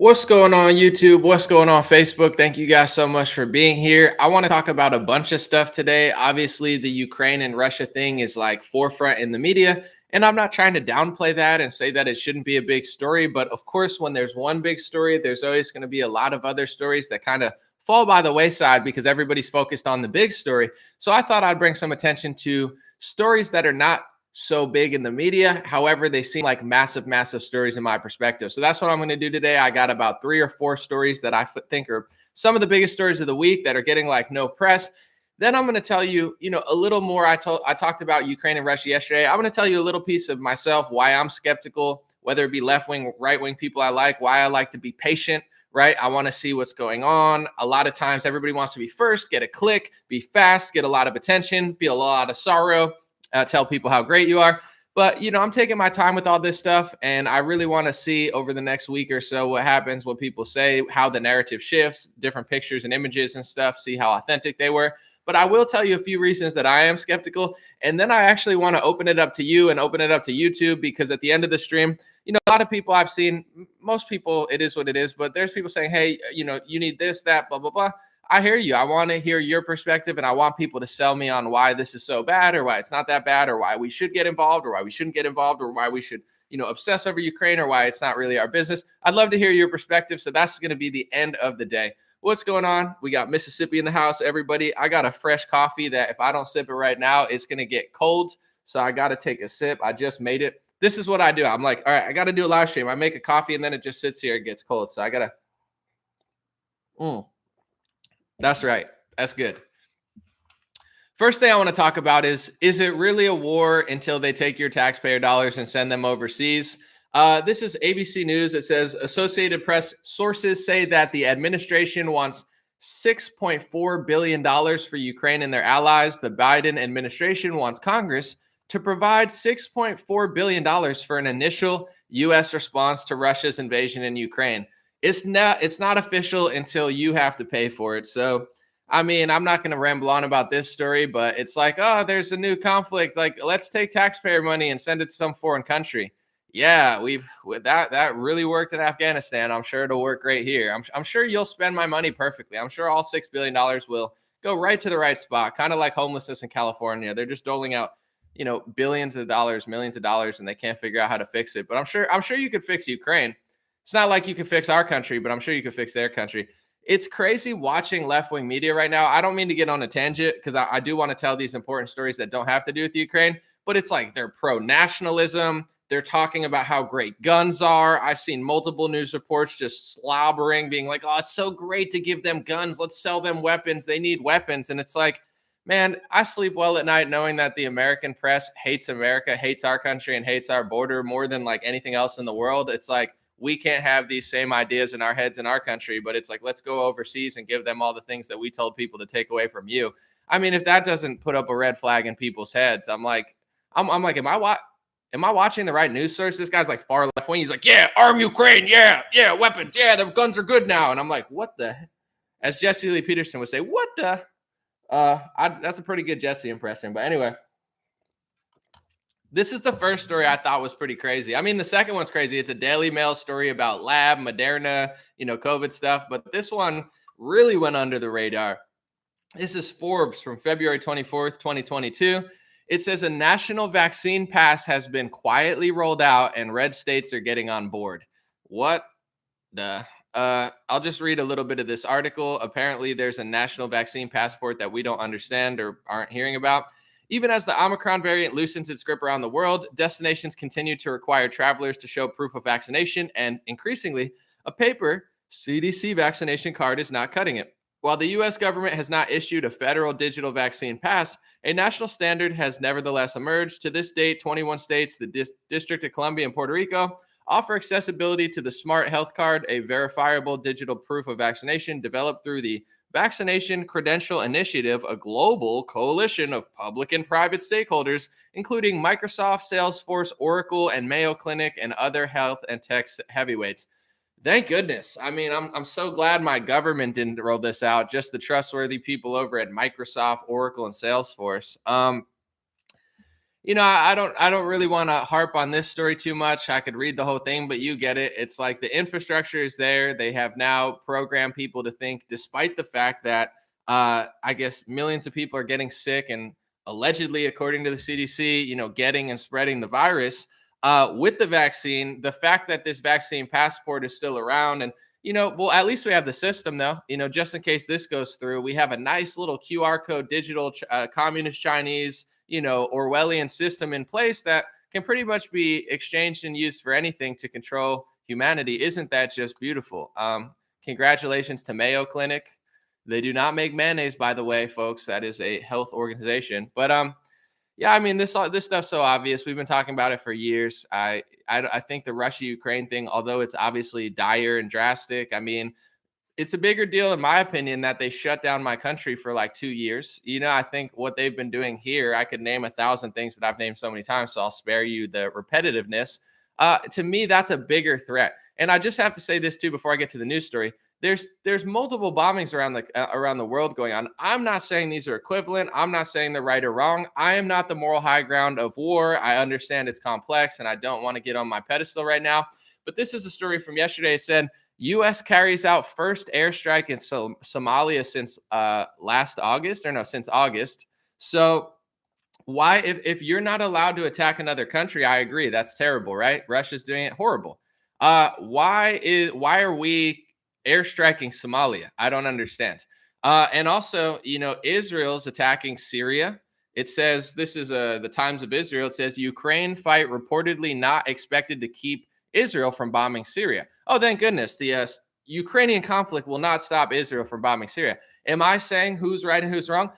What's going on, YouTube? What's going on, Facebook? Thank you guys so much for being here. I want to talk about a bunch of stuff today. Obviously, the Ukraine and Russia thing is like forefront in the media, and I'm not trying to downplay that and say that it shouldn't be a big story. But of course, when there's one big story, there's always going to be a lot of other stories that kind of fall by the wayside because everybody's focused on the big story. So I thought I'd bring some attention to stories that are not so big in the media. However, they seem like massive, massive stories in my perspective. So that's what I'm going to do today. I got about 3 or 4 stories that I think are some of the biggest stories of the week that are getting like no press. Then I'm going to tell you, a little more. I talked about Ukraine and Russia yesterday. I'm going to tell you a little piece of myself, why I'm skeptical, whether it be left wing, right wing people I like, why I like to be patient. Right. I want to see what's going on. A lot of times everybody wants to be first, get a click, be fast, get a lot of attention, feel a lot of sorrow, tell people how great you are. But, I'm taking my time with all this stuff. And I really want to see over the next week or so what happens, what people say, how the narrative shifts, different pictures and images and stuff, see how authentic they were. But I will tell you a few reasons that I am skeptical. And then I actually want to open it up to you and open it up to YouTube, because at the end of the stream, a lot of people I've seen, most people, it is what it is. But there's people saying, hey, you need this, that, blah, blah, blah. I hear you. I want to hear your perspective, and I want people to sell me on why this is so bad or why it's not that bad or why we should get involved or why we shouldn't get involved or why we should, obsess over Ukraine or why it's not really our business. I'd love to hear your perspective. So that's going to be the end of the day. What's going on? We got Mississippi in the house, everybody. I got a fresh coffee that if I don't sip it right now, it's going to get cold. So I got to take a sip. I just made it. This is what I do. I'm like, all right, I got to do a live stream. I make a coffee and then it just sits here and gets cold. So I got to. That's right. That's good. First thing I want to talk about is it really a war until they take your taxpayer dollars and send them overseas? This is ABC News. It says Associated Press sources say that the administration wants $6.4 billion for Ukraine and their allies. The Biden administration wants Congress to provide $6.4 billion for an initial U.S. response to Russia's invasion in Ukraine. It's not official until you have to pay for it. So, I mean, I'm not going to ramble on about this story, but it's like, oh, there's a new conflict. Like, let's take taxpayer money and send it to some foreign country. Yeah, that really worked in Afghanistan. I'm sure it'll work great here. I'm sure you'll spend my money perfectly. I'm sure all $6 billion will go right to the right spot, kind of like homelessness in California. They're just doling out, billions of dollars, millions of dollars, and they can't figure out how to fix it. But I'm sure you could fix Ukraine. It's not like you can fix our country, but I'm sure you could fix their country. It's crazy watching left-wing media right now. I don't mean to get on a tangent because I do want to tell these important stories that don't have to do with Ukraine, but it's like they're pro-nationalism. They're talking about how great guns are. I've seen multiple news reports just slobbering, being like, oh, it's so great to give them guns. Let's sell them weapons. They need weapons. And it's like, man, I sleep well at night knowing that the American press hates America, hates our country, and hates our border more than like anything else in the world. It's like, we can't have these same ideas in our heads in our country, but it's like, let's go overseas and give them all the things that we told people to take away from you. I mean, if that doesn't put up a red flag in people's heads, I'm like, am I watching the right news source? This guy's like far left wing. He's like, yeah, arm Ukraine. Yeah, weapons. Yeah, the guns are good now. And I'm like, what the, as Jesse Lee Peterson would say, what the, that's a pretty good Jesse impression. But anyway, this is the first story I thought was pretty crazy. I mean, the second one's crazy. It's a Daily Mail story about lab, Moderna, COVID stuff. But this one really went under the radar. This is Forbes from February 24th, 2022. It says a national vaccine pass has been quietly rolled out and red states are getting on board. What the? I'll just read a little bit of this article. Apparently, there's a national vaccine passport that we don't understand or aren't hearing about. Even as the Omicron variant loosens its grip around the world, destinations continue to require travelers to show proof of vaccination, and increasingly, a paper CDC vaccination card is not cutting it. While the U.S. government has not issued a federal digital vaccine pass, a national standard has nevertheless emerged. To this date, 21 states, the District of Columbia, and Puerto Rico offer accessibility to the Smart Health Card, a verifiable digital proof of vaccination developed through the Vaccination Credential Initiative, a global coalition of public and private stakeholders, including Microsoft, Salesforce, Oracle, and Mayo Clinic, and other health and tech heavyweights. Thank goodness. I mean, I'm so glad my government didn't roll this out, just the trustworthy people over at Microsoft, Oracle, and Salesforce. I don't really want to harp on this story too much. I could read the whole thing, but you get it. It's like the infrastructure is there. They have now programmed people to think, despite the fact that I guess millions of people are getting sick and allegedly, according to the CDC, getting and spreading the virus with the vaccine. The fact that this vaccine passport is still around, and well, at least we have the system though. Just in case this goes through, we have a nice little QR code, digital communist Chinese Orwellian system in place that can pretty much be exchanged and used for anything to control humanity. Isn't that just beautiful? Congratulations to Mayo Clinic. They do not make mayonnaise, by the way, folks. That is a health organization. But yeah, I mean, this stuff's so obvious. We've been talking about it for years. I think the Russia Ukraine thing, although it's obviously dire and drastic, I mean, it's a bigger deal in my opinion that they shut down my country for like 2 years. I think what they've been doing here, I could name 1,000 things that I've named so many times, so I'll spare you the repetitiveness. To me, that's a bigger threat. And I just have to say this too before I get to the news story. There's multiple bombings around the world going on. I'm not saying these are equivalent. I'm not saying they're right or wrong. I am not the moral high ground of war. I understand it's complex, and I don't want to get on my pedestal right now. But this is a story from yesterday. It said U.S. carries out first airstrike in Somalia since since August. So why, if you're not allowed to attack another country, I agree, that's terrible, right? Russia's doing it, horrible. Why are we airstriking Somalia? I don't understand. And also, Israel's attacking Syria. It says, this is the Times of Israel. It says Ukraine fight reportedly not expected to keep Israel from bombing Syria. Oh, thank goodness. The Ukrainian conflict will not stop Israel from bombing Syria. Am I saying who's right and who's wrong?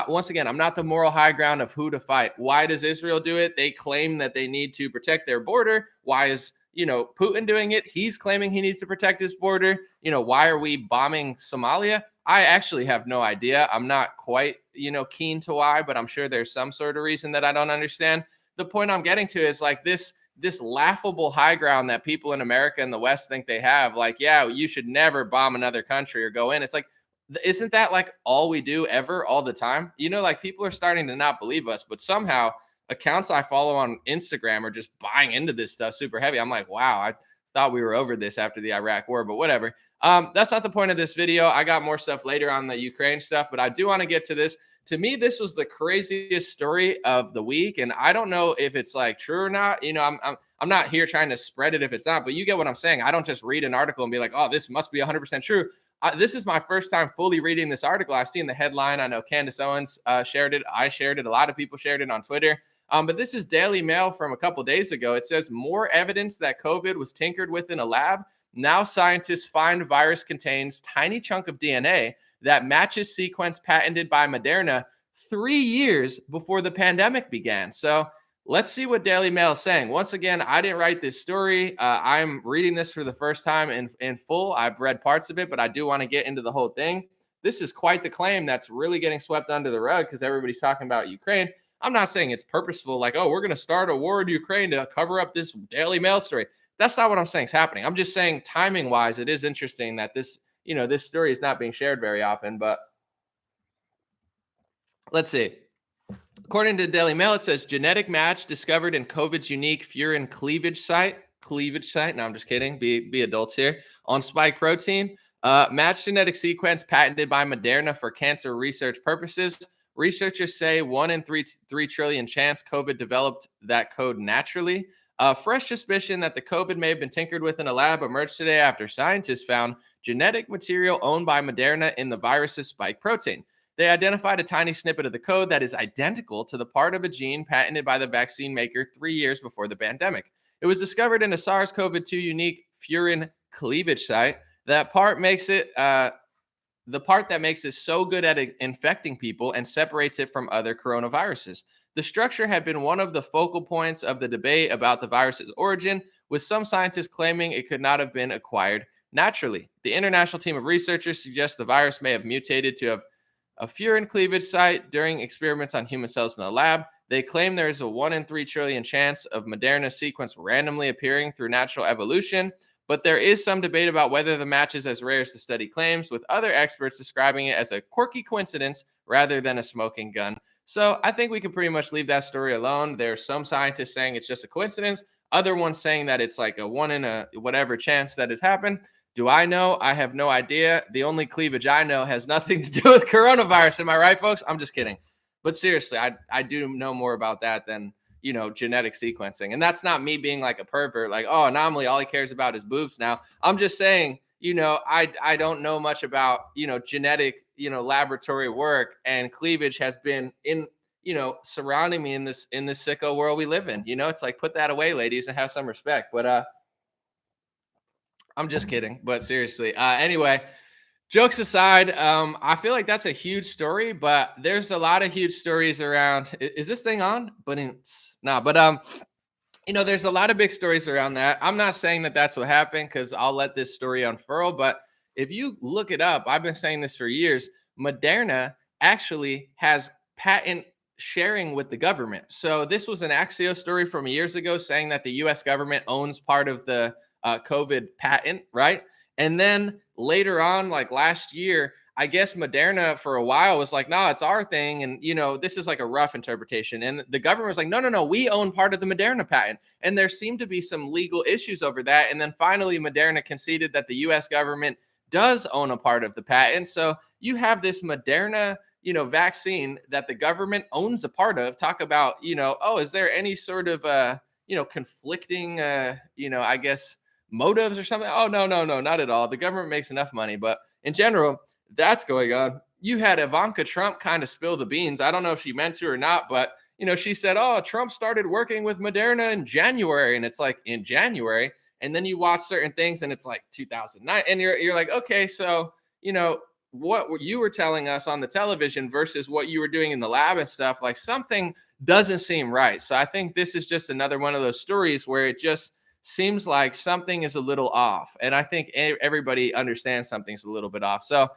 Once again, I'm not the moral high ground of who to fight. Why does Israel do it? They claim that they need to protect their border. Why is Putin doing it? He's claiming he needs to protect his border. Why are we bombing Somalia? I actually have no idea. I'm not quite keen to why, but I'm sure there's some sort of reason that I don't understand. The point I'm getting to is like this laughable high ground that people in America and the West think they have. Like, yeah, you should never bomb another country or go in. It's like, isn't that like all we do ever, all the time? Like people are starting to not believe us, but somehow accounts I follow on Instagram are just buying into this stuff super heavy. I'm like, wow, I thought we were over this after the Iraq war, but whatever. That's not the point of this video. I got more stuff later on the Ukraine stuff, but I do want to get to this. To me, this was the craziest story of the week, and I don't know if it's like true or not. I'm not here trying to spread it if it's not, but you get what I'm saying. I don't just read an article and be like, oh, this must be 100% true. This is my first time fully reading this article. I've seen the headline. I know Candace Owens shared it. I shared it. A lot of people shared it on Twitter. But this is Daily Mail from a couple days ago. It says more evidence that COVID was tinkered with in a lab. Now scientists find virus contains tiny chunk of DNA that matches sequence patented by Moderna 3 years before the pandemic began. So let's see what Daily Mail is saying. Once again, I didn't write this story. I'm reading this for the first time in full. I've read parts of it, but I do want to get into the whole thing. This is quite the claim that's really getting swept under the rug because everybody's talking about Ukraine. I'm not saying it's purposeful, like, oh, we're going to start a war in Ukraine to cover up this Daily Mail story. That's not what I'm saying is happening. I'm just saying timing wise, it is interesting that this story is not being shared very often. But let's see. According to the Daily Mail, it says genetic match discovered in COVID's unique furin cleavage site. No, I'm just kidding. Be adults here. On spike protein. Matched genetic sequence patented by Moderna for cancer research purposes. Researchers say 1 in 3 trillion chance COVID developed that code naturally. A fresh suspicion that the COVID may have been tinkered with in a lab emerged today after scientists found genetic material owned by Moderna in the virus's spike protein. They identified a tiny snippet of the code that is identical to the part of a gene patented by the vaccine maker 3 years before the pandemic. It was discovered in a SARS-CoV-2 unique furin cleavage site. That part makes it the part that makes it so good at infecting people and separates it from other coronaviruses. The structure had been one of the focal points of the debate about the virus's origin, with some scientists claiming it could not have been acquired naturally. The international team of researchers suggests the virus may have mutated to have a furin cleavage site during experiments on human cells in the lab. They claim there is a 1 in 3 trillion chance of Moderna's sequence randomly appearing through natural evolution, but there is some debate about whether the match is as rare as the study claims, with other experts describing it as a quirky coincidence rather than a smoking gun. So I think we can pretty much leave that story alone. There's some scientists saying it's just a coincidence, other ones saying that it's like a one in a whatever chance that it's happened. Do I know? I have no idea. The only cleavage I know has nothing to do with coronavirus. Am I right, folks? I'm just kidding. But seriously, I do know more about that than genetic sequencing. And that's not me being like a pervert, like, oh, anomaly, all he cares about is boobs now. I'm just saying, I don't know much about, genetic, laboratory work, and cleavage has been in, surrounding me in this sicko world we live in. It's like, put that away, ladies, and have some respect. But I'm just kidding. But seriously, anyway, jokes aside, I feel like that's a huge story, but there's a lot of huge stories around. Is this thing on? But it's no, but there's a lot of big stories around that. I'm not saying that that's what happened, because I'll let this story unfurl. But if you look it up, I've been saying this for years. Moderna actually has patent sharing with the government. So this was an Axios story from years ago saying that the U.S. government owns part of the COVID patent, right? And then later on, like last year, I guess Moderna for a while was like, no, it's our thing. And, this is like a rough interpretation. And the government was like, no, no, no, we own part of the Moderna patent. And there seemed to be some legal issues over that. And then finally, Moderna conceded that the US government does own a part of the patent. So you have this Moderna, vaccine that the government owns a part of. Talk about, oh, is there any sort of, conflicting, I guess, motives or something? Oh, no, no, no, not at all. The government makes enough money. But in general, that's going on. You had Ivanka Trump kind of spill the beans. I don't know if she meant to or not, but she said, "Oh, Trump started working with Moderna in January," and it's like in January. And then you watch certain things, and it's like 2009, and you're like, okay, so what you were telling us on the television versus what you were doing in the lab and stuff, like something doesn't seem right. So I think this is just another one of those stories where it just seems like something is a little off, and I think everybody understands something's a little bit off. So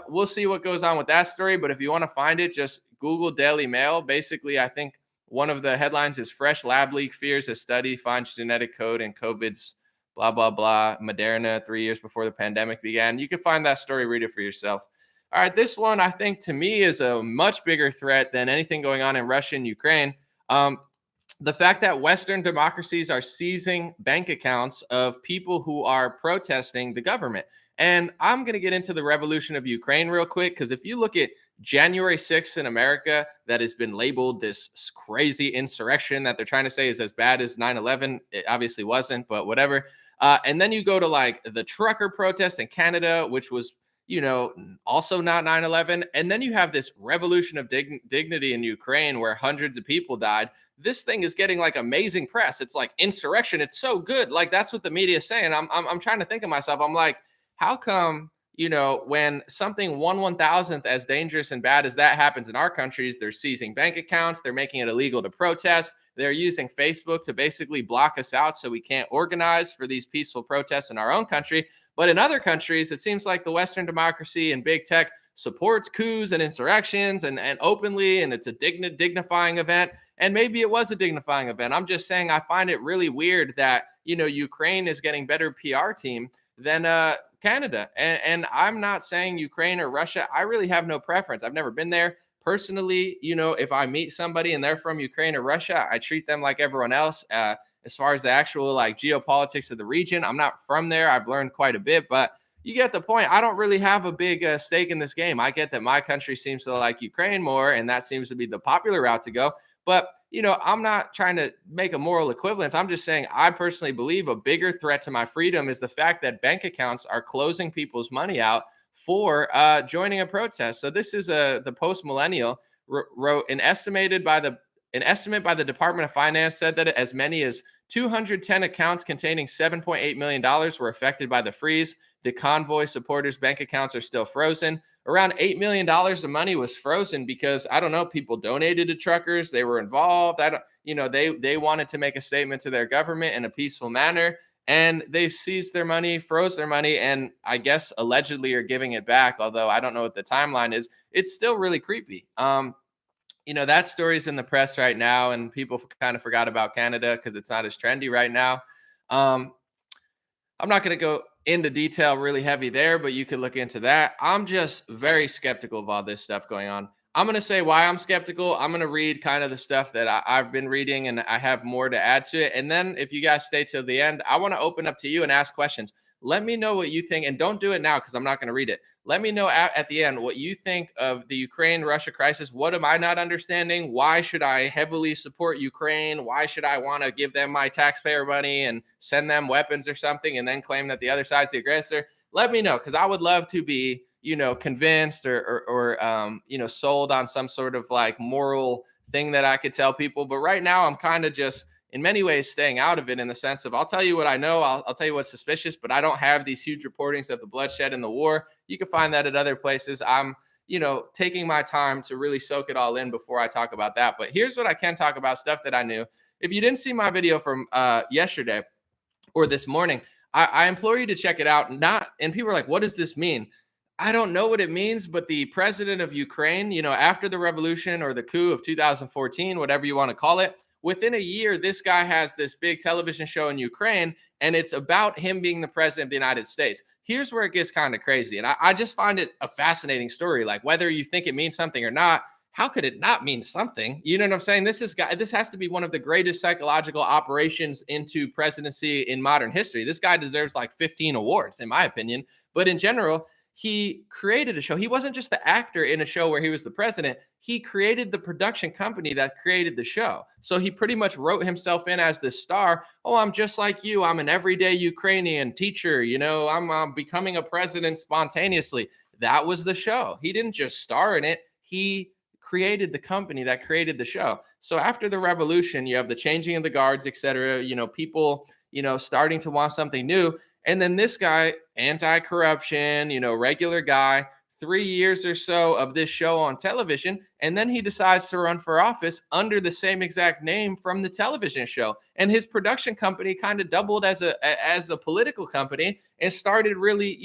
we'll see what goes on with that story. But if you want to find it, just Google Daily Mail. Basically, I think one of the headlines is fresh lab leak fears a study finds genetic code in COVID's blah, blah, blah, Moderna 3 years before the pandemic began. You can find that story, read it for yourself. All right, this one I think to me is a much bigger threat than anything going on in Russia and Ukraine. The fact that Western democracies are seizing bank accounts of people who are protesting the government. And I'm going to get into the revolution of Ukraine real quick, because if you look at January 6th in America, that has been labeled this crazy insurrection that they're trying to say is as bad as 9/11. It obviously wasn't, but whatever. And then you go to like the trucker protest in Canada, which was, also not 9/11. And then you have this revolution of dignity in Ukraine where hundreds of people died. This thing is getting like amazing press. It's like insurrection. It's so good. Like that's what the media is saying. I'm trying to think of myself. I'm like, how come, when something 1/1000th as dangerous and bad as that happens in our countries, they're seizing bank accounts, they're making it illegal to protest, they're using Facebook to basically block us out so we can't organize for these peaceful protests in our own country. But in other countries, it seems like the Western democracy and big tech supports coups and insurrections and openly, and it's a dignifying event. And maybe it was a dignifying event. I'm just saying I find it really weird that, Ukraine is getting better PR team than Canada. And I'm not saying Ukraine or Russia. I really have no preference. I've never been there. Personally, if I meet somebody and they're from Ukraine or Russia, I treat them like everyone else. As far as the actual like geopolitics of the region, I'm not from there. I've learned quite a bit, but you get the point. I don't really have a big stake in this game. I get that my country seems to like Ukraine more, and that seems to be the popular route to go. But, I'm not trying to make a moral equivalence. I'm just saying I personally believe a bigger threat to my freedom is the fact that bank accounts are closing people's money out for joining a protest. So this is the Post Millennial wrote an estimate by the Department of Finance said that as many as 210 accounts containing $7.8 million were affected by the freeze. The convoy supporters' bank accounts are still frozen. Around $8 million of money was frozen because, I don't know, people donated to truckers. They were involved. They wanted to make a statement to their government in a peaceful manner, and they've seized their money, froze their money, and I guess allegedly are giving it back. Although I don't know what the timeline is. It's still really creepy. That story's in the press right now, and people kind of forgot about Canada because it's not as trendy right now. I'm not going to go into detail really heavy there, but you could look into that. I'm just very skeptical of all this stuff going on. I'm going to say why I'm skeptical. I'm going to read kind of the stuff that I've been reading, and I have more to add to it. And then if you guys stay till the end, I want to open up to you and ask questions. Let me know what you think, and don't do it now because I'm not going to read it. Let me know at the end what you think of the Ukraine Russia crisis. What am I not understanding? Why should I heavily support Ukraine? Why should I want to give them my taxpayer money and send them weapons or something and then claim that the other side's the aggressor? Let me know, because I would love to be, convinced or sold on some sort of like moral thing that I could tell people. But right now, I'm kind of just in many ways staying out of it, in the sense of I'll tell you what I know, I'll tell you what's suspicious, but I don't have these huge reportings of the bloodshed and the war. You can find that at other places. I'm, taking my time to really soak it all in before I talk about that. But here's what I can talk about, stuff that I knew. If you didn't see my video from yesterday or this morning, I implore you to check it out. And people are like, what does this mean? I don't know what it means, but the president of Ukraine, after the revolution or the coup of 2014, whatever you want to call it, within a year, this guy has this big television show in Ukraine, and it's about him being the president of the United States. Here's where it gets kind of crazy. And I just find it a fascinating story. Like, whether you think it means something or not, how could it not mean something? You know what I'm saying? This has to be one of the greatest psychological operations into presidency in modern history. This guy deserves like 15 awards, in my opinion. But in general, he created a show. He wasn't just the actor in a show where he was the president. He created the production company that created the show. So he pretty much wrote himself in as this star. Oh, I'm just like you. I'm an everyday Ukrainian teacher. I'm becoming a president spontaneously. That was the show. He didn't just star in it. He created the company that created the show. So after the revolution, you have the changing of the guards, etc. People, starting to want something new. And then this guy, anti-corruption, regular guy, 3 years or so of this show on television, and then he decides to run for office under the same exact name from the television show. And his production company kind of doubled as a political company and started really,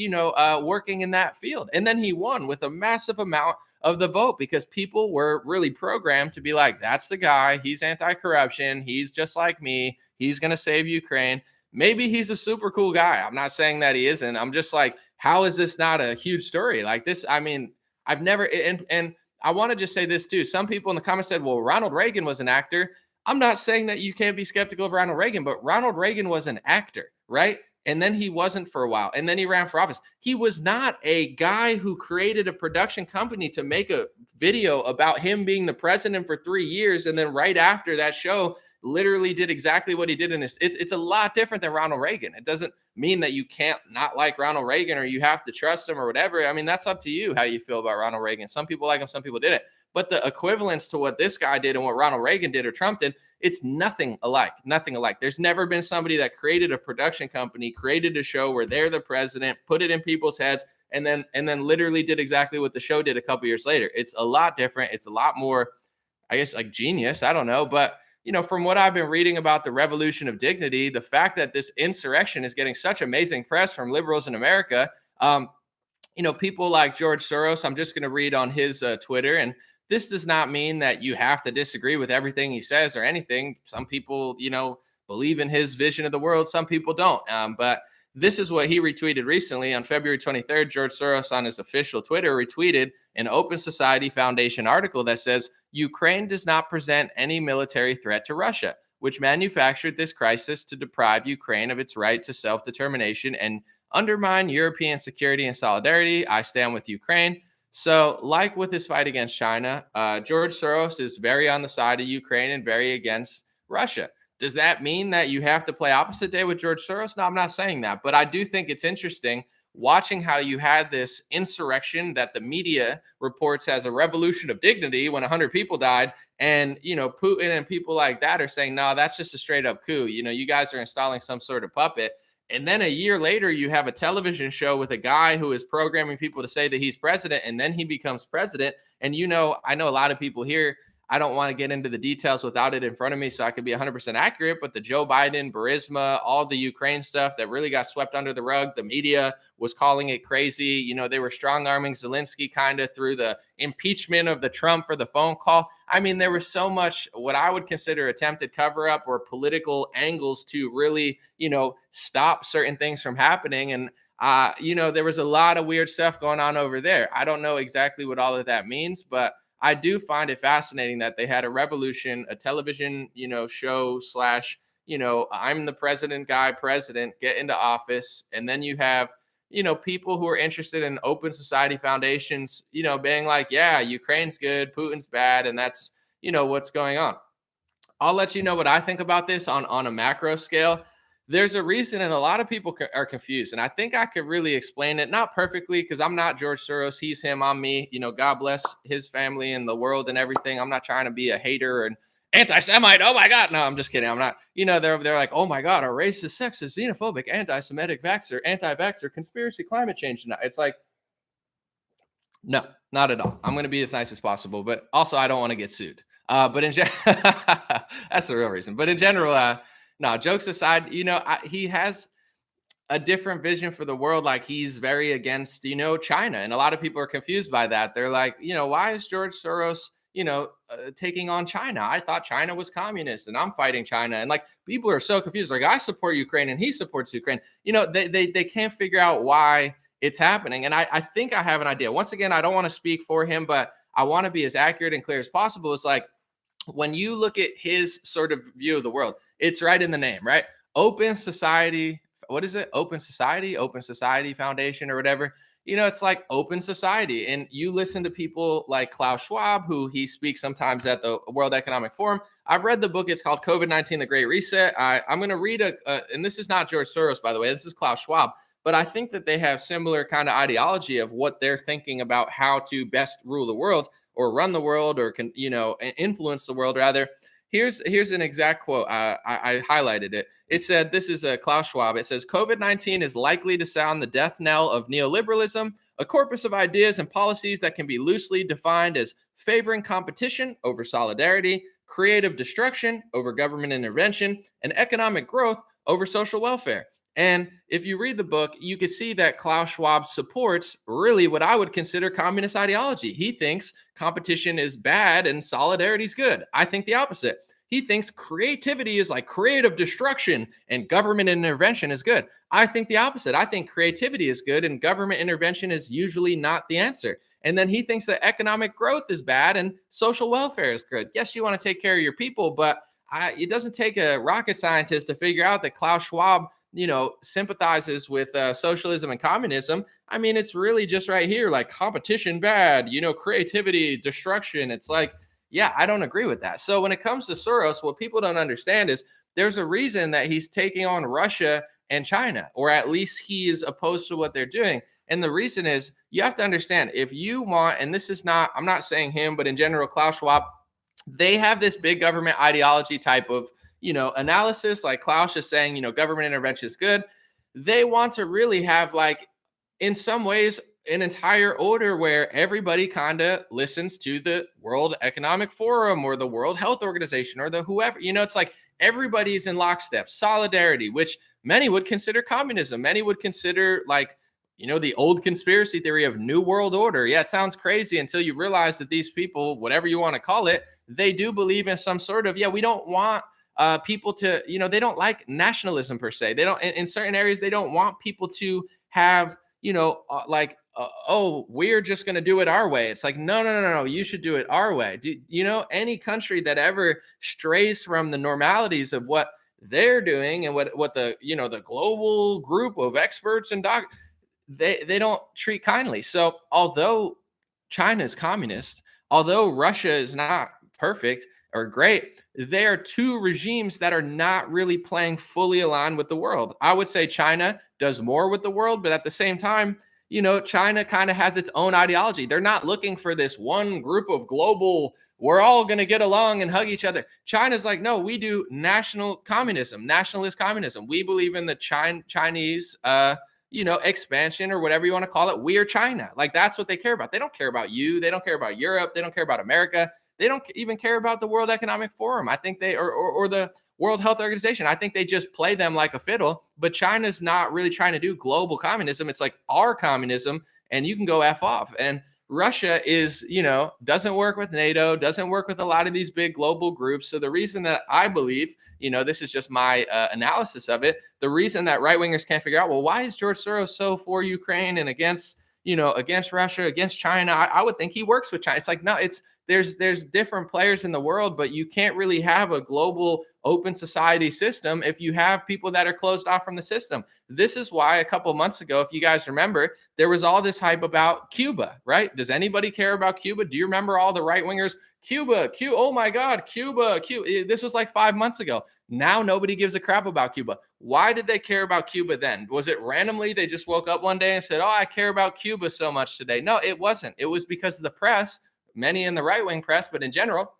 working in that field. And then he won with a massive amount of the vote, because people were really programmed to be like, that's the guy. He's anti-corruption. He's just like me. He's going to save Ukraine. Maybe he's a super cool guy. I'm not saying that he isn't. I'm just like, how is this not a huge story like this? I mean, I've never, and I want to just say this too. Some people in the comments said, well, Ronald Reagan was an actor. I'm not saying that you can't be skeptical of Ronald Reagan, but Ronald Reagan was an actor, right? And then he wasn't for a while. And then he ran for office. He was not a guy who created a production company to make a video about him being the president for 3 years. And then right after that show, literally did exactly what he did in this. It's a lot different than Ronald Reagan. It doesn't mean that you can't not like Ronald Reagan or you have to trust him or whatever. I mean, that's up to you how you feel about Ronald Reagan. Some people like him, some people didn't. But the equivalence to what this guy did and what Ronald Reagan did or Trump did, it's nothing alike. Nothing alike. There's never been somebody that created a production company, created a show where they're the president, put it in people's heads, and then literally did exactly what the show did a couple years later. It's a lot different. It's a lot more, I guess, like genius. I don't know, but from what I've been reading about the revolution of dignity, the fact that this insurrection is getting such amazing press from liberals in America, people like George Soros, I'm just going to read on his Twitter, and this does not mean that you have to disagree with everything he says or anything. Some people, believe in his vision of the world. Some people don't. But this is what he retweeted recently on February 23rd. George Soros on his official Twitter retweeted an Open Society Foundation article that says, Ukraine does not present any military threat to Russia, which manufactured this crisis to deprive Ukraine of its right to self-determination and undermine European security and solidarity. I stand with Ukraine. So, like with his fight against China, George Soros is very on the side of Ukraine and very against Russia. Does that mean that you have to play opposite day with George Soros? No, I'm not saying that. But I do think it's interesting watching how you had this insurrection that the media reports as a revolution of dignity when 100 people died. And, Putin and people like that are saying, no, that's just a straight up coup. You guys are installing some sort of puppet. And then a year later, you have a television show with a guy who is programming people to say that he's president, and then he becomes president. And, I know a lot of people here, I don't want to get into the details without it in front of me so I could be 100% accurate, but the Joe Biden, Burisma, all the Ukraine stuff that really got swept under the rug, the media was calling it crazy. They were strong-arming Zelensky kind of through the impeachment of the Trump or the phone call. I mean, there was so much what I would consider attempted cover-up or political angles to really, stop certain things from happening. And there was a lot of weird stuff going on over there. I don't know exactly what all of that means, but I do find it fascinating that they had a revolution, a television, show slash, I'm the president guy, president, get into office. And then you have, people who are interested in open society foundations, being like, yeah, Ukraine's good, Putin's bad. And that's, what's going on. I'll let you know what I think about this on a macro scale. There's a reason, and a lot of people are confused. And I think I could really explain it, not perfectly, because I'm not George Soros. He's him, I'm me. God bless his family and the world and everything. I'm not trying to be a hater and anti-Semite. Oh my God. No, I'm just kidding. I'm not, they're like, oh my God, a racist, sexist, xenophobic, anti-Semitic, vaxxer, anti-vaxxer, conspiracy, climate change. It's like, no, not at all. I'm going to be as nice as possible, but also I don't want to get sued. But in that's the real reason. But in general, no, jokes aside, he has a different vision for the world. Like he's very against, China. And a lot of people are confused by that. They're like, why is George Soros, taking on China? I thought China was communist and I'm fighting China. And like people are so confused. Like I support Ukraine and he supports Ukraine. They can't figure out why it's happening. And I think I have an idea. Once again, I don't want to speak for him, but I want to be as accurate and clear as possible. It's like when you look at his sort of view of the world, it's right in the name, right? Open society. What is it? Open Society Foundation or whatever. It's like open society. And you listen to people like Klaus Schwab, who he speaks sometimes at the World Economic Forum. I've read the book. It's called COVID-19, The Great Reset. I'm going to read and this is not George Soros, by the way. This is Klaus Schwab. But I think that they have similar kind of ideology of what they're thinking about how to best rule the world or run the world or influence the world rather. Here's an exact quote. I highlighted it. It said, this is Klaus Schwab. It says, COVID-19 is likely to sound the death knell of neoliberalism, a corpus of ideas and policies that can be loosely defined as favoring competition over solidarity, creative destruction over government intervention, and economic growth over social welfare. And if you read the book, you can see that Klaus Schwab supports really what I would consider communist ideology. He thinks competition is bad and solidarity is good. I think the opposite. He thinks creativity is like creative destruction and government intervention is good. I think the opposite. I think creativity is good and government intervention is usually not the answer. And then he thinks that economic growth is bad and social welfare is good. Yes, you want to take care of your people, but it doesn't take a rocket scientist to figure out that Klaus Schwab sympathizes with socialism and communism. I mean, it's really just right here, like competition bad, creativity, destruction. It's like, yeah, I don't agree with that. So when it comes to Soros, what people don't understand is there's a reason that he's taking on Russia and China, or at least he is opposed to what they're doing. And the reason is you have to understand if you want, and this is not, I'm not saying him, but in general, Klaus Schwab, they have this big government ideology type of analysis, like Klaus is saying, government intervention is good. They want to really have, like, in some ways, an entire order where everybody kind of listens to the World Economic Forum or the World Health Organization or the whoever. It's like everybody's in lockstep. Solidarity, which many would consider communism. Many would consider like, the old conspiracy theory of New World Order. Yeah, it sounds crazy until you realize that these people, whatever you want to call it, they do believe in some sort of, we don't want people to, they don't like nationalism per se. They don't, in certain areas, they don't want people to have, oh, we're just going to do it our way. It's like, no, you should do it our way. Any country that ever strays from the normalities of what they're doing and what the, the global group of experts and they don't treat kindly. So although China is communist, although Russia is not perfect or great, they are two regimes that are not really playing fully aligned with the world. I would say China does more with the world, but at the same time, China kind of has its own ideology. They're not looking for this one group of global, we're all going to get along and hug each other. China's like, no, we do nationalist communism. We believe in the Chinese, expansion or whatever you want to call it. We are China. Like that's what they care about. They don't care about you. They don't care about Europe. They don't care about America. They don't even care about the World Economic Forum. I think they, or the World Health Organization. I think they just play them like a fiddle, but China's not really trying to do global communism. It's like our communism and you can go F off. And Russia is, doesn't work with NATO, doesn't work with a lot of these big global groups. So the reason that I believe, this is just my analysis of it. The reason that right wingers can't figure out, well, why is George Soros so for Ukraine and against Russia, against China? I would think he works with China. It's like, no, there's different players in the world, but you can't really have a global open society system if you have people that are closed off from the system. This is why a couple months ago, if you guys remember, there was all this hype about Cuba, right? Does anybody care about Cuba? Do you remember all the right wingers? Cuba, oh my God, Cuba. This was like 5 months ago. Now nobody gives a crap about Cuba. Why did they care about Cuba then? Was it randomly they just woke up one day and said, "Oh, I care about Cuba so much today"? No, it wasn't. It was because the press, many in the right-wing press, but in general,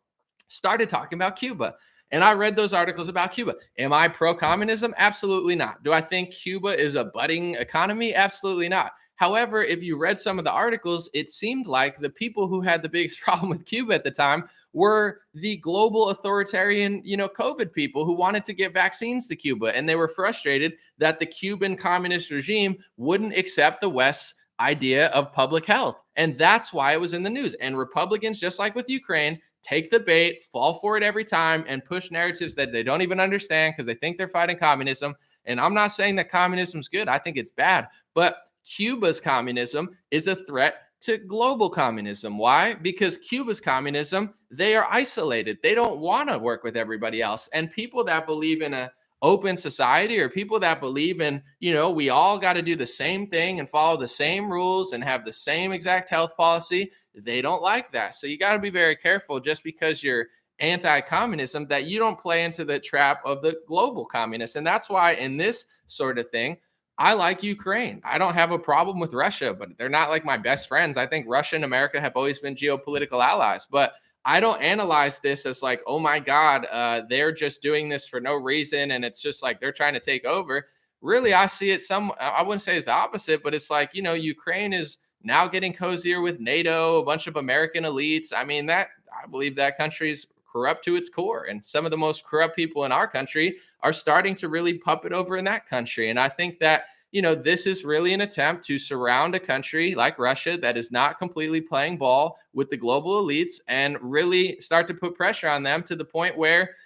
started talking about Cuba. And I read those articles about Cuba. Am I pro-communism? Absolutely not. Do I think Cuba is a budding economy? Absolutely not. However, if you read some of the articles, it seemed like the people who had the biggest problem with Cuba at the time were the global authoritarian, COVID people who wanted to get vaccines to Cuba. And they were frustrated that the Cuban communist regime wouldn't accept the West's idea of public health. And that's why it was in the news. And Republicans, just like with Ukraine, take the bait, fall for it every time, and push narratives that they don't even understand because they think they're fighting communism. And I'm not saying that communism is good. I think it's bad. But Cuba's communism is a threat to global communism. Why? Because Cuba's communism, they are isolated. They don't want to work with everybody else. And people that believe in a open society, or people that believe in, we all got to do the same thing and follow the same rules and have the same exact health policy, they don't like that. So you got to be very careful just because you're anti-communism that you don't play into the trap of the global communists. And that's why in this sort of thing, I like Ukraine. I don't have a problem with Russia, but they're not like my best friends. I think Russia and America have always been geopolitical allies, but I don't analyze this as like, oh my God, they're just doing this for no reason. And it's just like they're trying to take over. Really, I see it I wouldn't say it's the opposite, but it's like, Ukraine is now getting cozier with NATO, a bunch of American elites. I mean, I believe that country's corrupt to its core. And some of the most corrupt people in our country are starting to really puppet over in that country. And I think that, this is really an attempt to surround a country like Russia that is not completely playing ball with the global elites and really start to put pressure on them to the point where,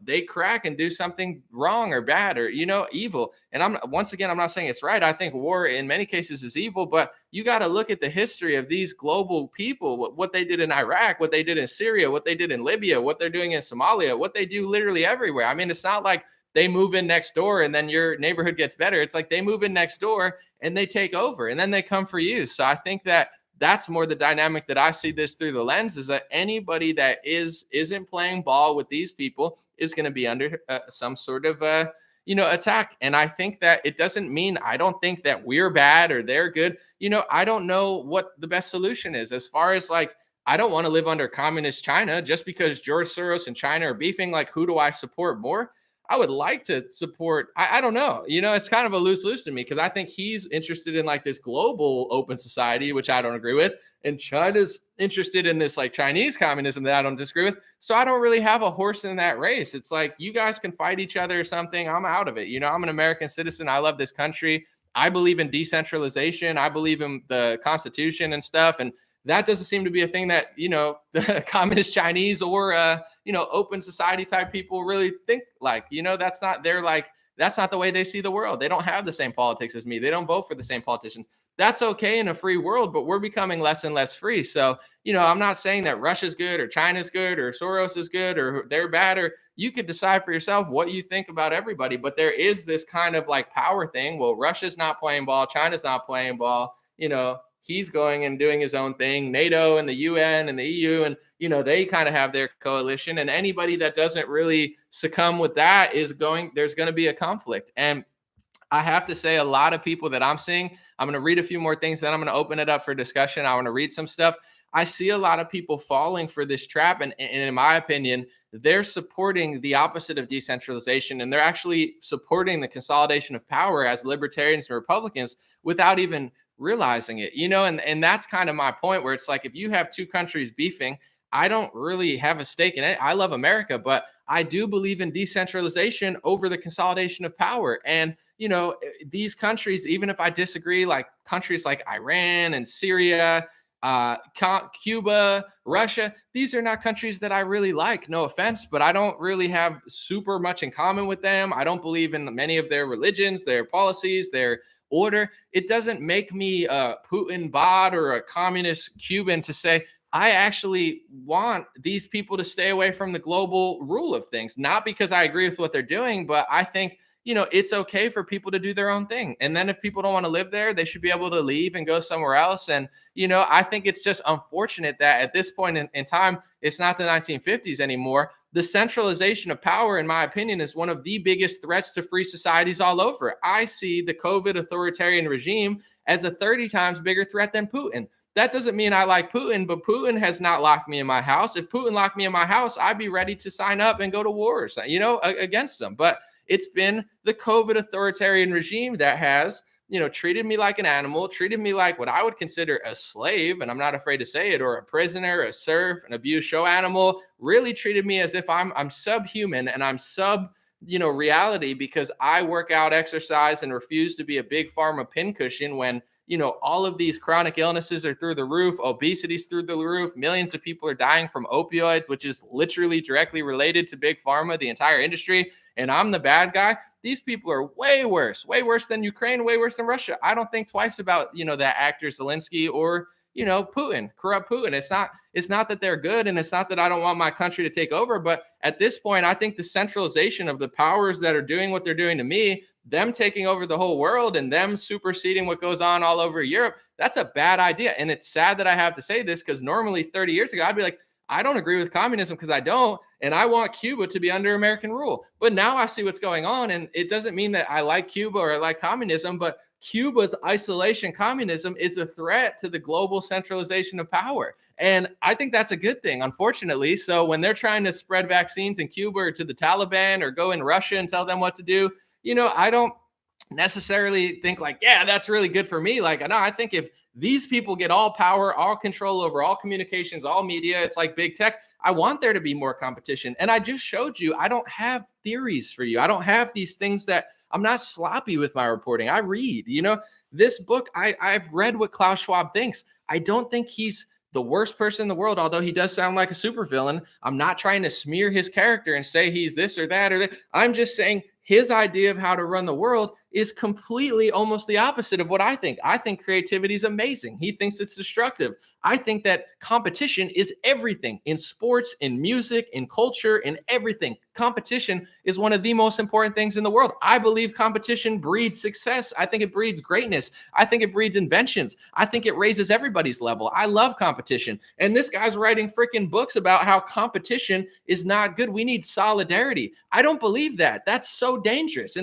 they crack and do something wrong or bad or, evil. And I'm not saying it's right. I think war in many cases is evil, but you got to look at the history of these global people, what they did in Iraq, what they did in Syria, what they did in Libya, what they're doing in Somalia, what they do literally everywhere. I mean, it's not like they move in next door and then your neighborhood gets better. It's like they move in next door and they take over and then they come for you. So I think that that's more the dynamic that I see this through the lens, is that anybody that isn't playing ball with these people is going to be under some sort of attack. And I think that it doesn't mean I don't think that we're bad or they're good. I don't know what the best solution is as far as like, I don't want to live under communist China just because George Soros and China are beefing. Like, who do I support more? I would like to support, I don't know, it's kind of a lose to me because I think he's interested in like this global open society, which I don't agree with. And China's interested in this like Chinese communism that I don't disagree with. So I don't really have a horse in that race. It's like, you guys can fight each other or something. I'm out of it. I'm an American citizen. I love this country. I believe in decentralization. I believe in the Constitution and stuff. And that doesn't seem to be a thing that, the communist Chinese or, open society type people really think like, that's not that's not the way they see the world. They don't have the same politics as me. They don't vote for the same politicians. That's okay in a free world, but we're becoming less and less free. So, I'm not saying that Russia's good or China's good or Soros is good or they're bad, or you could decide for yourself what you think about everybody. But there is this kind of like power thing. Well, Russia's not playing ball. China's not playing ball. He's going and doing his own thing. NATO and the UN and the EU, and they kind of have their coalition. And anybody that doesn't really succumb with that there's going to be a conflict. And I have to say, a lot of people that I'm seeing, I'm going to read a few more things, then I'm going to open it up for discussion. I want to read some stuff. I see a lot of people falling for this trap. And in my opinion, they're supporting the opposite of decentralization. And they're actually supporting the consolidation of power as libertarians and Republicans without even realizing it, and that's kind of my point, where it's like, if you have two countries beefing, I don't really have a stake in it. I love America, but I do believe in decentralization over the consolidation of power. And, these countries, even if I disagree, like countries like Iran and Syria, Cuba, Russia, these are not countries that I really like. No offense, but I don't really have super much in common with them. I don't believe in many of their religions, their policies, their order. It doesn't make me a Putin bot or a communist Cuban to say I actually want these people to stay away from the global rule of things, not because I agree with what they're doing, but I think, it's okay for people to do their own thing. And then if people don't want to live there, they should be able to leave and go somewhere else. And, I think it's just unfortunate that at this point in time, it's not the 1950s anymore. The centralization of power, in my opinion, is one of the biggest threats to free societies all over. I see the COVID authoritarian regime as a 30 times bigger threat than Putin. That doesn't mean I like Putin, but Putin has not locked me in my house. If Putin locked me in my house, I'd be ready to sign up and go to war, against them. But it's been the COVID authoritarian regime that has, treated me like an animal, treated me like what I would consider a slave, and I'm not afraid to say it, or a prisoner, a serf, an abused show animal, really treated me as if I'm subhuman and I'm reality because I work out, exercise, and refuse to be a big pharma pincushion when all of these chronic illnesses are through the roof, obesity's through the roof, millions of people are dying from opioids, which is literally directly related to big pharma, the entire industry, and I'm the bad guy. These people are way worse than Ukraine, way worse than Russia. I don't think twice about, that actor Zelensky or, Putin, corrupt Putin. It's not that they're good, and it's not that I don't want my country to take over, but at this point, I think the centralization of the powers that are doing what they're doing to me, them taking over the whole world and them superseding what goes on all over Europe, that's a bad idea. And it's sad that I have to say this because normally 30 years ago, I'd be like, I don't agree with communism because I don't. And I want Cuba to be under American rule. But now I see what's going on. And it doesn't mean that I like Cuba or I like communism, but Cuba's isolation communism is a threat to the global centralization of power. And I think that's a good thing, unfortunately. So when they're trying to spread vaccines in Cuba or to the Taliban or go in Russia and tell them what to do, I don't necessarily think like, yeah, that's really good for me. Like, no, I think if these people get all power, all control over all communications, all media, it's like big tech. I want there to be more competition. And I just showed you, I don't have theories for you. I don't have these things that I'm not sloppy with my reporting. I read, this book, I've read what Klaus Schwab thinks. I don't think he's the worst person in the world, although he does sound like a supervillain. I'm not trying to smear his character and say he's this or that or that. I'm just saying his idea of how to run the world is completely almost the opposite of what I think. I think creativity is amazing. He thinks it's destructive. I think that competition is everything in sports, in music, in culture, in everything. Competition is one of the most important things in the world. I believe competition breeds success. I think it breeds greatness. I think it breeds inventions. I think it raises everybody's level. I love competition. And this guy's writing freaking books about how competition is not good. We need solidarity. I don't believe that. That's so dangerous.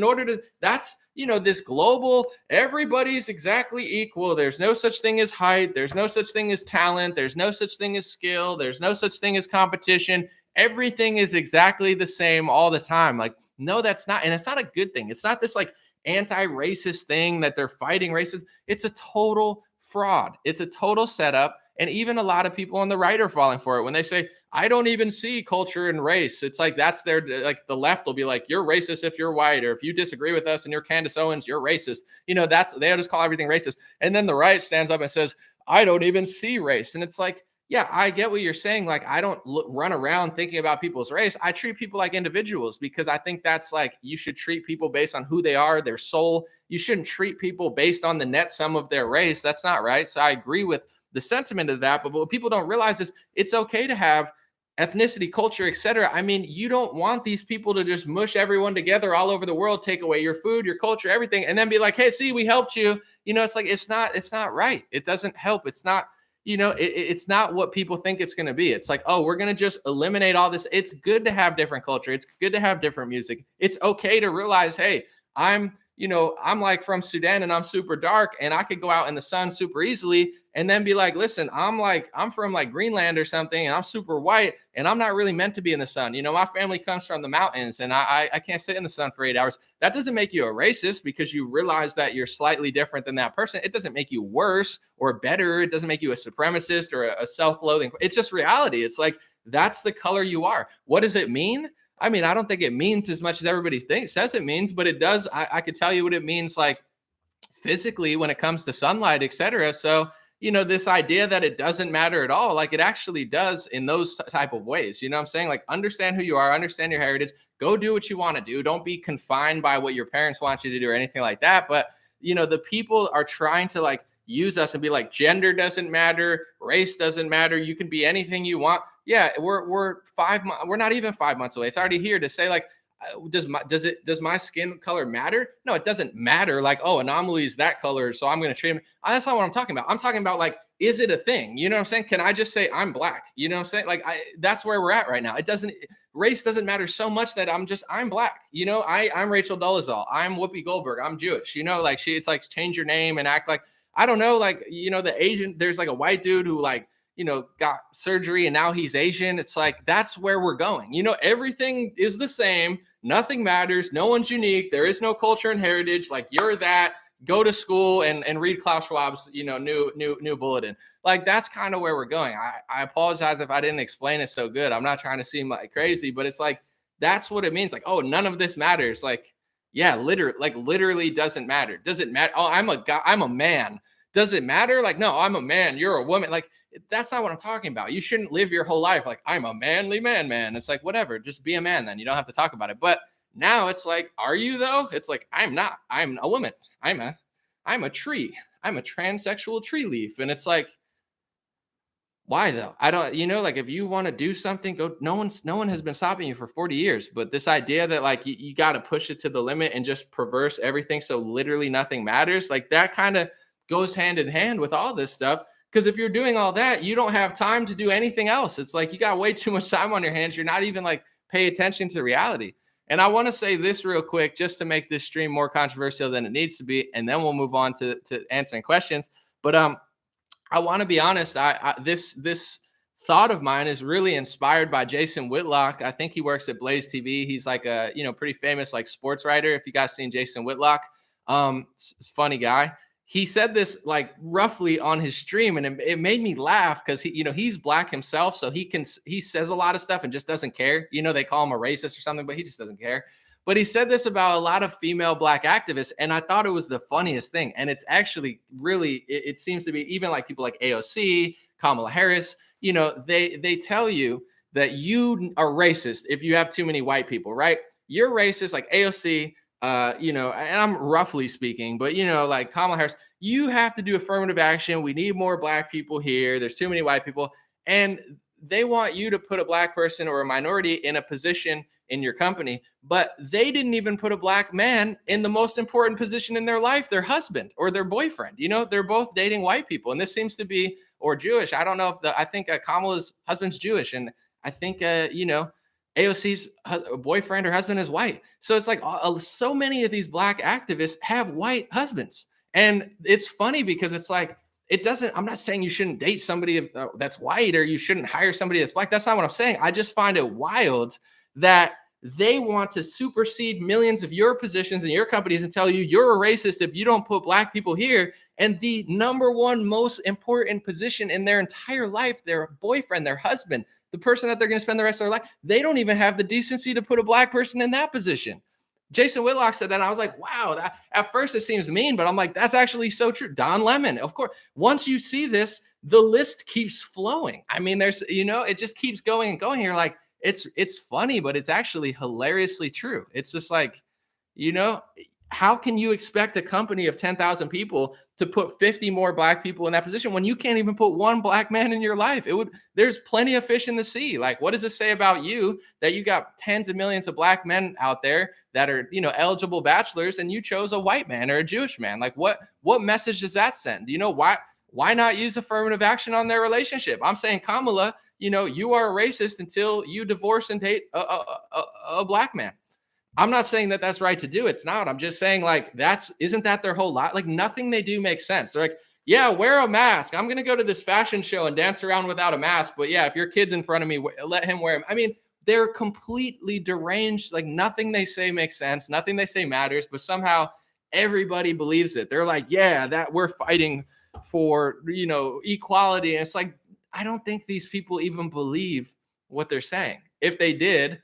That's this global, everybody's exactly equal. There's no such thing as height. There's no such thing as talent. There's no such thing as skill. There's no such thing as competition. Everything is exactly the same all the time. Like, no, that's not. And it's not a good thing. It's not this like anti-racist thing that they're fighting racism. It's a total fraud. It's a total setup. And even a lot of people on the right are falling for it when they say, I don't even see culture and race. It's like that's their, like the left will be like, you're racist if you're white, or if you disagree with us and you're Candace Owens, you're racist. They'll just call everything racist. And then the right stands up and says, I don't even see race. And it's like, yeah, I get what you're saying. Like, I don't run around thinking about people's race. I treat people like individuals because I think that's like, you should treat people based on who they are, their soul. You shouldn't treat people based on the net sum of their race. That's not right. So I agree with the sentiment of that. But what people don't realize is it's okay to have ethnicity, culture, etc. I mean, you don't want these people to just mush everyone together all over the world, take away your food, your culture, everything, and then be like, hey, see, we helped you. It's like, it's not right. It doesn't help. It's not, it's not what people think it's going to be. It's like, oh, we're going to just eliminate all this. It's good to have different culture. It's good to have different music. It's okay to realize, hey, I'm like from Sudan and I'm super dark and I could go out in the sun super easily and then be like, listen, I'm from like Greenland or something and I'm super white and I'm not really meant to be in the sun. My family comes from the mountains and I can't sit in the sun for 8 hours. That doesn't make you a racist because you realize that you're slightly different than that person. It doesn't make you worse or better. It doesn't make you a supremacist or a self-loathing. It's just reality. It's like, that's the color you are. What does it mean? I mean, I don't think it means as much as everybody says it means, but it does. I could tell you what it means, like physically when it comes to sunlight, etc. So, this idea that it doesn't matter at all, like it actually does in those type of ways. You know what I'm saying? Like, understand who you are, understand your heritage, go do what you want to do. Don't be confined by what your parents want you to do or anything like that. But, the people are trying to like use us and be like, gender doesn't matter, race doesn't matter, you can be anything you want. Yeah, we're not even 5 months away. It's already here to say like, does my skin color matter? No, it doesn't matter. Like, oh, Anomaly is that color, so I'm going to treat him. That's not what I'm talking about. I'm talking about like, is it a thing? You know what I'm saying? Can I just say I'm black? You know what I'm saying? Like, that's where we're at right now. It doesn't Race doesn't matter so much that I'm black. You know, I'm Rachel Dolezal. I'm Whoopi Goldberg. I'm Jewish. You know, like it's like change your name and act like I don't know. Like, you know, the Asian. There's like a white dude who like, you know, got surgery and now he's Asian. It's like, that's where we're going. You know, everything is the same. Nothing matters. No one's unique. There is no culture and heritage. Like, you're that. Go to school and read Klaus Schwab's, you know, new bulletin. Like, that's kind of where we're going. I apologize if I didn't explain it so good. I'm not trying to seem like crazy, but it's like, that's what it means. Like, oh, none of this matters. Like, yeah, literally doesn't matter. Does it matter? Oh, I'm a guy. I'm a man. Does it matter? Like, no, I'm a man. You're a woman. Like, that's not what I'm talking about. You shouldn't live your whole life like, I'm a manly man. It's like, whatever, just be a man then. You don't have to talk about it. But now it's like, are you though? It's like, I'm not. I'm a woman. I'm a tree. I'm a transsexual tree leaf. And it's like, why though? I don't, you know, like if you want to do something, go. No one has been stopping you for 40 years. But this idea that like you got to push it to the limit and just perverse everything so literally nothing matters, like that kind of goes hand in hand with all this stuff. Because if you're doing all that, you don't have time to do anything else. It's like you got way too much time on your hands. You're not even like pay attention to reality. And I want to say this real quick, just to make this stream more controversial than it needs to be, and then we'll move on to answering questions. But I want to be honest. This thought of mine is really inspired by Jason Whitlock. I think he works at Blaze TV. He's like a pretty famous like sports writer. If you guys seen Jason Whitlock, funny guy. He said this like roughly on his stream, and it made me laugh because he's black himself, so he says a lot of stuff and just doesn't care. You know, they call him a racist or something, but he just doesn't care. But he said this about a lot of female black activists, and I thought it was the funniest thing. And it's actually really, it seems to be even like people like AOC, Kamala Harris. You know, they tell you that you are racist if you have too many white people, right? You're racist, like AOC. And I'm roughly speaking, but like Kamala Harris, you have to do affirmative action. We need more black people here. There's too many white people. And they want you to put a black person or a minority in a position in your company, but they didn't even put a black man in the most important position in their life, their husband or their boyfriend. You know, they're both dating white people. And this seems to be, or Jewish. I don't know if I think Kamala's husband's Jewish. And I think, AOC's boyfriend or husband is white. So it's like so many of these black activists have white husbands. And it's funny because it's like, I'm not saying you shouldn't date somebody that's white or you shouldn't hire somebody that's black. That's not what I'm saying. I just find it wild that they want to supersede millions of your positions in your companies and tell you you're a racist if you don't put black people here. And the number one most important position in their entire life, their boyfriend, their husband, the person that they're going to spend the rest of their life, they don't even have the decency to put a black person in that position. Jason Whitlock said that, and I was like, wow, at first it seems mean, but I'm like, that's actually so true. Don Lemon, of course. Once you see this, the list keeps flowing. I mean, there's, it just keeps going and going. You're like, it's funny, but it's actually hilariously true. It's just like, how can you expect a company of 10,000 people to put 50 more black people in that position when you can't even put one black man in your life? There's plenty of fish in the sea. Like, what does this say about you that you got tens of millions of black men out there that are, eligible bachelors, and you chose a white man or a Jewish man? Like, what message does that send? Why not use affirmative action on their relationship? I'm saying, Kamala, you are a racist until you divorce and date a black man. I'm not saying that that's right to do. It's not. I'm just saying, like, isn't that their whole lot? Like, nothing they do makes sense. They're like, yeah, wear a mask. I'm going to go to this fashion show and dance around without a mask. But yeah, if your kid's in front of me, let him wear them. I mean, they're completely deranged. Like, nothing they say makes sense. Nothing they say matters. But somehow everybody believes it. They're like, yeah, that we're fighting for, equality. And it's like, I don't think these people even believe what they're saying. If they did,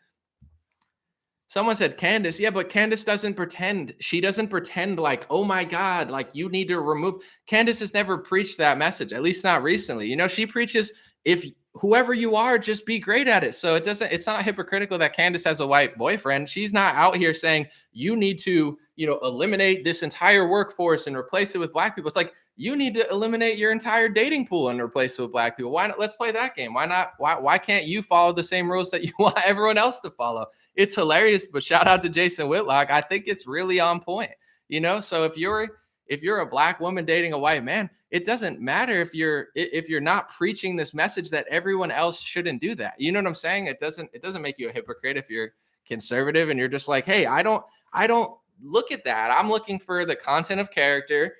someone said Candace. Yeah, but Candace doesn't pretend. She doesn't pretend like, oh my God, like you need to remove. Candace has never preached that message, at least not recently. She preaches, if whoever you are, just be great at it. So it's not hypocritical that Candace has a white boyfriend. She's not out here saying you need to, eliminate this entire workforce and replace it with black people. It's like, you need to eliminate your entire dating pool and replace it with black people. Why not? Let's play that game. Why not? Why can't you follow the same rules that you want everyone else to follow? It's hilarious, but shout out to Jason Whitlock. I think it's really on point. So if you're a black woman dating a white man, it doesn't matter if you're not preaching this message that everyone else shouldn't do that. You know what I'm saying? It doesn't make you a hypocrite if you're conservative and you're just like, hey, I don't look at that. I'm looking for the content of character,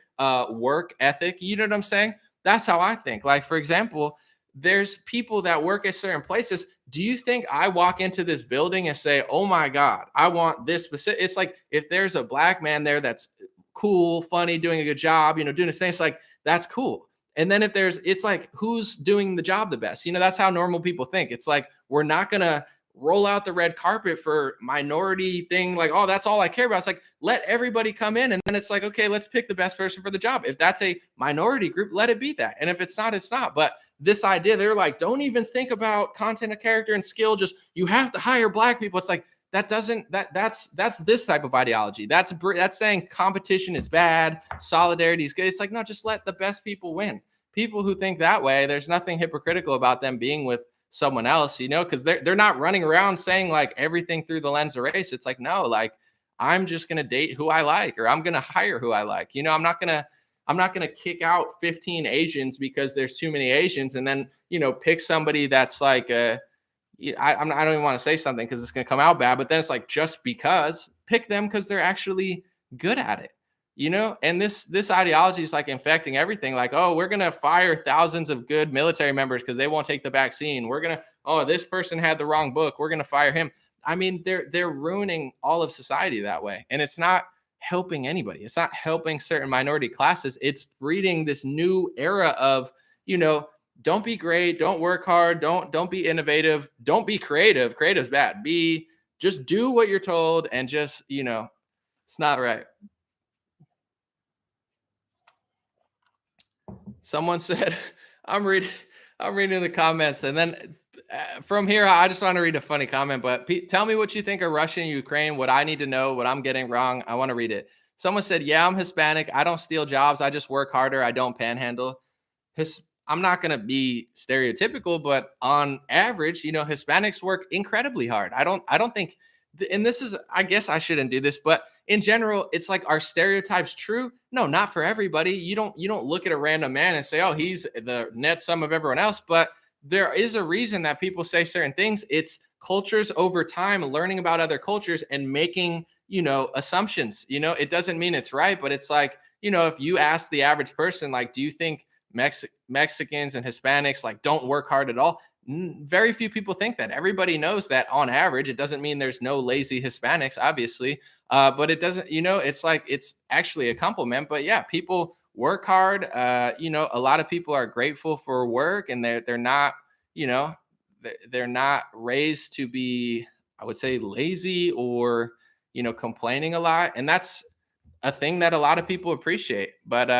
work ethic. You know what I'm saying? That's how I think. Like, for example, there's people that work at certain places. Do you think I walk into this building and say, oh my God, I want this specific? It's like if there's a black man there that's cool, funny, doing a good job, doing the same, it's like, that's cool. And then it's like, who's doing the job the best? That's how normal people think. It's like, we're not going to roll out the red carpet for minority thing. Like, oh, that's all I care about. It's like, let everybody come in. And then it's like, okay, let's pick the best person for the job. If that's a minority group, let it be that. And if it's not, it's not. But this idea, they're like, don't even think about content of character and skill. Just, you have to hire black people. It's like, that's this type of ideology. That's saying competition is bad, solidarity is good. It's like, no, just let the best people win. People who think that way, there's nothing hypocritical about them being with someone else, because they're not running around saying like everything through the lens of race. It's like, no, like, I'm just gonna date who I like, or I'm gonna hire who I like. I'm not gonna kick out 15 Asians because there's too many Asians, and then pick somebody that's like I don't even want to say something because it's going to come out bad, but then it's like, just because, pick them because they're actually good at it, and this ideology is like infecting everything. Like, oh, we're going to fire thousands of good military members because they won't take the vaccine. Oh, this person had the wrong book, we're going to fire him. I mean, they're ruining all of society that way, and it's not helping anybody. It's not helping certain minority classes. It's breeding this new era of, don't be great, don't work hard, don't be innovative, don't be creative. Creative's bad. Just do what you're told, and just, it's not right. Someone said, I'm reading the comments, and then from here, I just want to read a funny comment. But tell me what you think of Russia and Ukraine. What I need to know, what I'm getting wrong. I want to read it. Someone said, yeah, I'm Hispanic. I don't steal jobs. I just work harder. I don't panhandle. I'm not going to be stereotypical, but on average, Hispanics work incredibly hard. I don't think, and this is, I guess I shouldn't do this, but in general, it's like, are stereotypes true? No, not for everybody. You don't look at a random man and say, oh, he's the net sum of everyone else. But there is a reason that people say certain things. It's cultures over time, learning about other cultures and making, assumptions. It doesn't mean it's right, but it's like, if you ask the average person, like, do you think Mexicans and Hispanics like don't work hard at all? Very few people think that. Everybody knows that on average. It doesn't mean there's no lazy Hispanics, obviously, but it doesn't. It's like, it's actually a compliment. But yeah, people work hard. A lot of people are grateful for work, and they're not, they're not raised to be, I would say, lazy or complaining a lot, and that's a thing that a lot of people appreciate. But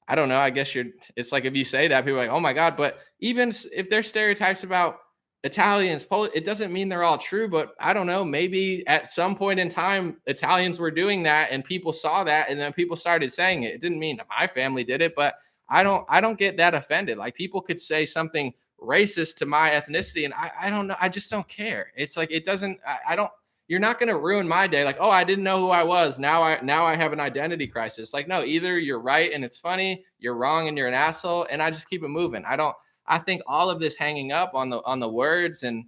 I don't know. I guess it's like, if you say that, people are like, oh my God. But even if there's stereotypes about Italians, it doesn't mean they're all true. But I don't know. Maybe at some point in time, Italians were doing that and people saw that, and then people started saying it. It didn't mean my family did it, but I don't get that offended. Like, people could say something racist to my ethnicity, and I don't know. I just don't care. It's like, it doesn't, I don't, you're not going to ruin my day. Like, oh, I didn't know who I was. Now I have an identity crisis. Like, no, either you're right and it's funny, you're wrong and you're an asshole, and I just keep it moving. I think all of this hanging up on the words and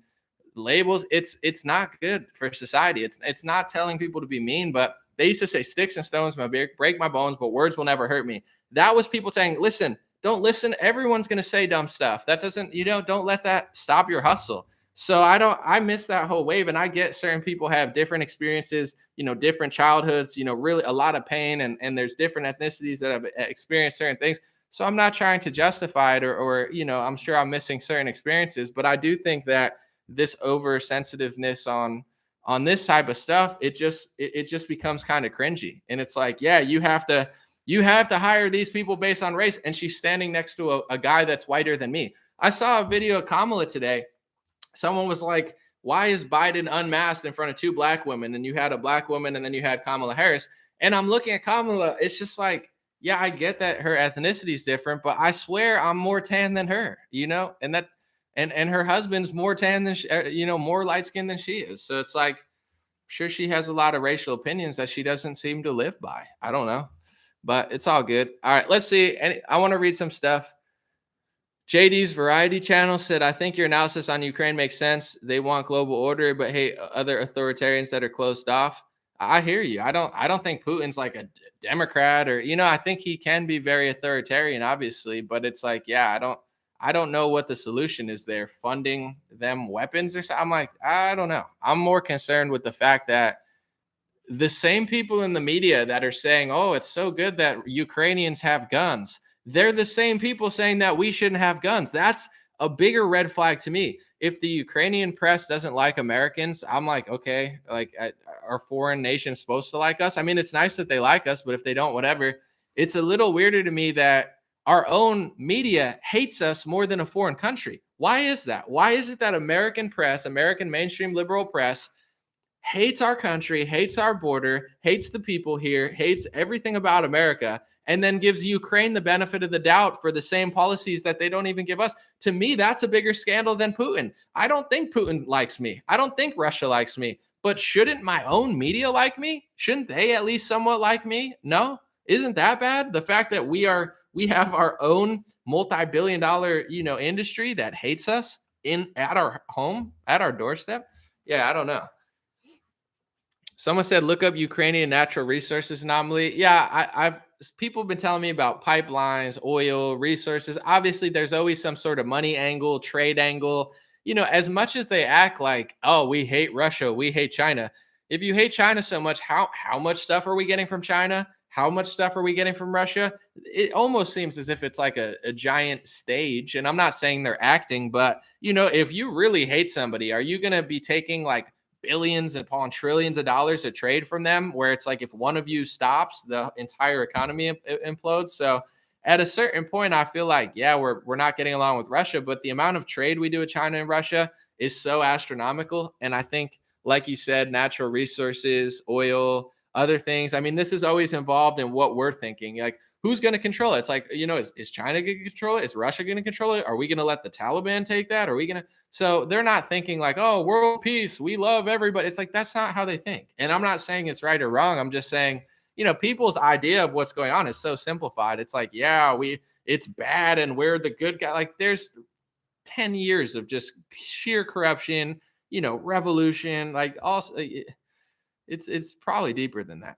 labels, it's not good for society. It's not telling people to be mean. But they used to say, sticks and stones may break my bones, but words will never hurt me. That was people saying, listen, don't listen. Everyone's going to say dumb stuff. That doesn't, don't let that stop your hustle. So I miss that whole wave, and I get certain people have different experiences, different childhoods, really a lot of pain, and there's different ethnicities that have experienced certain things. So I'm not trying to justify it, or I'm sure I'm missing certain experiences, but I do think that this oversensitiveness on this type of stuff, it just becomes kind of cringy. And it's like, yeah, you have to hire these people based on race, and she's standing next to a guy that's whiter than me. I saw a video of Kamala today. Someone was like, why is Biden unmasked in front of two black women? And you had a black woman, and then you had Kamala Harris. And I'm looking at Kamala. It's just like, yeah, I get that her ethnicity is different, but I swear I'm more tan than her, and and her husband's more tan than more light skinned than she is. So it's like, sure, she has a lot of racial opinions that she doesn't seem to live by. I don't know, but it's all good. All right, let's see. I want to read some stuff. JD's Variety channel said, I think your analysis on Ukraine makes sense. They want global order, but hate other authoritarians that are closed off. I hear you. I don't think Putin's like a Democrat, or I think he can be very authoritarian, obviously, but it's like, yeah, I don't know what the solution is there. Funding them weapons or something. I'm like, I don't know. I'm more concerned with the fact that the same people in the media that are saying, "Oh, it's so good that Ukrainians have guns." They're the same people saying that we shouldn't have guns. That's a bigger red flag to me. If the Ukrainian press doesn't like Americans, I'm like, okay, like are foreign nations supposed to like us? I mean, it's nice that they like us, but if they don't, whatever. It's a little weirder to me that our own media hates us more than a foreign country. Why is that? Why is it that American press, American mainstream liberal press, hates our country, hates our border, hates the people here, hates everything about America, and then gives Ukraine the benefit of the doubt for the same policies that they don't even give us? To me, that's a bigger scandal than Putin. I don't think Putin likes me. I don't think Russia likes me. But shouldn't my own media like me? Shouldn't they at least somewhat like me? No? Isn't that bad? The fact that we have our own multi-billion dollar, industry that hates us in at our home, at our doorstep? Yeah, I don't know. Someone said, look up Ukrainian natural resources anomaly. Yeah, I've people have been telling me about pipelines, oil, resources. Obviously, there's always some sort of money angle, trade angle. As much as they act like, oh, we hate Russia, we hate China. If you hate China so much, how much stuff are we getting from China? How much stuff are we getting from Russia? It almost seems as if it's like a giant stage. And I'm not saying they're acting, but if you really hate somebody, are you gonna be taking like billions upon trillions of dollars to trade from them, where it's like if one of you stops, the entire economy implodes? So at a certain point, I feel like, yeah, we're not getting along with Russia, but the amount of trade we do with China and Russia is so astronomical. And I think, like you said, natural resources, oil, other things. I mean, this is always involved in what we're thinking. Like, who's going to control it? It's like, is China going to control it? Is Russia going to control it? Are we going to let the Taliban take that? Are we going to? So they're not thinking like, oh, world peace, we love everybody. It's like, that's not how they think. And I'm not saying it's right or wrong. I'm just saying, people's idea of what's going on is so simplified. It's like, yeah, it's bad and we're the good guy. Like, there's 10 years of just sheer corruption, revolution. Like, also, it's probably deeper than that.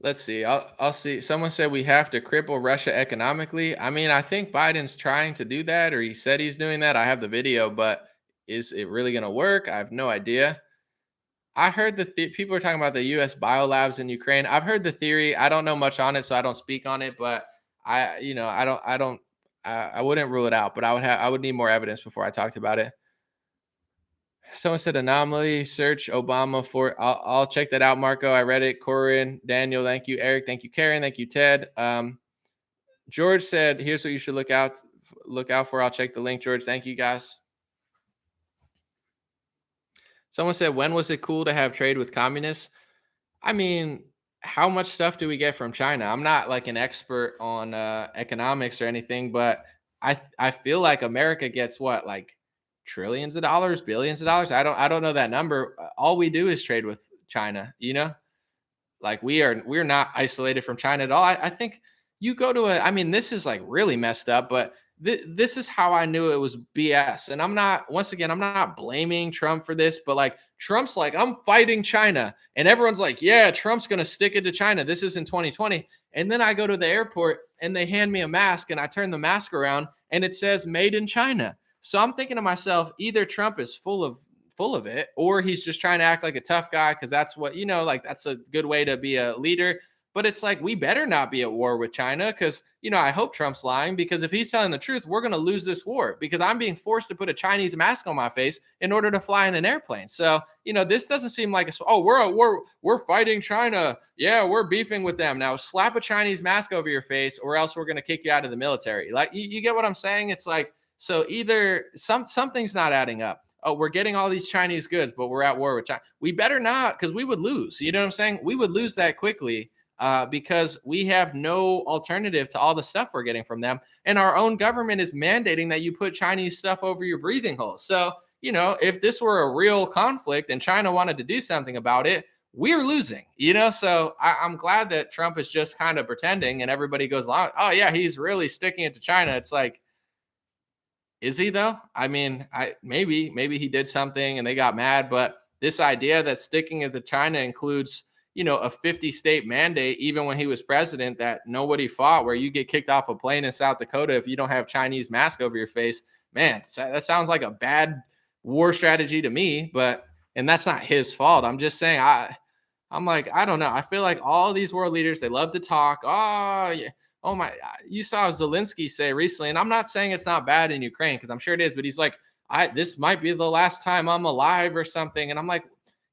Let's see. I'll see. Someone said we have to cripple Russia economically. I mean, I think Biden's trying to do that, or he said he's doing that. I have the video, but is it really going to work? I have no idea. I heard people are talking about the U.S. biolabs in Ukraine. I've heard the theory. I don't know much on it, so I don't speak on it. But I wouldn't rule it out. But I would need more evidence before I talked about it. Someone said anomaly search Obama for. I'll check that out, Marco. I read it. Corin, Daniel, thank you. Eric, thank you. Karen, thank you. Ted. George said, "Here's what you should look out for." I'll check the link. George, thank you, guys. Someone said, "When was it cool to have trade with communists?" I mean, how much stuff do we get from China? I'm not like an expert on economics or anything, but I feel like America gets what, like trillions of dollars, billions of dollars. I don't know that number. All we do is trade with China. Like we're not isolated from China at all. I think you go to I mean, this is like really messed up, but this is how I knew it was BS. And I'm not blaming Trump for this, but like Trump's like, I'm fighting China. And everyone's like, yeah, Trump's going to stick it to China. This is in 2020. And then I go to the airport and they hand me a mask and I turn the mask around and it says made in China. So I'm thinking to myself, either Trump is full of it, or he's just trying to act like a tough guy because that's what, like that's a good way to be a leader. But it's like, we better not be at war with China because, I hope Trump's lying, because if he's telling the truth, we're going to lose this war because I'm being forced to put a Chinese mask on my face in order to fly in an airplane. So, this doesn't seem like we're fighting China. Yeah, we're beefing with them. Now slap a Chinese mask over your face or else we're going to kick you out of the military. Like, you get what I'm saying? It's like, so either something's not adding up. oh, we're getting all these Chinese goods, but we're at war with China. We better not, because we would lose. You know what I'm saying? We would lose that quickly because we have no alternative to all the stuff we're getting from them. And our own government is mandating that you put Chinese stuff over your breathing hole. So, if this were a real conflict and China wanted to do something about it, we're losing, So I'm glad that Trump is just kind of pretending and everybody goes along. Oh, yeah, he's really sticking it to China. It's like, is he though? I mean, maybe he did something and they got mad, but this idea that sticking it to China includes, a 50 state mandate, even when he was president, that nobody fought, where you get kicked off a plane in South Dakota if you don't have Chinese mask over your face. Man, that sounds like a bad war strategy to me, and that's not his fault. I'm just saying, I'm like, I don't know. I feel like all these world leaders, they love to talk. Oh, yeah. Oh my, you saw Zelensky say recently, and I'm not saying it's not bad in Ukraine, because I'm sure it is, but he's like, this might be the last time I'm alive or something. And I'm like,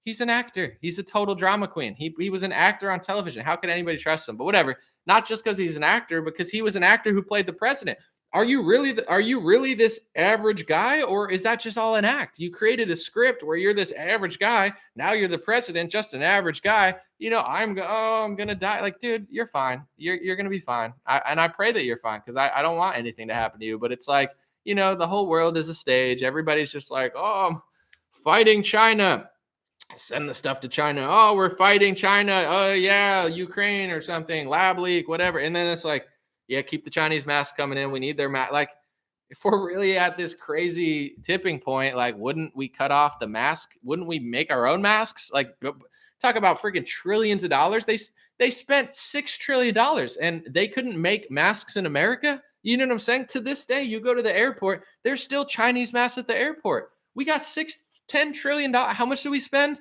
he's an actor. He's a total drama queen. He was an actor on television. How could anybody trust him? But whatever. Not just because he's an actor, because he was an actor who played the president. Are you really this average guy, or is that just all an act? You created a script where you're this average guy. Now you're the president, just an average guy. I'm gonna die. Like, dude, you're fine. You're gonna be fine. And I pray that you're fine, because I don't want anything to happen to you. But it's like, the whole world is a stage. Everybody's just like, oh, I'm fighting China. Send the stuff to China. Oh, we're fighting China. Oh yeah, Ukraine or something, lab leak, whatever. And then it's like, yeah, keep the Chinese masks coming in. We need their mask. Like, if we're really at this crazy tipping point, like, wouldn't we cut off the mask? Wouldn't we make our own masks? Like, talk about freaking trillions of dollars. They spent $6 trillion and they couldn't make masks in America. You know what I'm saying? To this day, you go to the airport, there's still Chinese masks at the airport. We got $10 trillion. How much do we spend?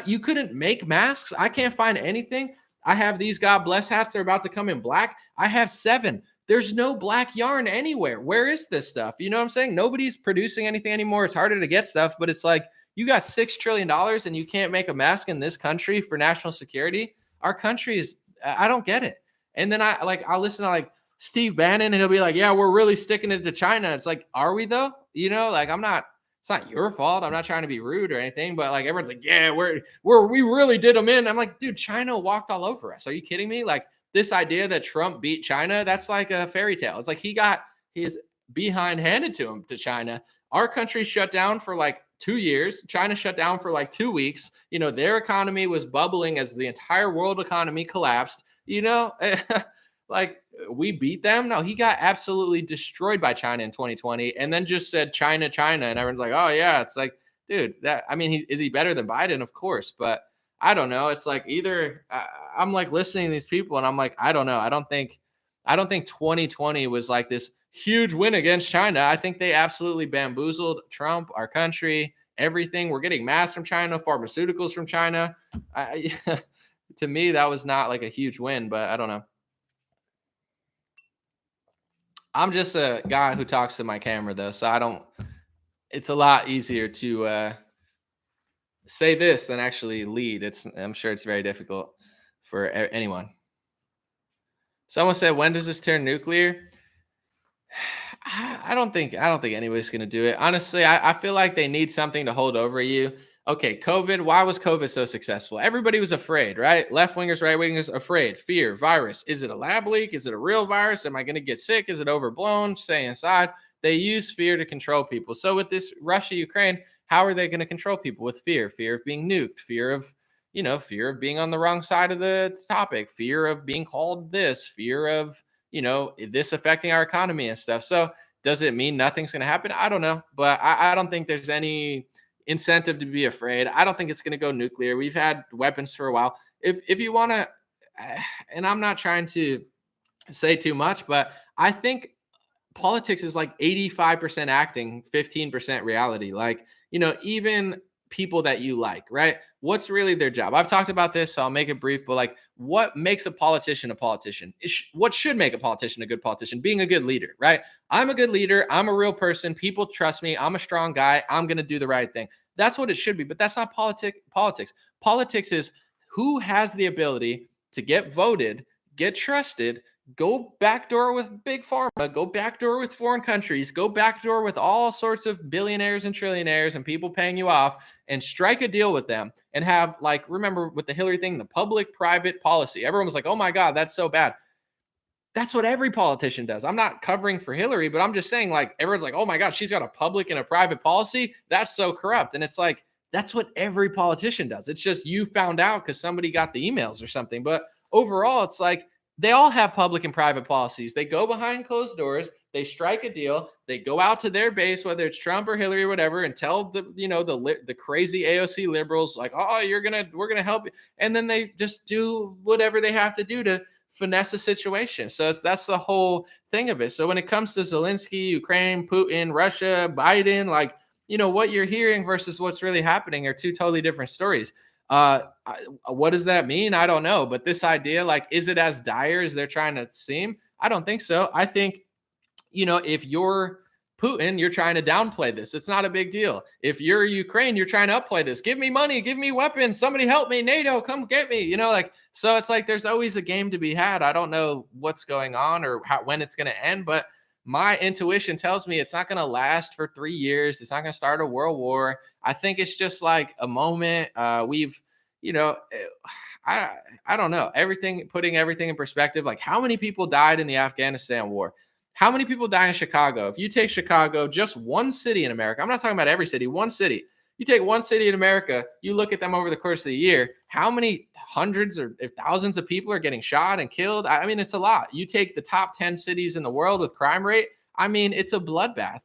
You couldn't make masks. I can't find anything. I have these God bless hats. They're about to come in black. I have 7. There's no black yarn anywhere. Where is this stuff? You know what I'm saying? Nobody's producing anything anymore. It's harder to get stuff, but it's like, you got $6 trillion and you can't make a mask in this country for national security. Our country is, I don't get it. And then I'll listen to like Steve Bannon and he'll be like, yeah, we're really sticking it to China. It's like, are we though? It's not your fault. I'm not trying to be rude or anything, but like, everyone's like, yeah, we really did them in. I'm like, dude, China walked all over us. Are you kidding me? Like, this idea that Trump beat China, that's like a fairy tale. It's like he got his behind handed to him to China. Our country shut down for like 2 years. China shut down for like 2 weeks. Their economy was bubbling as the entire world economy collapsed. Like, we beat them. No, he got absolutely destroyed by China in 2020, and then just said China, China, and everyone's like, oh yeah. It's like, dude, is he better than Biden? Of course, but I don't know. It's like, either I'm like listening to these people, and I'm like, I don't know. I don't think 2020 was like this huge win against China. I think they absolutely bamboozled Trump, our country, everything. We're getting masks from China, pharmaceuticals from China. To me, that was not like a huge win, but I don't know. I'm just a guy who talks to my camera though, so it's a lot easier to say this than actually lead. I'm sure it's very difficult for anyone. Someone said, when does this turn nuclear? I don't think anybody's going to do it. Honestly, I feel like they need something to hold over you. Okay, COVID. Why was COVID so successful? Everybody was afraid, right? Left wingers, right wingers, afraid, fear, virus. Is it a lab leak? Is it a real virus? Am I going to get sick? Is it overblown? Stay inside. They use fear to control people. So with this Russia, Ukraine, how are they going to control people? With fear of being nuked, fear of being on the wrong side of the topic, fear of being called this, fear of, this affecting our economy and stuff. So does it mean nothing's going to happen? I don't know, but I don't think there's any incentive to be afraid. I don't think it's going to go nuclear. We've had weapons for a while. If you want to, and I'm not trying to say too much, but I think politics is like 85% acting, 15% reality. Like, even people that you like, right? What's really their job? I've talked about this, so I'll make it brief, but like, what makes a politician a politician? What should make a politician a good politician? Being a good leader, right? I'm a good leader. I'm a real person. People trust me. I'm a strong guy. I'm going to do the right thing. That's what it should be, but that's not politics. Politics is who has the ability to get voted, get trusted, Go backdoor with big pharma, go backdoor with foreign countries, go backdoor with all sorts of billionaires and trillionaires and people paying you off, and strike a deal with them and have, like, remember with the Hillary thing, the public private policy. Everyone was like, oh my God, that's so bad. That's what every politician does. I'm not covering for Hillary, but I'm just saying, like, everyone's like, oh my God, she's got a public and a private policy. That's so corrupt. And it's like, that's what every politician does. It's just you found out because somebody got the emails or something. But overall, it's like they all have public and private policies. They go behind closed doors, they strike a deal, they go out to their base, whether it's Trump or Hillary or whatever, and tell the crazy AOC liberals, like, oh, we're gonna help you. And then they just do whatever they have to do to finesse a situation. So that's the whole thing of it. So when it comes to Zelensky, Ukraine, Putin, Russia, Biden, like, what you're hearing versus what's really happening are two totally different stories. What does that mean? I don't know. But this idea, like, is it as dire as they're trying to seem? I don't think so. I think, if you're Putin, you're trying to downplay this. It's not a big deal. If you're Ukraine, you're trying to upplay this. Give me money, give me weapons, somebody help me, NATO, come get me. Like, so it's like there's always a game to be had. I don't know what's going on or when it's going to end, but my intuition tells me it's not going to last for 3 years. It's not going to start a world war. I think it's just like a moment. You know, eh, I don't know. Putting everything in perspective, like how many people died in the Afghanistan war? How many people die in Chicago? If you take Chicago, just one city in America, I'm not talking about every city, one city. You take one city in America, you look at them over the course of the year, how many hundreds or if thousands of people are getting shot and killed? I mean, it's a lot. You take the top 10 cities in the world with crime rate, I mean, it's a bloodbath,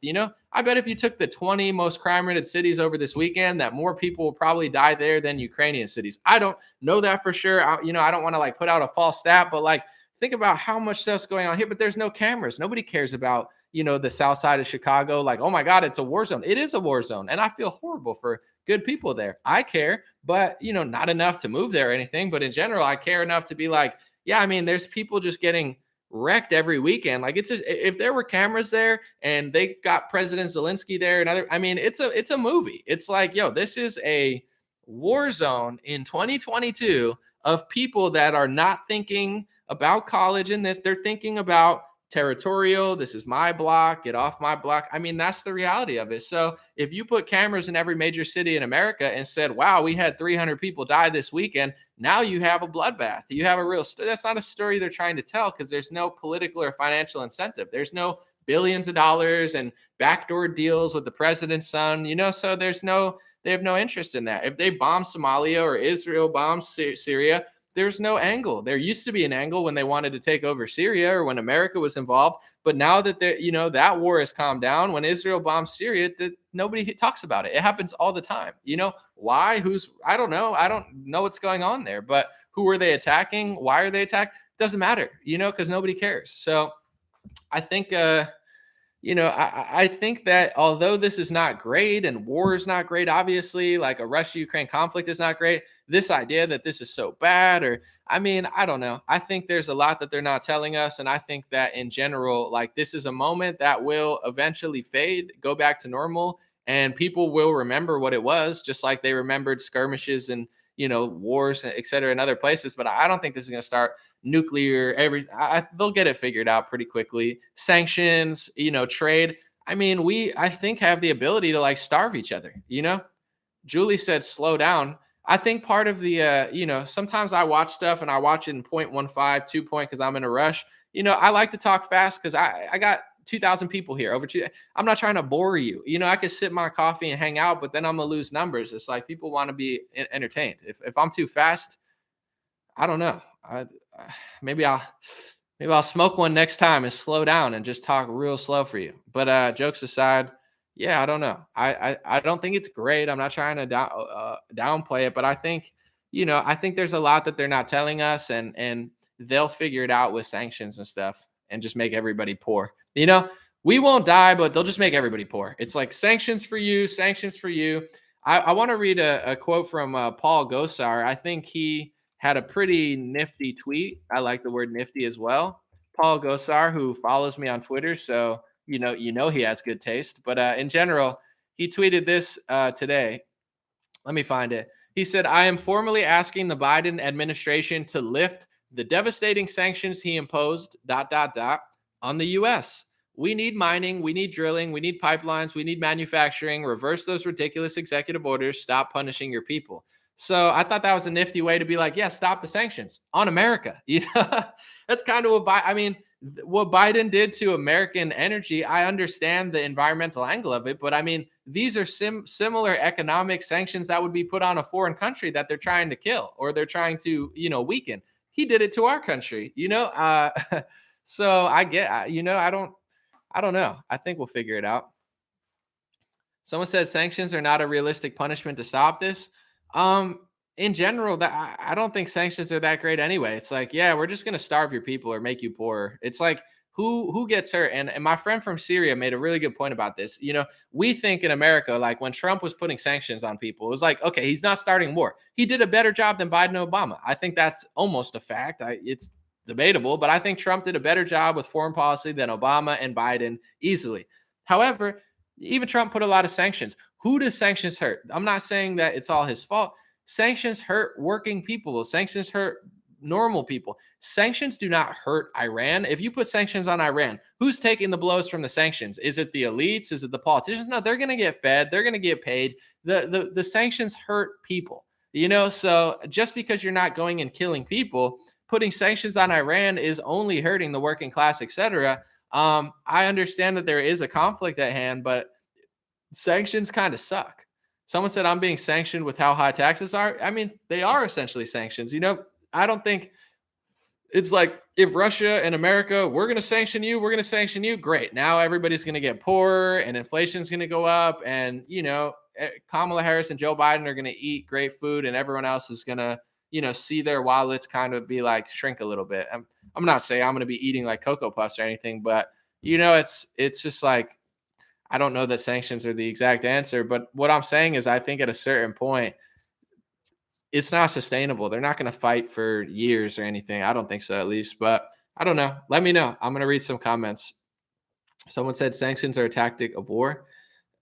I bet if you took the 20 most crime rated cities over this weekend, that more people will probably die there than Ukrainian cities. I don't know that for sure. I don't want to like put out a false stat, but like think about how much stuff's going on here, but there's no cameras. Nobody cares about, the south side of Chicago. Like, oh my God, it's a war zone. It is a war zone. And I feel horrible for good people there. I care, but, not enough to move there or anything. But in general, I care enough to be like, yeah, I mean, there's people just getting wrecked every weekend. Like if there were cameras there and they got President Zelensky there and other, I mean, it's a movie. It's like, yo, this is a war zone in 2022 of people that are not thinking about college in this. They're thinking about territorial. This is my block. Get off my block. I mean, that's the reality of it. So if you put cameras in every major city in America and said, wow, we had 300 people die this weekend, now you have a bloodbath. You have a real story. That's not a story they're trying to tell because there's no political or financial incentive. There's no billions of dollars and backdoor deals with the president's son, so they have no interest in that. If they bomb Somalia or Israel bombs Syria, there's no angle. There used to be an angle when they wanted to take over Syria or when America was involved. But now that that war has calmed down, when Israel bombs Syria, nobody talks about it. It happens all the time. Why? I don't know. I don't know what's going on there. But who are they attacking? Why are they attacked? Doesn't matter, because nobody cares. So I think I think that although this is not great and war is not great, obviously, like a Russia-Ukraine conflict is not great, this idea that this is so bad, or I mean, I don't know. I think there's a lot that they're not telling us. And I think that in general, like this is a moment that will eventually fade, go back to normal, and people will remember what it was, just like they remembered skirmishes and, wars, et cetera, in other places. But I don't think this is going to start nuclear they'll get it figured out pretty quickly. Sanctions, trade, I mean, I think have the ability to like starve each other. Julie said slow down. I think part of the sometimes I watch stuff and I watch it in 0.15 2 point because I'm in a rush. I like to talk fast because I got 2,000 people here over two. I'm not trying to bore you. I could sip my coffee and hang out, but then I'm gonna lose numbers. It's like people want to be entertained. If I'm too fast, I don't know. Maybe I'll smoke one next time and slow down and just talk real slow for you. But jokes aside, yeah, I don't know. I don't think it's great. I'm not trying to downplay it, but I think I think there's a lot that they're not telling us, and they'll figure it out with sanctions and stuff, and just make everybody poor. We won't die, but they'll just make everybody poor. It's like sanctions for you, sanctions for you. I want to read a quote from Paul Gosar. I think he had a pretty nifty tweet. I like the word nifty as well. Paul Gosar, who follows me on Twitter, so he has good taste. But in general, he tweeted this today. Let me find it. He said, "I am formally asking the Biden administration to lift the devastating sanctions he imposed, dot, dot, dot, on the US. We need mining, we need drilling, we need pipelines, we need manufacturing, reverse those ridiculous executive orders, stop punishing your people. So I thought that was a nifty way to be like, yeah, stop the sanctions on America. That's kind of I mean, what Biden did to American energy. I understand the environmental angle of it, but I mean, these are similar economic sanctions that would be put on a foreign country that they're trying to kill or they're trying to, weaken. He did it to our country. So I get, I don't know. I think we'll figure it out. Someone said sanctions are not a realistic punishment to stop this. Um, in general, that I don't think sanctions are that great anyway. It's like, yeah, we're just gonna starve your people or make you poorer. It's like who gets hurt? And my friend from Syria made a really good point about this. We think in America, like when Trump was putting sanctions on people, it was like, okay, he's not starting war. He did a better job than Biden and Obama. I think that's almost a fact. It's debatable, but I think Trump did a better job with foreign policy than Obama and Biden easily. However, even Trump put a lot of sanctions. Who does sanctions hurt? I'm not saying that it's all his fault. Sanctions hurt working people. Sanctions hurt normal people. Sanctions do not hurt Iran. If you put sanctions on Iran, who's taking the blows from the sanctions? Is it the elites? Is it the politicians? No, they're going to get fed. They're going to get paid. The sanctions hurt people. So just because you're not going and killing people, putting sanctions on Iran is only hurting the working class, etc. I understand that there is a conflict at hand, but sanctions kind of suck. Someone said I'm being sanctioned with how high taxes are. I mean, they are essentially sanctions. I don't think it's like if Russia and America, we're going to sanction you, we're going to sanction you. Great. Now everybody's going to get poorer and inflation's going to go up. And, Kamala Harris and Joe Biden are going to eat great food and everyone else is going to, see their wallets kind of be like shrink a little bit. I'm not saying I'm going to be eating like Cocoa Puffs or anything, but, it's just like, I don't know that sanctions are the exact answer. But what I'm saying is I think at a certain point, it's not sustainable. They're not going to fight for years or anything. I don't think so, at least. But I don't know. Let me know. I'm going to read some comments. Someone said sanctions are a tactic of war.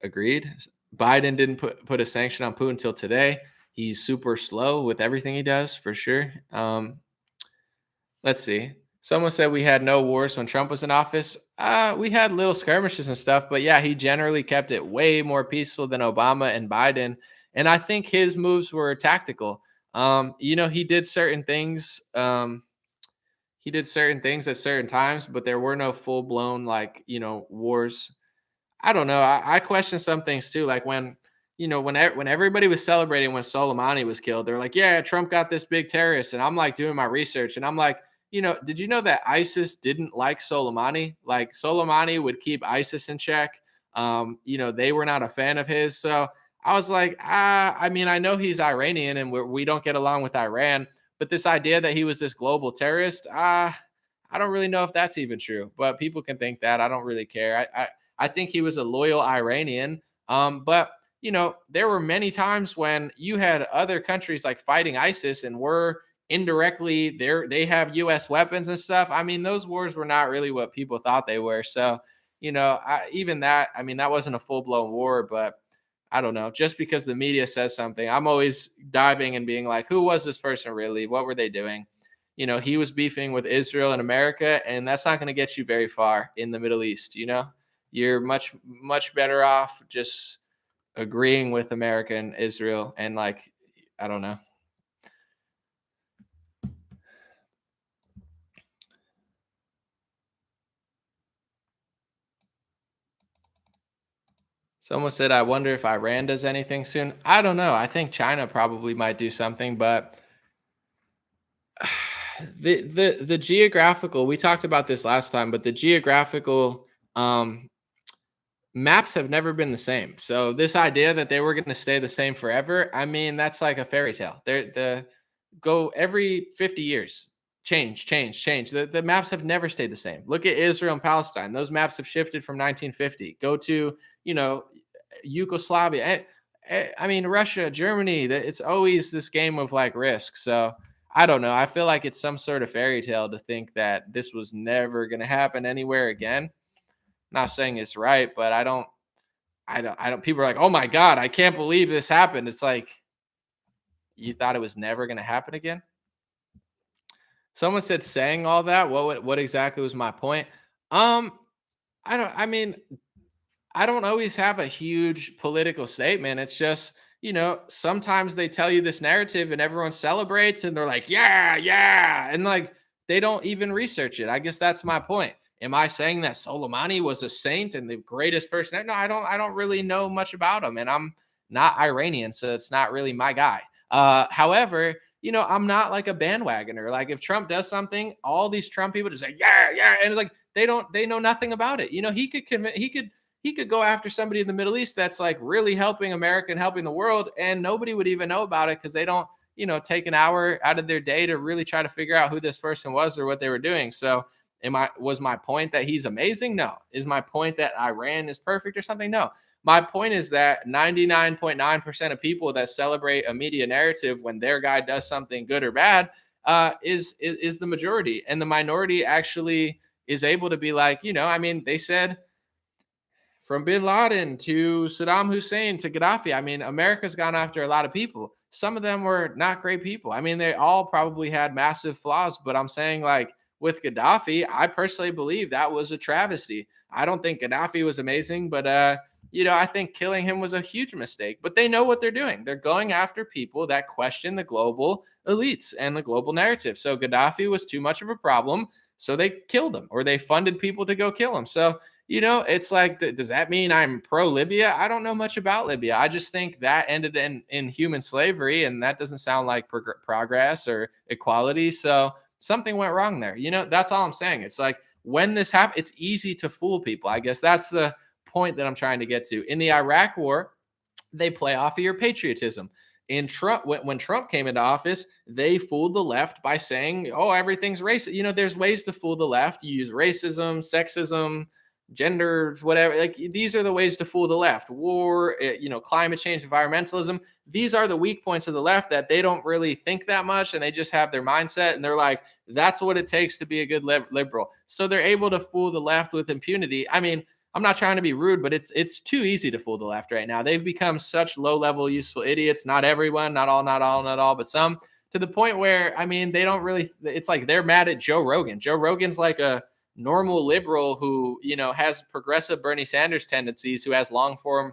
Agreed. Biden didn't put a sanction on Putin until today. He's super slow with everything he does, for sure. Let's see. Someone said we had no wars when Trump was in office. We had little skirmishes and stuff, but yeah, he generally kept it way more peaceful than Obama and Biden. And I think his moves were tactical. He did certain things. He did certain things at certain times, but there were no full blown wars. I don't know. I question some things too. Like when everybody was celebrating when Soleimani was killed, they're like, yeah, Trump got this big terrorist. And I'm like doing my research and I'm like, did you know that ISIS didn't like Soleimani? Like Soleimani would keep ISIS in check. They were not a fan of his. So I was like, I mean, I know he's Iranian and we don't get along with Iran, but this idea that he was this global terrorist, I don't really know if that's even true, but people can think that. I don't really care. I think he was a loyal Iranian. But there were many times when you had other countries like fighting ISIS and were indirectly there. They have U.S. weapons and stuff. I mean, those wars were not really what people thought they were. So, even that, I mean, that wasn't a full blown war, but I don't know. Just because the media says something, I'm always diving and being like, who was this person really? What were they doing? He was beefing with Israel and America, and that's not going to get you very far in the Middle East. You're much, much better off just agreeing with America and Israel. And I don't know. Someone said, I wonder if Iran does anything soon. I don't know. I think China probably might do something, but the geographical, we talked about this last time, but the geographical maps have never been the same. So this idea that they were going to stay the same forever, I mean, that's like a fairy tale. The go every 50 years, change, change, change. The maps have never stayed the same. Look at Israel and Palestine. Those maps have shifted from 1950. Go to, Yugoslavia. I mean, Russia, Germany, it's always this game of like risk. So I don't know. I feel like it's some sort of fairy tale to think that this was never going to happen anywhere again. Not saying it's right, but I don't, people are like, oh my God, I can't believe this happened. It's like, you thought it was never going to happen again. Someone said saying all that. What exactly was my point? Um, I don't. I mean, I don't always have a huge political statement. It's just, sometimes they tell you this narrative and everyone celebrates and they're like, yeah, yeah. And like they don't even research it. I guess that's my point. Am I saying that Soleimani was a saint and the greatest person? No, I don't really know much about him. And I'm not Iranian, so it's not really my guy. However, I'm not like a bandwagoner. Like if Trump does something, all these Trump people just say, yeah, yeah. And it's like they know nothing about it. He could go after somebody in the Middle East that's like really helping America and helping the world, and nobody would even know about it because they don't, take an hour out of their day to really try to figure out who this person was or what they were doing. So, was my point that he's amazing? No. Is my point that Iran is perfect or something? No. My point is that 99.9% of people that celebrate a media narrative when their guy does something good or bad is the majority, and the minority actually is able to be like, they said from bin Laden to Saddam Hussein to Gaddafi. I mean, America's gone after a lot of people. Some of them were not great people. I mean, they all probably had massive flaws, but I'm saying, like, with Gaddafi, I personally believe that was a travesty. I don't think Gaddafi was amazing, but I think killing him was a huge mistake. But they know what they're doing. They're going after people that question the global elites and the global narrative. So Gaddafi was too much of a problem, so they killed him, or they funded people to go kill him. So it's like, does that mean I'm pro Libya? I don't know much about Libya. I just think that ended in human slavery, and that doesn't sound like progress or equality. So something went wrong there. That's all I'm saying. It's like when this happened, it's easy to fool people. I guess that's the point that I'm trying to get to. In the Iraq War, they play off of your patriotism. In Trump, when Trump came into office, they fooled the left by saying, "Oh, everything's racist." There's ways to fool the left. You use racism, sexism, gender, whatever. Like these are the ways to fool the left. War, climate change, environmentalism. These are the weak points of the left that they don't really think that much, and they just have their mindset, and they're like, "That's what it takes to be a good liberal." So they're able to fool the left with impunity. I mean, I'm not trying to be rude, but it's too easy to fool the left right now. They've become such low-level useful idiots. Not everyone, not all, not all, not all, but some, to the point where, I mean, they don't really, it's like they're mad at Joe Rogan. Joe Rogan's like a normal liberal who, has progressive Bernie Sanders tendencies, who has long form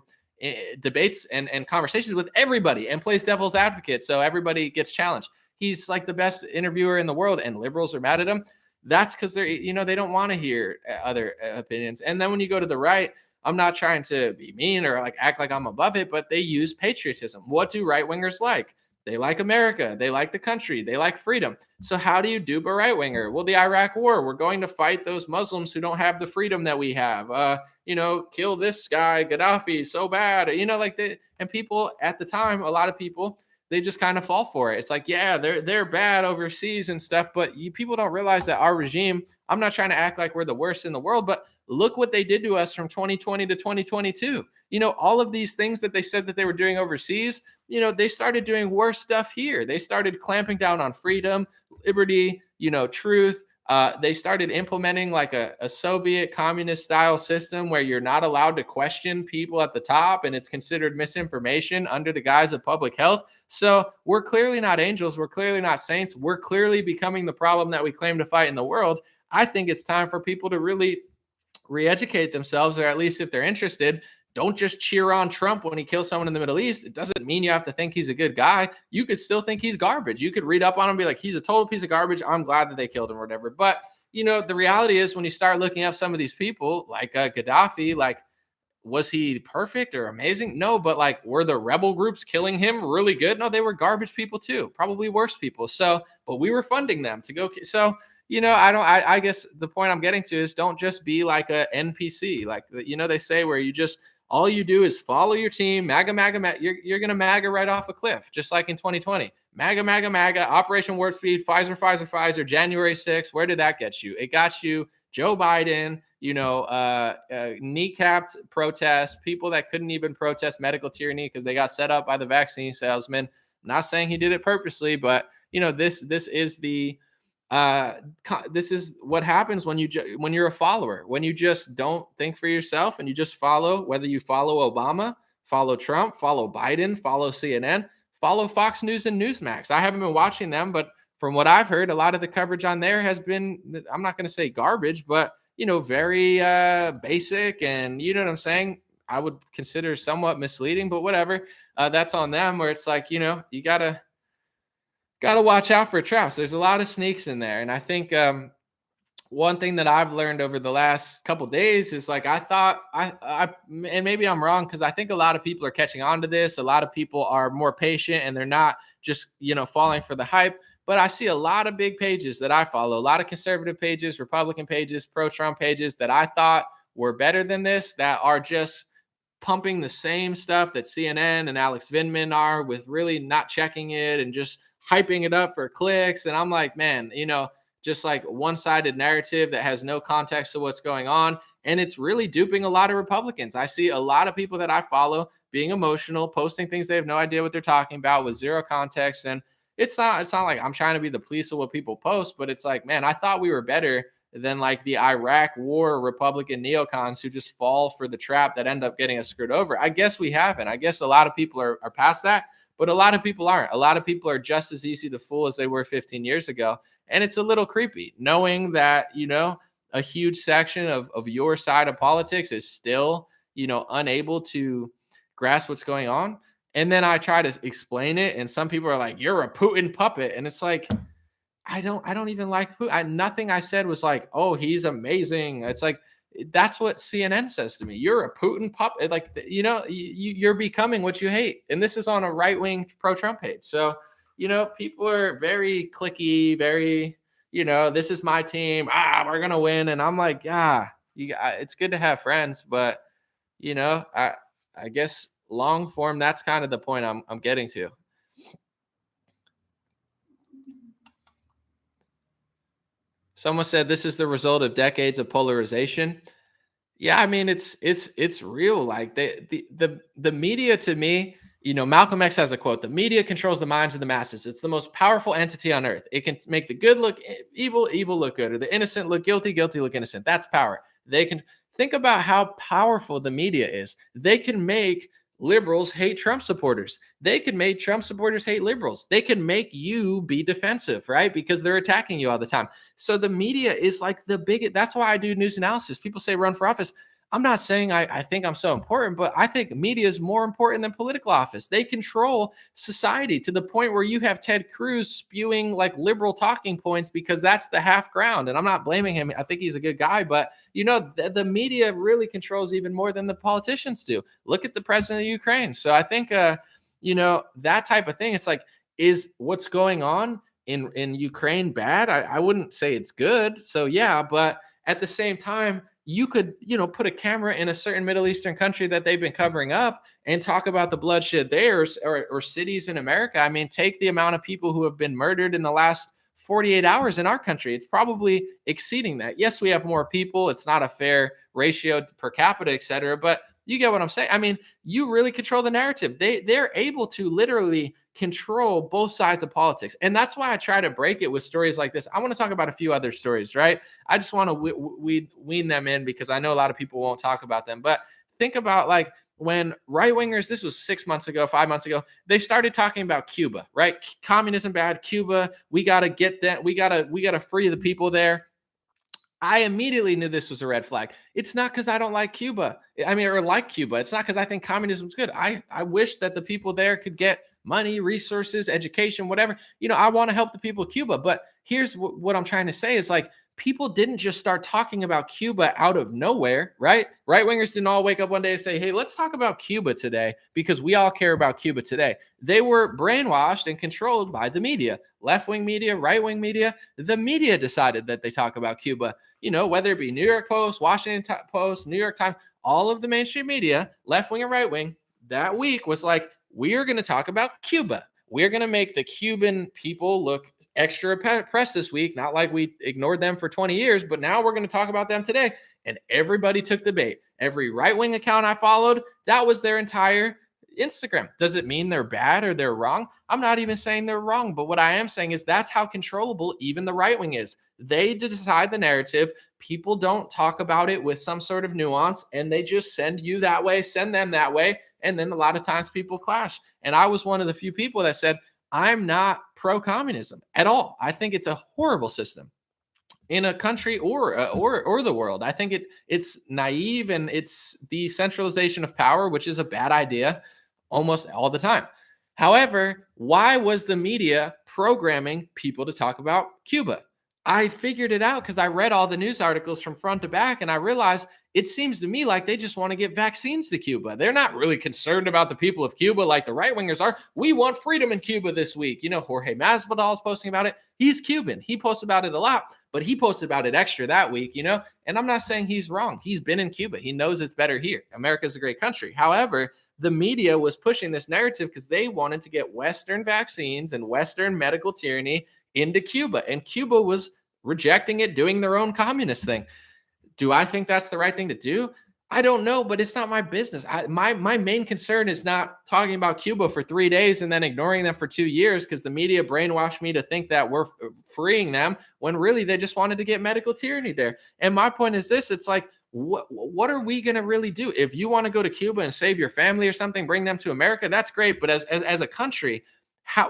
debates and conversations with everybody and plays devil's advocate. So everybody gets challenged. He's like the best interviewer in the world, and liberals are mad at him. That's because they don't want to hear other opinions. And then when you go to the right, I'm not trying to be mean or like act like I'm above it, but they use patriotism. What do right wingers like? They like America. They like the country. They like freedom. So how do you dupe a right winger? Well, the Iraq War, we're going to fight those Muslims who don't have the freedom that we have. Kill this guy, Gaddafi, so bad. And people at the time, a lot of people, they just kind of fall for it. It's like, yeah, they're bad overseas and stuff, but people don't realize that our regime. I'm not trying to act like we're the worst in the world, but look what they did to us from 2020 to 2022. All of these things that they said that they were doing overseas, they started doing worse stuff here. They started clamping down on freedom, liberty, truth. They started implementing like a Soviet communist style system where you're not allowed to question people at the top, and it's considered misinformation under the guise of public health. So we're clearly not angels. We're clearly not saints. We're clearly becoming the problem that we claim to fight in the world. I think it's time for people to really re-educate themselves, or at least if they're interested, don't just cheer on Trump when he kills someone in the Middle East. It doesn't mean you have to think he's a good guy. You could still think he's garbage. You could read up on him and be like, he's a total piece of garbage. I'm glad that they killed him or whatever. But, the reality is when you start looking up some of these people like Gaddafi, like, was he perfect or amazing? No, but like, were the rebel groups killing him really good? No, they were garbage people too, probably worse people. So, but we were funding them to go. So, I guess the point I'm getting to is don't just be like a NPC. Like, they say where all you do is follow your team, MAGA, MAGA, MAGA. You're going to MAGA right off a cliff, just like in 2020. MAGA, MAGA, MAGA, Operation Warp Speed, Pfizer, Pfizer, Pfizer, January 6th. Where did that get you? It got you Joe Biden, kneecapped protests, people that couldn't even protest medical tyranny because they got set up by the vaccine salesman. I'm not saying he did it purposely, but, this is the this is what happens when you're a follower, when you just don't think for yourself and you just follow, whether you follow Obama, follow Trump, follow Biden, follow CNN, follow Fox News and Newsmax. I haven't been watching them, but from what I've heard, a lot of the coverage on there has been, I'm not going to say garbage, but very basic, and you know what I'm saying. I would consider somewhat misleading, but whatever. That's on them. Where it's like, you gotta watch out for traps. There's a lot of sneaks in there, and I think one thing that I've learned over the last couple days is like I thought and maybe I'm wrong, because I think a lot of people are catching on to this. A lot of people are more patient and they're not just falling for the hype. But I see a lot of big pages that I follow, a lot of conservative pages, Republican pages, pro-Trump pages that I thought were better than this, that are just pumping the same stuff that CNN and Alex Vindman are, with really not checking it and just hyping it up for clicks. And I'm like, man, just like one-sided narrative that has no context to what's going on. And it's really duping a lot of Republicans. I see a lot of people that I follow being emotional, posting things they have no idea what they're talking about with zero context. And it's not like I'm trying to be the police of what people post, but it's like, man, I thought we were better than like the Iraq war Republican neocons who just fall for the trap that end up getting us screwed over. I guess we haven't. I guess a lot of people are past that, but a lot of people aren't. A lot of people are just as easy to fool as they were 15 years ago. And it's a little creepy knowing that, a huge section of your side of politics is still, unable to grasp what's going on. And then I try to explain it, and some people are like, "You're a Putin puppet." And it's like, I don't even like Putin. Nothing I said was like, "Oh, he's amazing." It's like, that's what CNN says to me. You're a Putin puppet. Like, you're becoming what you hate. And this is on a right-wing pro-Trump page. So, people are very cliquey, very, this is my team. We're going to win. And I'm like, it's good to have friends, but, I guess long form, that's kind of the point I'm getting to. Someone said this is the result of decades of polarization. Yeah, I mean it's real. Like the media, to me, Malcolm X has a quote: "The media controls the minds of the masses. It's the most powerful entity on earth. It can make the good look evil, evil look good, or the innocent look guilty, guilty look innocent. That's power. They can think about how powerful the media is. They can make liberals hate Trump supporters. They can make Trump supporters hate liberals. They can make you be defensive, right? Because they're attacking you all the time. So the media is like the biggest. That's why I do news analysis. People say run for office. I'm not saying I think I'm so important, but I think media is more important than political office. They control society to the point where you have Ted Cruz spewing like liberal talking points because that's the half ground. And I'm not blaming him. I think he's a good guy, but the media really controls even more than the politicians do. Look at the president of Ukraine. So I think, that type of thing. It's like, is what's going on in Ukraine bad? I wouldn't say it's good. So yeah, but at the same time, you could, put a camera in a certain Middle Eastern country that they've been covering up and talk about the bloodshed there, or cities in America. I mean, take the amount of people who have been murdered in the last 48 hours in our country. It's probably exceeding that. Yes, we have more people. It's not a fair ratio per capita, et cetera, but you get what I'm saying. I mean, you really control the narrative. They're able to literally control both sides of politics. And that's why I try to break it with stories like this. I want to talk about a few other stories, right? I just want to wean them in because I know a lot of people won't talk about them. But think about like when right wingers, this was 6 months ago, 5 months ago, they started talking about Cuba, right? Communism bad, Cuba, we got to get that. We got to free the people there. I immediately knew this was a red flag. It's not because I don't like Cuba. I mean, or like Cuba. It's not because I think communism's good. I wish that the people there could get money, resources, education, whatever. I want to help the people of Cuba. But here's what I'm trying to say is like, people didn't just start talking about Cuba out of nowhere, right? Right wingers didn't all wake up one day and say, "Hey, let's talk about Cuba today because we all care about Cuba today." They were brainwashed and controlled by the media, left wing media, right wing media. The media decided that they talk about Cuba, whether it be New York Post, Washington Post, New York Times, all of the mainstream media, left wing and right wing, that week was like, we're going to talk about Cuba. We're going to make the Cuban people look extra press this week. Not like we ignored them for 20 years, but now we're going to talk about them today. And everybody took the bait. Every right wing account I followed, that was their entire Instagram. Does it mean they're bad or they're wrong? I'm not even saying they're wrong, but what I am saying is that's how controllable even the right wing is. They decide the narrative. People don't talk about it with some sort of nuance, and they just send you that way, send them that way. And then a lot of times people clash. And I was one of the few people that said, I'm not pro-communism at all. I think it's a horrible system in a country or the world. I think it's naive, and it's the centralization of power, which is a bad idea almost all the time. However, why was the media programming people to talk about Cuba? I figured it out because I read all the news articles from front to back, and I realized it seems to me like they just want to get vaccines to Cuba. They're not really concerned about the people of Cuba like the right wingers are. We want freedom in Cuba this week. Jorge Masvidal is posting about it. He's Cuban. He posts about it a lot, but he posted about it extra that week, And I'm not saying he's wrong. He's been in Cuba. He knows it's better here. America's a great country. However, the media was pushing this narrative because they wanted to get Western vaccines and Western medical tyranny into Cuba. And Cuba was rejecting it, doing their own communist thing. Do I think that's the right thing to do? I don't know, but it's not my business. My main concern is not talking about Cuba for 3 days and then ignoring them for 2 years because the media brainwashed me to think that we're freeing them when really they just wanted to get medical tyranny there. And my point is this: it's like, what are we going to really do? If you want to go to Cuba and save your family or something, bring them to America, that's great. But as a country,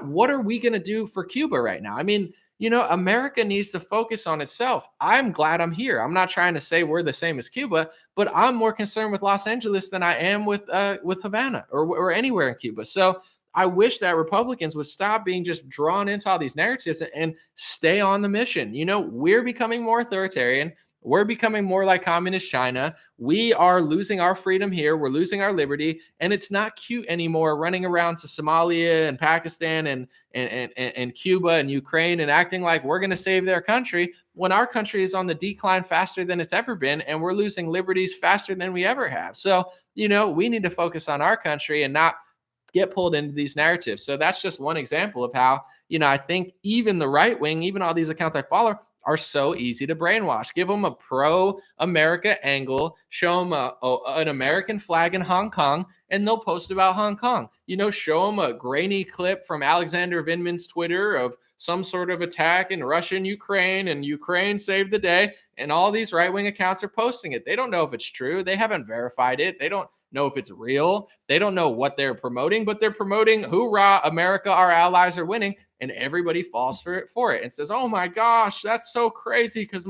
what are we going to do for Cuba right now? I mean, America needs to focus on itself. I'm glad I'm here. I'm not trying to say we're the same as Cuba, but I'm more concerned with Los Angeles than I am with Havana or anywhere in Cuba. So I wish that Republicans would stop being just drawn into all these narratives and stay on the mission. We're becoming more authoritarian. We're becoming more like communist China. We are losing our freedom here. We're losing our liberty. And it's not cute anymore running around to Somalia and Pakistan and Cuba and Ukraine and acting like we're going to save their country when our country is on the decline faster than it's ever been. And we're losing liberties faster than we ever have. So, we need to focus on our country and not get pulled into these narratives. So that's just one example of how, I think even the right wing, even all these accounts I follow, are so easy to brainwash. Give them a pro-America angle, show them an American flag in Hong Kong, and they'll post about Hong Kong. Show them a grainy clip from Alexander Vindman's Twitter of some sort of attack in Russia and Ukraine, and Ukraine saved the day, and all these right-wing accounts are posting it. They don't know if it's true. They haven't verified it. They don't know if it's real. They don't know what they're promoting, but they're promoting, hoorah, America, our allies are winning. And everybody falls for it and says, oh my gosh, that's so crazy. Because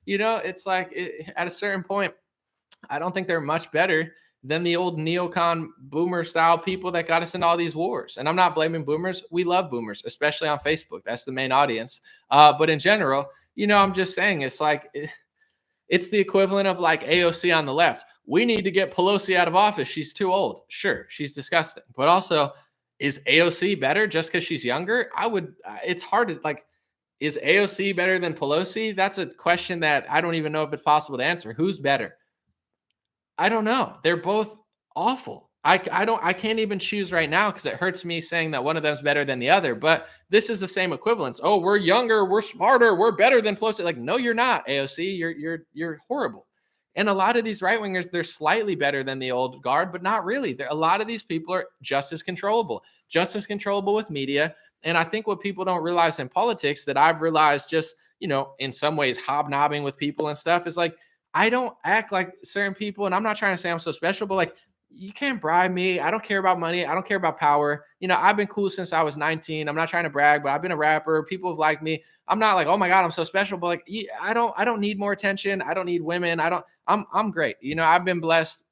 it's like at a certain point, I don't think they're much better than the old neocon boomer style people that got us into all these wars. And I'm not blaming boomers. We love boomers, especially on Facebook. That's the main audience. But in general, I'm just saying it's like, it's the equivalent of like AOC on the left. We need to get Pelosi out of office. She's too old. Sure, she's disgusting. But also, is AOC better just because she's younger? It's hard to is AOC better than Pelosi? That's a question that I don't even know if it's possible to answer. Who's better? I don't know. They're both awful. I can't even choose right now because it hurts me saying that one of them's better than the other. But this is the same equivalence. Oh, we're younger, we're smarter, we're better than Pelosi. Like, no, you're not, AOC. You're horrible. And a lot of these right wingers, they're slightly better than the old guard, but not really. A lot of these people are just as controllable with media. And I think what people don't realize in politics that I've realized just, in some ways hobnobbing with people and stuff is like, I don't act like certain people. And I'm not trying to say I'm so special, but like, you can't bribe me. I don't care about money. I don't care about power. I've been cool since I was 19. I'm not trying to brag, but I've been a rapper. People have liked me. I'm not like, oh my God, I'm so special. But like, I don't need more attention. I don't need women. I'm great. I've been blessed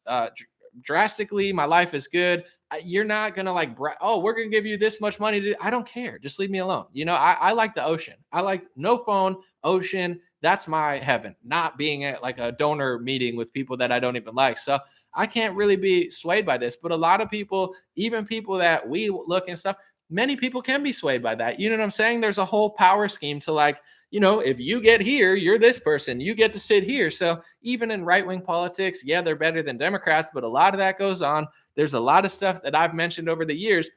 drastically. My life is good. You're not going to like, oh, we're going to give you this much money. I don't care. Just leave me alone. I like the ocean. I like no phone, ocean. That's my heaven, not being at like a donor meeting with people that I don't even like. So I can't really be swayed by this, but a lot of people, even people that we look and stuff, many people can be swayed by that. You know what I'm saying? There's a whole power scheme to like, if you get here, you're this person, you get to sit here. So even in right-wing politics, yeah, they're better than Democrats, but a lot of that goes on. There's a lot of stuff that I've mentioned over the years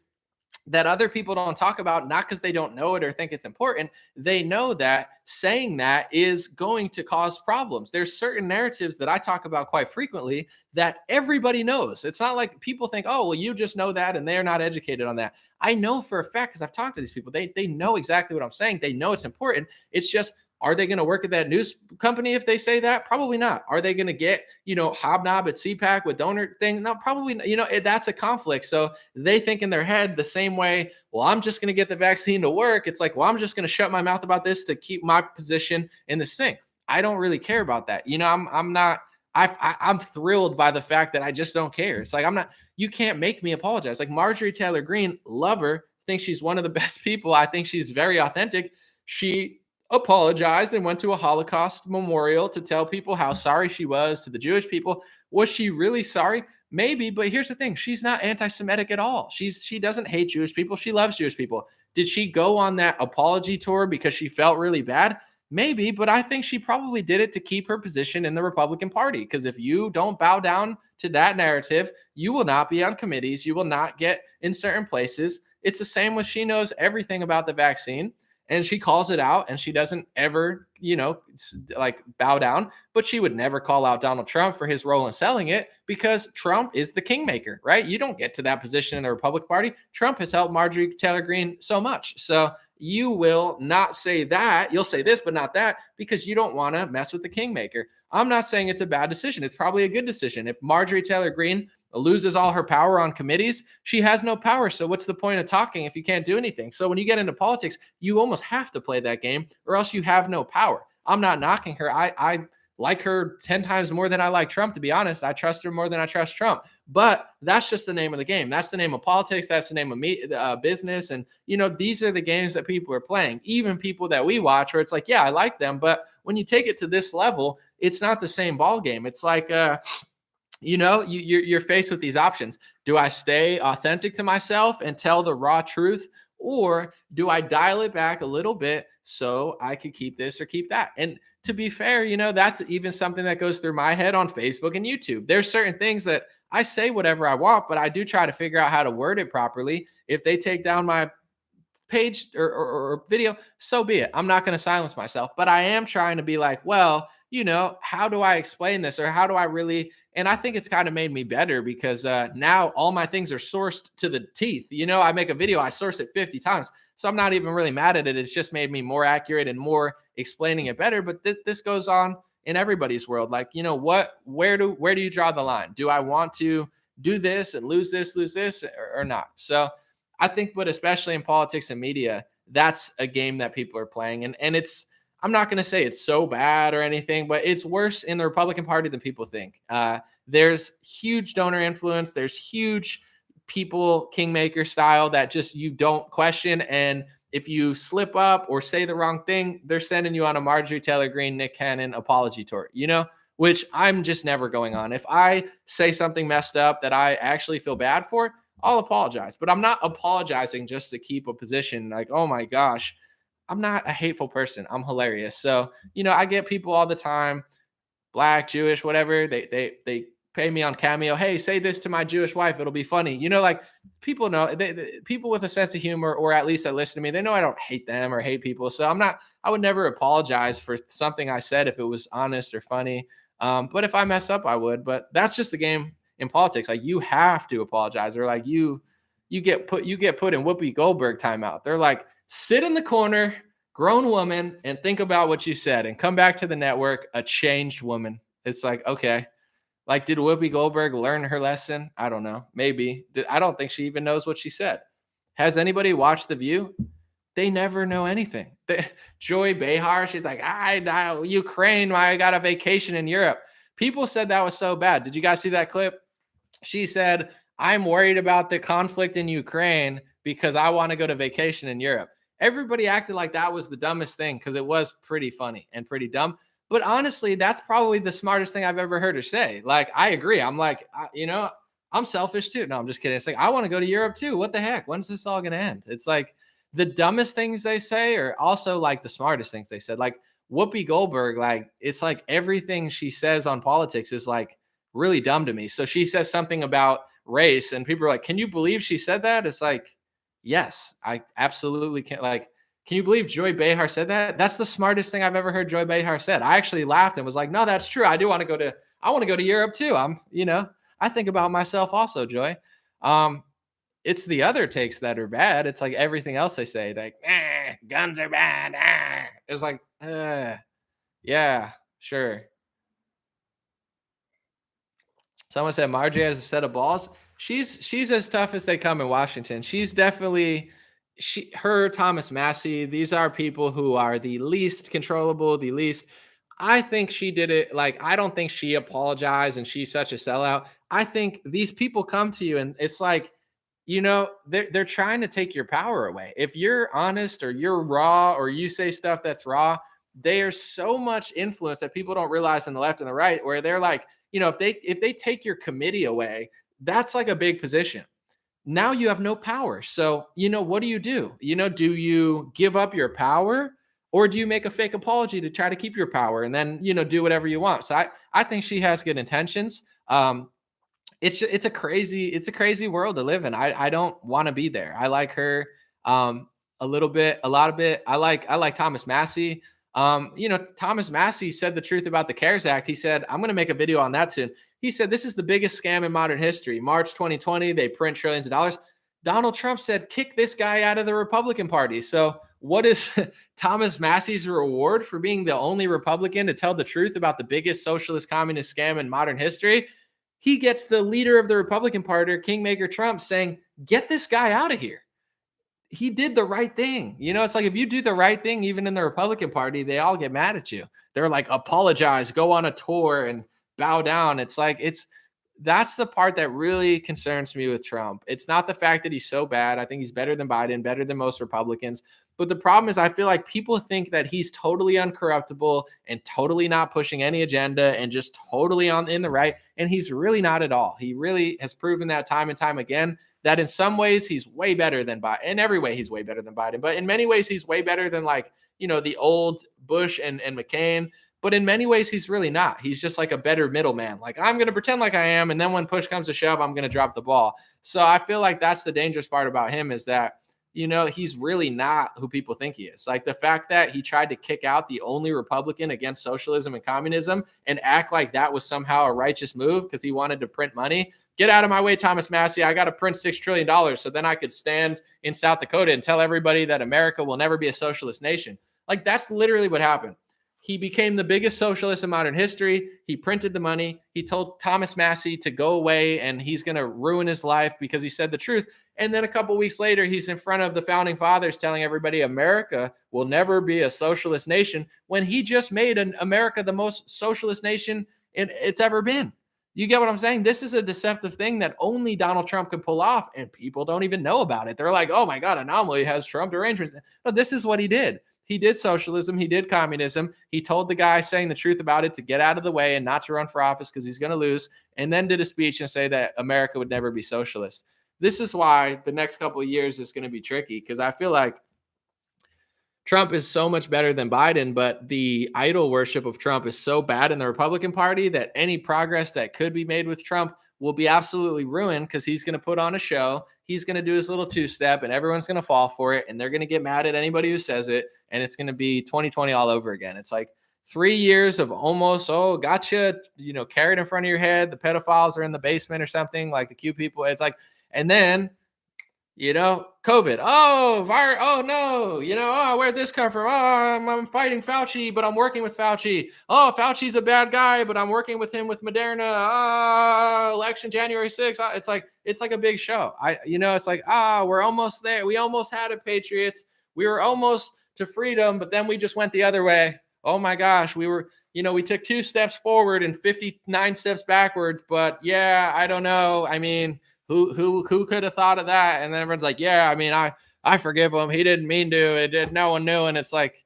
that other people don't talk about, not because they don't know it or think it's important. They know that saying that is going to cause problems. There's certain narratives that I talk about quite frequently that everybody knows. It's not like people think, oh, well, you just know that and they're not educated on that. I know for a fact because I've talked to these people. They know exactly what I'm saying. They know it's important. It's just Are they going to work at that news company if they say that? Probably not. Are they going to get, hobnob at CPAC with donor thing? No, probably not. That's a conflict. So they think in their head the same way, well, I'm just going to get the vaccine to work. It's like, well, I'm just going to shut my mouth about this to keep my position in this thing. I don't really care about that. I'm not, I'm thrilled by the fact that I just don't care. It's like, you can't make me apologize. Like Marjorie Taylor Greene, love her, think she's one of the best people. I think she's very authentic. She apologized and went to a Holocaust memorial to tell people how sorry she was to the Jewish people. Was she really sorry? Maybe, but here's the thing: she's not anti-Semitic at all. She doesn't hate Jewish people. She loves Jewish people. Did she go on that apology tour because she felt really bad? Maybe, but I think she probably did it to keep her position in the Republican Party. Because if you don't bow down to that narrative, you will not be on committees. You will not get in certain places. It's the same with she knows everything about the vaccine and she calls it out and she doesn't ever, like bow down, but she would never call out Donald Trump for his role in selling it because Trump is the kingmaker, right? You don't get to that position in the Republican Party. Trump has helped Marjorie Taylor Greene so much. So you will not say that. You'll say this, but not that because you don't want to mess with the kingmaker. I'm not saying it's a bad decision. It's probably a good decision. If Marjorie Taylor Greene loses all her power on committees, she has no power. So what's the point of talking if you can't do anything? So when you get into politics, you almost have to play that game or else you have no power. I'm not knocking her. I like her 10 times more than I like Trump, to be honest. I trust her more than I trust Trump. But that's just the name of the game. That's the name of politics. That's the name of business. And, these are the games that people are playing. Even people that we watch where it's like, yeah, I like them. But when you take it to this level, it's not the same ball game. It's like, you're faced with these options. Do I stay authentic to myself and tell the raw truth? Or do I dial it back a little bit so I could keep this or keep that? And to be fair, that's even something that goes through my head on Facebook and YouTube. There's certain things that I say whatever I want, but I do try to figure out how to word it properly. If they take down my page or video, so be it. I'm not going to silence myself, but I am trying to be like, well, how do I explain this or how do I really? And I think it's kind of made me better because now all my things are sourced to the teeth. I make a video, I source it 50 times. So I'm not even really mad at it. It's just made me more accurate and more explaining it better. But this goes on in everybody's world. Like, where do you draw the line? Do I want to do this and lose this, or not? So I think, but especially in politics and media, that's a game that people are playing. And I'm not going to say it's so bad or anything, but it's worse in the Republican Party than people think. There's huge donor influence. There's huge people kingmaker style that just you don't question. And if you slip up or say the wrong thing, they're sending you on a Marjorie Taylor Greene, Nick Cannon apology tour, which I'm just never going on. If I say something messed up that I actually feel bad for, I'll apologize. But I'm not apologizing just to keep a position like, oh my gosh, I'm not a hateful person. I'm hilarious. So, I get people all the time, Black, Jewish, whatever. They pay me on Cameo. Hey, say this to my Jewish wife. It'll be funny. Like people know, people with a sense of humor, or at least that listen to me, they know I don't hate them or hate people. So I would never apologize for something I said if it was honest or funny. But if I mess up, I would. But that's just the game in politics. Like you have to apologize, or like you get put in Whoopi Goldberg timeout. They're like, sit in the corner, grown woman, and think about what you said and come back to the network a changed woman. It's like, okay. Like, did Whoopi Goldberg learn her lesson? I don't know. Maybe. I don't think she even knows what she said. Has anybody watched The View? They never know anything. Joy Behar, she's like, Ukraine, I got a vacation in Europe. People said that was so bad. Did you guys see that clip? She said, I'm worried about the conflict in Ukraine because I want to go to vacation in Europe. Everybody acted like that was the dumbest thing because it was pretty funny and pretty dumb. But honestly, that's probably the smartest thing I've ever heard her say. Like, I agree. I'm like, I'm selfish too. No, I'm just kidding. It's like, I want to go to Europe too. What the heck? When's this all going to end? It's like the dumbest things they say are also like the smartest things they said. Like Whoopi Goldberg, like, it's like everything she says on politics is like really dumb to me. So she says something about race and people are like, can you believe she said that? It's like, yes, I absolutely can. Like, can you believe Joy Behar said that? That's the smartest thing I've ever heard Joy Behar said. I actually laughed and was like, no, that's true. I want to go to Europe too. I think about myself also, Joy. It's the other takes that are bad. It's like everything else they say, like, guns are bad. It's like, Uh, yeah, sure. Someone said Marjorie has a set of balls. She's as tough as they come in Washington. She's definitely her Thomas Massey. These are people who are the least controllable, the least. I think she did it. Like I don't think she apologized and she's such a sellout. I think these people come to you and it's like, they're trying to take your power away. If you're honest or you're raw or you say stuff that's raw, they are so much influence that people don't realize on the left and the right, where they're like, if they take your committee away, that's like a big position. Now you have no power. So, what do? Do you give up your power or do you make a fake apology to try to keep your power and then, do whatever you want? So I think she has good intentions. It's a crazy world to live in. I don't want to be there. I like her a little bit, a lot of it. I like Thomas Massey. Thomas Massey said the truth about the CARES Act. He said, I'm going to make a video on that soon. He said this is the biggest scam in modern history. March 2020, they print trillions of dollars. Donald Trump said, kick this guy out of the Republican Party. So, what is Thomas Massey's reward for being the only Republican to tell the truth about the biggest socialist communist scam in modern history? He gets the leader of the Republican Party, Kingmaker Trump, saying, get this guy out of here. He did the right thing. It's like if you do the right thing, even in the Republican Party, they all get mad at you. They're like, apologize, go on a tour and bow down. It's like, that's the part that really concerns me with Trump. It's not the fact that he's so bad. I think he's better than Biden, better than most Republicans. But the problem is, I feel like people think that he's totally uncorruptible and totally not pushing any agenda and just totally in the right. And he's really not at all. He really has proven that time and time again that in some ways he's way better than Biden. In every way, he's way better than Biden. But in many ways, he's way better than the old Bush and McCain. But in many ways, he's really not. He's just like a better middleman. Like, I'm going to pretend like I am. And then when push comes to shove, I'm going to drop the ball. So I feel like that's the dangerous part about him is that, he's really not who people think he is. Like the fact that he tried to kick out the only Republican against socialism and communism and act like that was somehow a righteous move because he wanted to print money. Get out of my way, Thomas Massey. I got to print $6 trillion so then I could stand in South Dakota and tell everybody that America will never be a socialist nation. Like that's literally what happened. He became the biggest socialist in modern history. He printed the money. He told Thomas Massey to go away and he's going to ruin his life because he said the truth. And then a couple of weeks later, he's in front of the founding fathers telling everybody America will never be a socialist nation when he just made America the most socialist nation it's ever been. You get what I'm saying? This is a deceptive thing that only Donald Trump could pull off, and people don't even know about it. They're like, oh my God, Anomaly has Trump arrangements. No, this is what he did. He did socialism. He did communism. He told the guy saying the truth about it to get out of the way and not to run for office because he's going to lose, and then did a speech and say that America would never be socialist. This is why the next couple of years is going to be tricky because I feel like Trump is so much better than Biden, but the idol worship of Trump is so bad in the Republican Party that any progress that could be made with Trump will be absolutely ruined because he's going to put on a show. He's going to do his little two-step and everyone's going to fall for it. And they're going to get mad at anybody who says it. And it's going to be 2020 all over again. It's like 3 years of almost, oh, gotcha, carried in front of your head. The pedophiles are in the basement or something like the cute people. It's like, and then COVID. Oh, virus. Oh no. Oh, where'd this come from? Oh, I'm fighting Fauci, but I'm working with Fauci. Oh, Fauci's a bad guy, but I'm working with him with Moderna. Oh, election January 6th. Oh, it's like a big show. It's like, we're almost there. We almost had it, Patriots. We were almost to freedom, but then we just went the other way. Oh my gosh. We took 2 steps forward and 59 steps backwards, but yeah, I don't know. I mean, who could have thought of that? And then everyone's like, yeah, I mean, I forgive him. He didn't mean to. It did. No one knew. And it's like,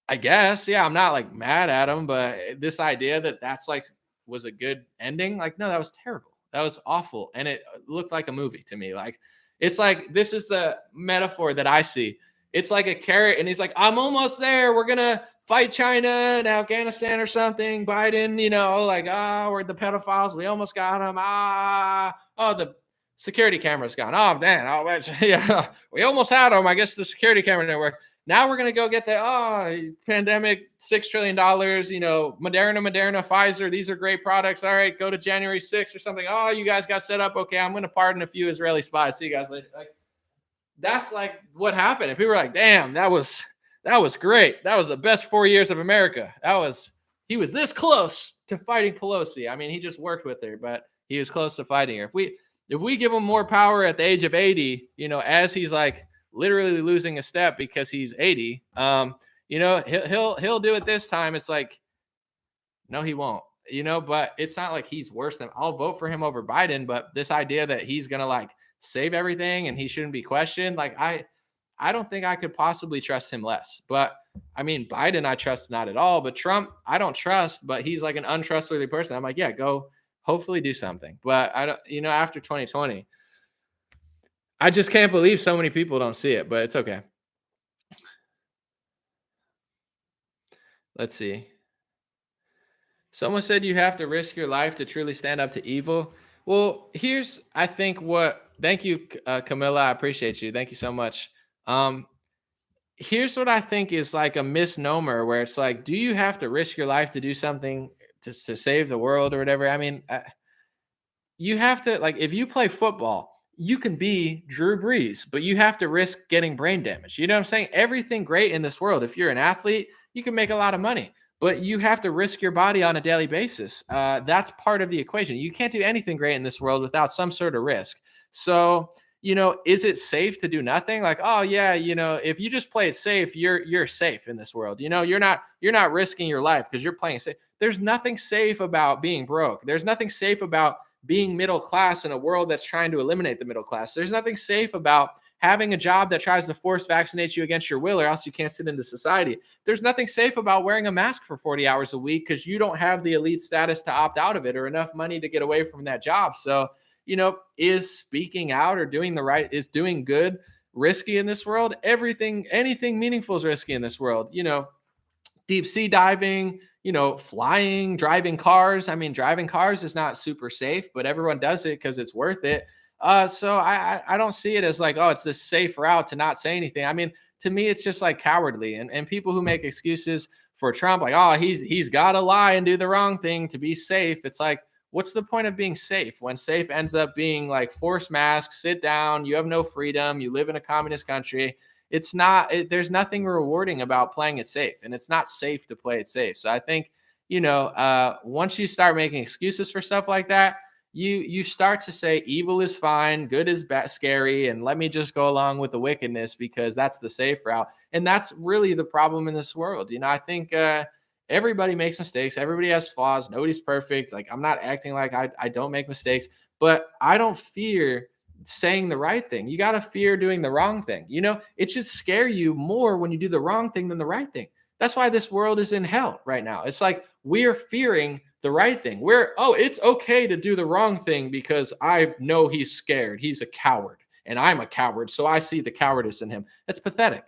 I guess, yeah, I'm not like mad at him, but this idea that that's like was a good ending, like, no, that was terrible. That was awful. And it looked like a movie to me. Like, it's like, this is the metaphor that I see. It's like a carrot, and he's like, I'm almost there. We're going to fight China and Afghanistan or something. Biden, like, we're the pedophiles. We almost got them. Oh, the security camera's gone. Oh, man. Oh, yeah, we almost had them. I guess the security camera didn't work. Now we're going to go get the pandemic, $6 trillion, Moderna, Pfizer. These are great products. All right, go to January 6th or something. Oh, you guys got set up. Okay, I'm going to pardon a few Israeli spies. See you guys later. Like, that's like what happened. And people were like, damn, that was That was great. That was the best 4 years of America. He was this close to fighting Pelosi. I mean, he just worked with her, but he was close to fighting her. If we give him more power at the age of 80, as he's like literally losing a step because he's 80, he'll do it this time. It's like, no, he won't. But it's not like he's worse than. I'll vote for him over Biden, but this idea that he's gonna like save everything and he shouldn't be questioned, like I don't think I could possibly trust him less. But I mean, Biden, I trust not at all. But Trump, I don't trust, but he's like an untrustworthy person. I'm like, yeah, go hopefully do something. But I don't, after 2020, I just can't believe so many people don't see it, but it's okay. Let's see. Someone said you have to risk your life to truly stand up to evil. Well, here's, I think, thank you, Camilla. I appreciate you. Thank you so much. Um, Here's what I think is like a misnomer where it's like, do you have to risk your life to do something to save the world or whatever? I mean, you have to, like, if you play football, you can be Drew Brees, but you have to risk getting brain damage. You know what I'm saying? Everything great in this world, if you're an athlete, you can make a lot of money, but you have to risk your body on a daily basis. That's part of the equation. You can't do anything great in this world without some sort of risk. So, is it safe to do nothing? Like, oh yeah, if you just play it safe, you're safe in this world. You're not risking your life because you're playing it safe. There's nothing safe about being broke. There's nothing safe about being middle class in a world that's trying to eliminate the middle class. There's nothing safe about having a job that tries to force vaccinate you against your will or else you can't sit into society. There's nothing safe about wearing a mask for 40 hours a week because you don't have the elite status to opt out of it or enough money to get away from that job. So, is speaking out or is doing good risky in this world? Anything meaningful is risky in this world. Deep sea diving, flying, driving cars. I mean, driving cars is not super safe, but everyone does it because it's worth it. So I don't see it as like, oh, it's this safe route to not say anything. I mean, to me, it's just like cowardly. And people who make excuses for Trump, like, oh, he's got to lie and do the wrong thing to be safe. It's like, what's the point of being safe when safe ends up being like force masks, sit down, you have no freedom, you live in a communist country. It's not, there's nothing rewarding about playing it safe, and it's not safe to play it safe. So I think, once you start making excuses for stuff like that, you start to say evil is fine, good is scary, and let me just go along with the wickedness because that's the safe route. And that's really the problem in this world. I think everybody makes mistakes, everybody has flaws, nobody's perfect. Like, I'm not acting like I don't make mistakes, but I don't fear saying the right thing. You got to fear doing the wrong thing. It should scare you more when you do the wrong thing than the right thing. That's why this world is in hell right now. It's like we're fearing the right thing. It's okay to do the wrong thing because I know he's scared. He's a coward and I'm a coward. So I see the cowardice in him. It's pathetic.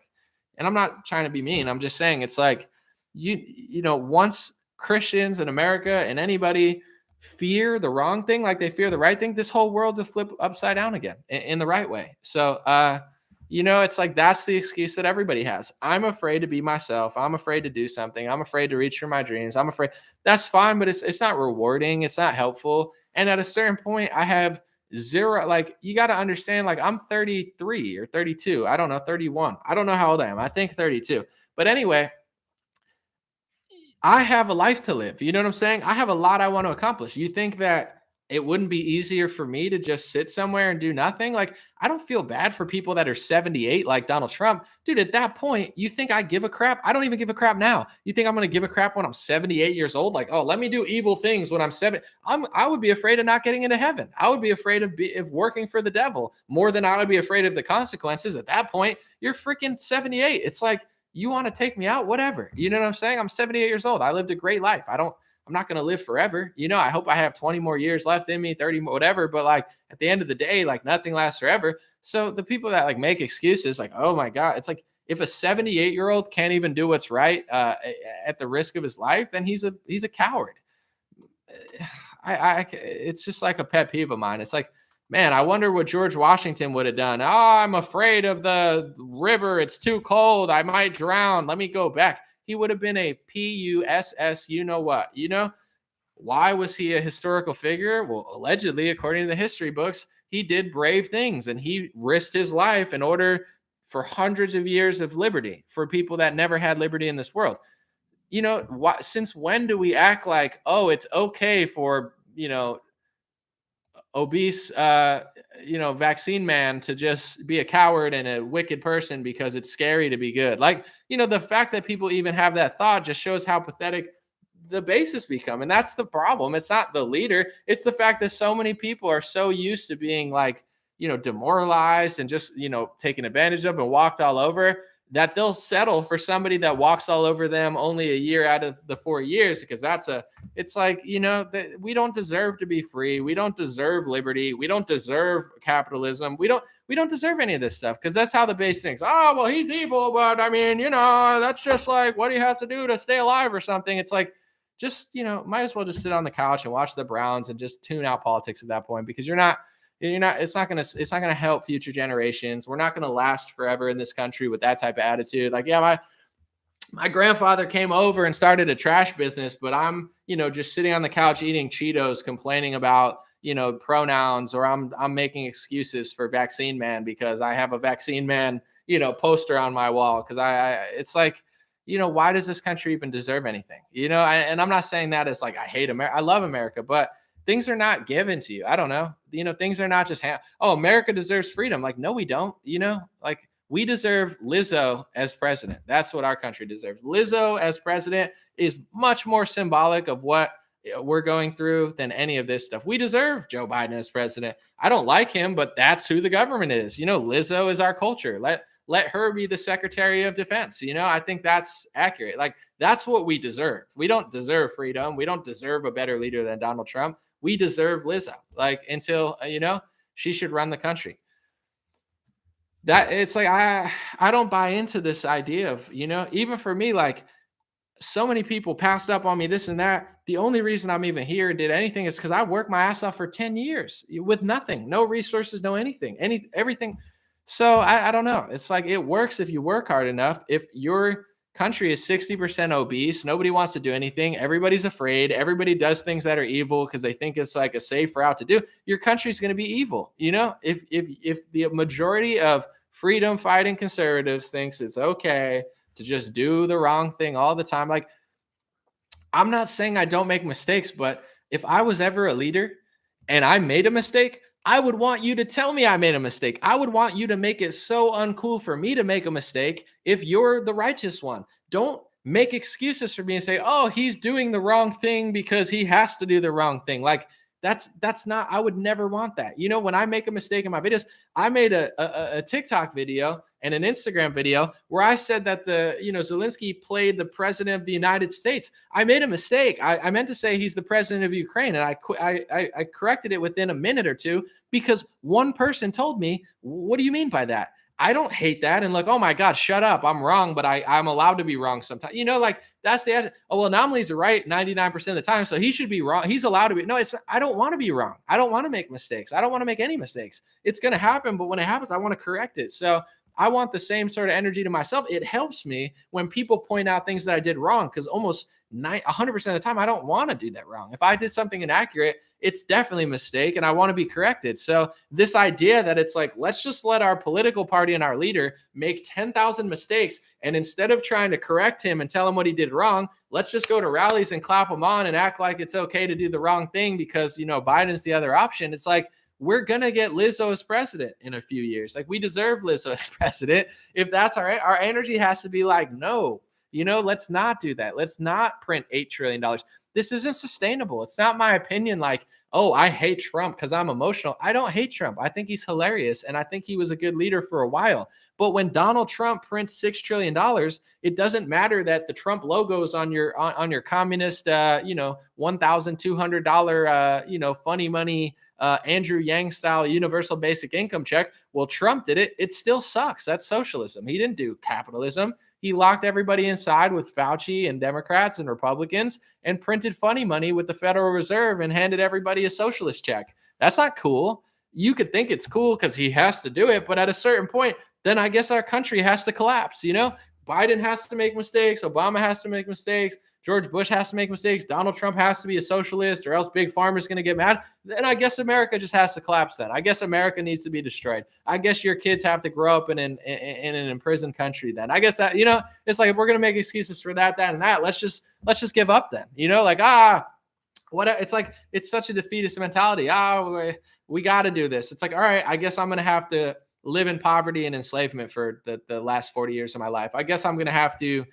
And I'm not trying to be mean. I'm just saying it's like, once Christians in America and anybody fear the wrong thing like they fear the right thing, this whole world will flip upside down again in the right way. So it's like that's the excuse that everybody has. I'm afraid to be myself. I'm afraid to do something. I'm afraid to reach for my dreams. I'm afraid. That's fine, but it's not rewarding. It's not helpful. And at a certain point, I have zero. Like, you got to understand, like, I'm 33 or 32. I don't know, 31. I don't know how old I am. I think 32. But anyway, I have a life to live. You know what I'm saying? I have a lot I want to accomplish. You think that it wouldn't be easier for me to just sit somewhere and do nothing? Like, I don't feel bad for people that are 78 like Donald Trump. Dude, at that point, you think I give a crap? I don't even give a crap now. You think I'm going to give a crap when I'm 78 years old? Like, oh, let me do evil things when I'm 70. I would be afraid of not getting into heaven. I would be afraid of working for the devil more than I would be afraid of the consequences. At that point, you're freaking 78. It's like, you want to take me out, whatever. You know what I'm saying? I'm 78 years old. I lived a great life. I'm not going to live forever. I hope I have 20 more years left in me, 30 more, whatever. But like, at the end of the day, like, nothing lasts forever. So the people that like make excuses, like, oh my God, it's like, if a 78-year-old can't even do what's right at the risk of his life, then he's a coward. It's just like a pet peeve of mine. It's like, man, I wonder what George Washington would have done. Oh, I'm afraid of the river. It's too cold. I might drown. Let me go back. He would have been a PUSS, you know what? Why was he a historical figure? Well, allegedly, according to the history books, he did brave things and he risked his life in order for hundreds of years of liberty for people that never had liberty in this world. Since when do we act like, oh, it's okay for, obese, vaccine man to just be a coward and a wicked person because it's scary to be good? Like, the fact that people even have that thought just shows how pathetic the bases become. And that's the problem. It's not the leader. It's the fact that so many people are so used to being like, demoralized and just, taken advantage of and walked all over, that they'll settle for somebody that walks all over them only a year out of the 4 years, because it's like, that we don't deserve to be free. We don't deserve liberty. We don't deserve capitalism. We don't deserve any of this stuff, because that's how the base thinks. Oh, well, he's evil, but I mean, that's just like what he has to do to stay alive or something. It's like, just, might as well just sit on the couch and watch the Browns and just tune out politics at that point, because it's not gonna help future generations. We're not gonna last forever in this country with that type of attitude. Like, yeah, my grandfather came over and started a trash business, but I'm, just sitting on the couch eating Cheetos, complaining about, pronouns, or I'm making excuses for vaccine man because I have a vaccine man, poster on my wall. Cause it's like, why does this country even deserve anything? And I'm not saying that as like, I hate America. I love America, but things are not given to you. I don't know. Things are not just, oh, America deserves freedom. Like, no, we don't, like, we deserve Lizzo as president. That's what our country deserves. Lizzo as president is much more symbolic of what we're going through than any of this stuff. We deserve Joe Biden as president. I don't like him, but that's who the government is. Lizzo is our culture. Let her be the Secretary of Defense. I think that's accurate. Like, that's what we deserve. We don't deserve freedom. We don't deserve a better leader than Donald Trump. We deserve Lizzo. Like, until, she should run the country. That it's like, I don't buy into this idea of, even for me, like, so many people passed up on me, this and that. The only reason I'm even here and did anything is because I worked my ass off for 10 years with nothing, no resources, no everything. So I don't know. It's like, it works if you work hard enough. If your country is 60% obese, nobody wants to do anything, everybody's afraid, everybody does things that are evil because they think it's like a safe route to do, your country's going to be evil. If the majority of freedom fighting conservatives thinks it's okay to just do the wrong thing all the time, like, I'm not saying I don't make mistakes, but if I was ever a leader and I made a mistake, I would want you to tell me I made a mistake. I would want you to make it so uncool for me to make a mistake if you're the righteous one. Don't make excuses for me and say, oh, he's doing the wrong thing because he has to do the wrong thing. Like, that's not, I would never want that. When I make a mistake in my videos, I made a TikTok video and an Instagram video where I said that Zelensky played the president of the United States. I made a mistake. I meant to say he's the president of Ukraine, and I corrected it within a minute or two because one person told me, what do you mean by that? I don't hate that. And like, oh my God, shut up. I'm wrong, but I'm allowed to be wrong sometimes. Like, that's the, oh, well, Nominally's right 99% of the time, so he should be wrong. He's allowed to be. No, I don't want to be wrong. I don't want to make mistakes. I don't want to make any mistakes. It's going to happen, but when it happens, I want to correct it. So I want the same sort of energy to myself. It helps me when people point out things that I did wrong, because almost 100% of the time, I don't want to do that wrong. If I did something inaccurate, it's definitely a mistake and I want to be corrected. So this idea that it's like, let's just let our political party and our leader make 10,000 mistakes, and instead of trying to correct him and tell him what he did wrong, let's just go to rallies and clap him on and act like it's okay to do the wrong thing because, Biden's the other option. It's like, we're going to get Lizzo as president in a few years. Like, we deserve Lizzo as president. If that's all right, our energy has to be like, no, let's not do that. Let's not print $8 trillion. This isn't sustainable. It's not my opinion. Like, oh, I hate Trump because I'm emotional. I don't hate Trump. I think he's hilarious. And I think he was a good leader for a while. But when Donald Trump prints $6 trillion, it doesn't matter that the Trump logo's on your communist, $1,200, funny money, Andrew Yang style universal basic income check. Well, Trump did it. It still sucks. That's socialism. He didn't do capitalism. He locked everybody inside with Fauci and Democrats and Republicans and printed funny money with the Federal Reserve and handed everybody a socialist check. That's not cool. You could think it's cool because he has to do it, but at a certain point, then I guess our country has to collapse. Biden has to make mistakes. Obama has to make mistakes. George Bush has to make mistakes. Donald Trump has to be a socialist, or else Big Pharma's going to get mad. Then I guess America just has to collapse. Then I guess America needs to be destroyed. I guess your kids have to grow up in an imprisoned country. Then I guess that, it's like, if we're going to make excuses for that, and that, let's just give up then. Like, what, it's like, it's such a defeatist mentality. We got to do this. It's like, all right, I guess I'm going to have to live in poverty and enslavement for the last 40 years of my life. I guess I'm going to have to,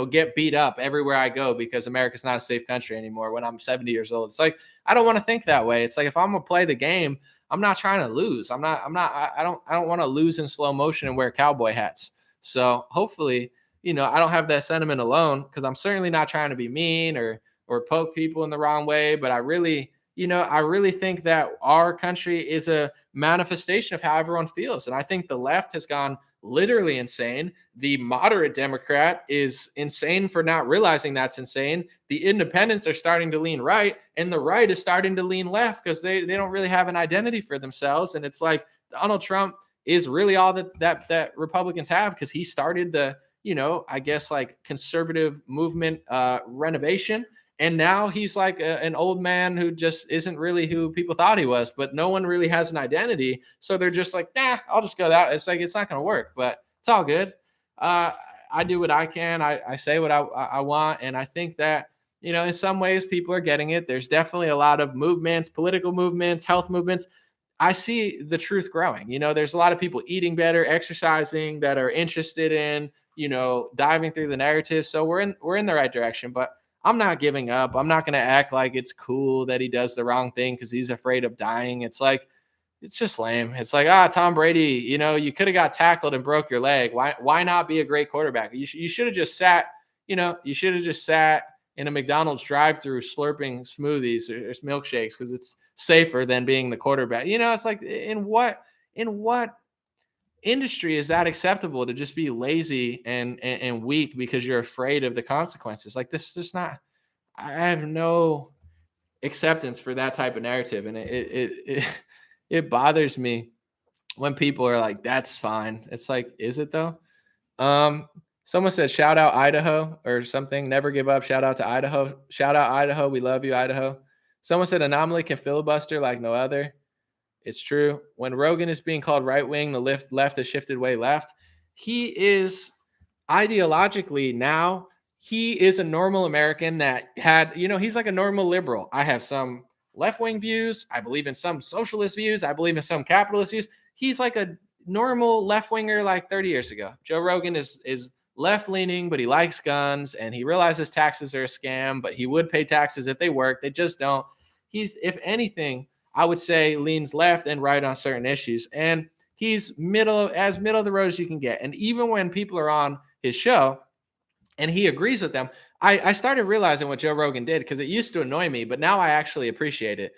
get beat up everywhere I go because America's not a safe country anymore when I'm 70 years old. It's like, I don't want to think that way. It's like, if I'm going to play the game, I'm not trying to lose. I don't want to lose in slow motion and wear cowboy hats. So hopefully, I don't have that sentiment alone, because I'm certainly not trying to be mean or poke people in the wrong way. But I really think that our country is a manifestation of how everyone feels. And I think the left has gone literally insane. The moderate Democrat is insane for not realizing that's insane. The independents are starting to lean right, and the right is starting to lean left because they don't really have an identity for themselves. And it's like, Donald Trump is really all that Republicans have, because he started the, I guess, like, conservative movement renovation. And now he's like an old man who just isn't really who people thought he was, but no one really has an identity. So they're just like, I'll just go that. It's like, it's not going to work, but it's all good. I do what I can. I say what I want. And I think that, in some ways people are getting it. There's definitely a lot of movements, political movements, health movements. I see the truth growing. There's a lot of people eating better, exercising, that are interested in, diving through the narrative. So we're in the right direction, but I'm not giving up. I'm not going to act like it's cool that he does the wrong thing because he's afraid of dying. It's like, it's just lame. It's like, Tom Brady, you could have got tackled and broke your leg. Why not be a great quarterback? You should have just sat, in a McDonald's drive-through slurping smoothies or milkshakes, because it's safer than being the quarterback. It's like, in what industry is that acceptable to just be lazy and weak because you're afraid of the consequences? Like, this is not, I have no acceptance for that type of narrative. And it bothers me when people are like, that's fine. It's like, is it though? Someone said, shout out Idaho or something. Never give up. Shout out to Idaho. Shout out Idaho. We love you, Idaho. Someone said, Anomaly can filibuster like no other. It's true. When Rogan is being called right wing, the left has shifted way left. He is ideologically now, he is a normal American that had, he's like a normal liberal. I have some left wing views. I believe in some socialist views. I believe in some capitalist views. He's like a normal left winger like 30 years ago. Joe Rogan is left leaning, but he likes guns, and he realizes taxes are a scam, but he would pay taxes if they work. They just don't. He's, if anything, I would say, leans left and right on certain issues. And he's middle of the road as you can get. And even when people are on his show and he agrees with them, I started realizing what Joe Rogan did, because it used to annoy me, but now I actually appreciate it.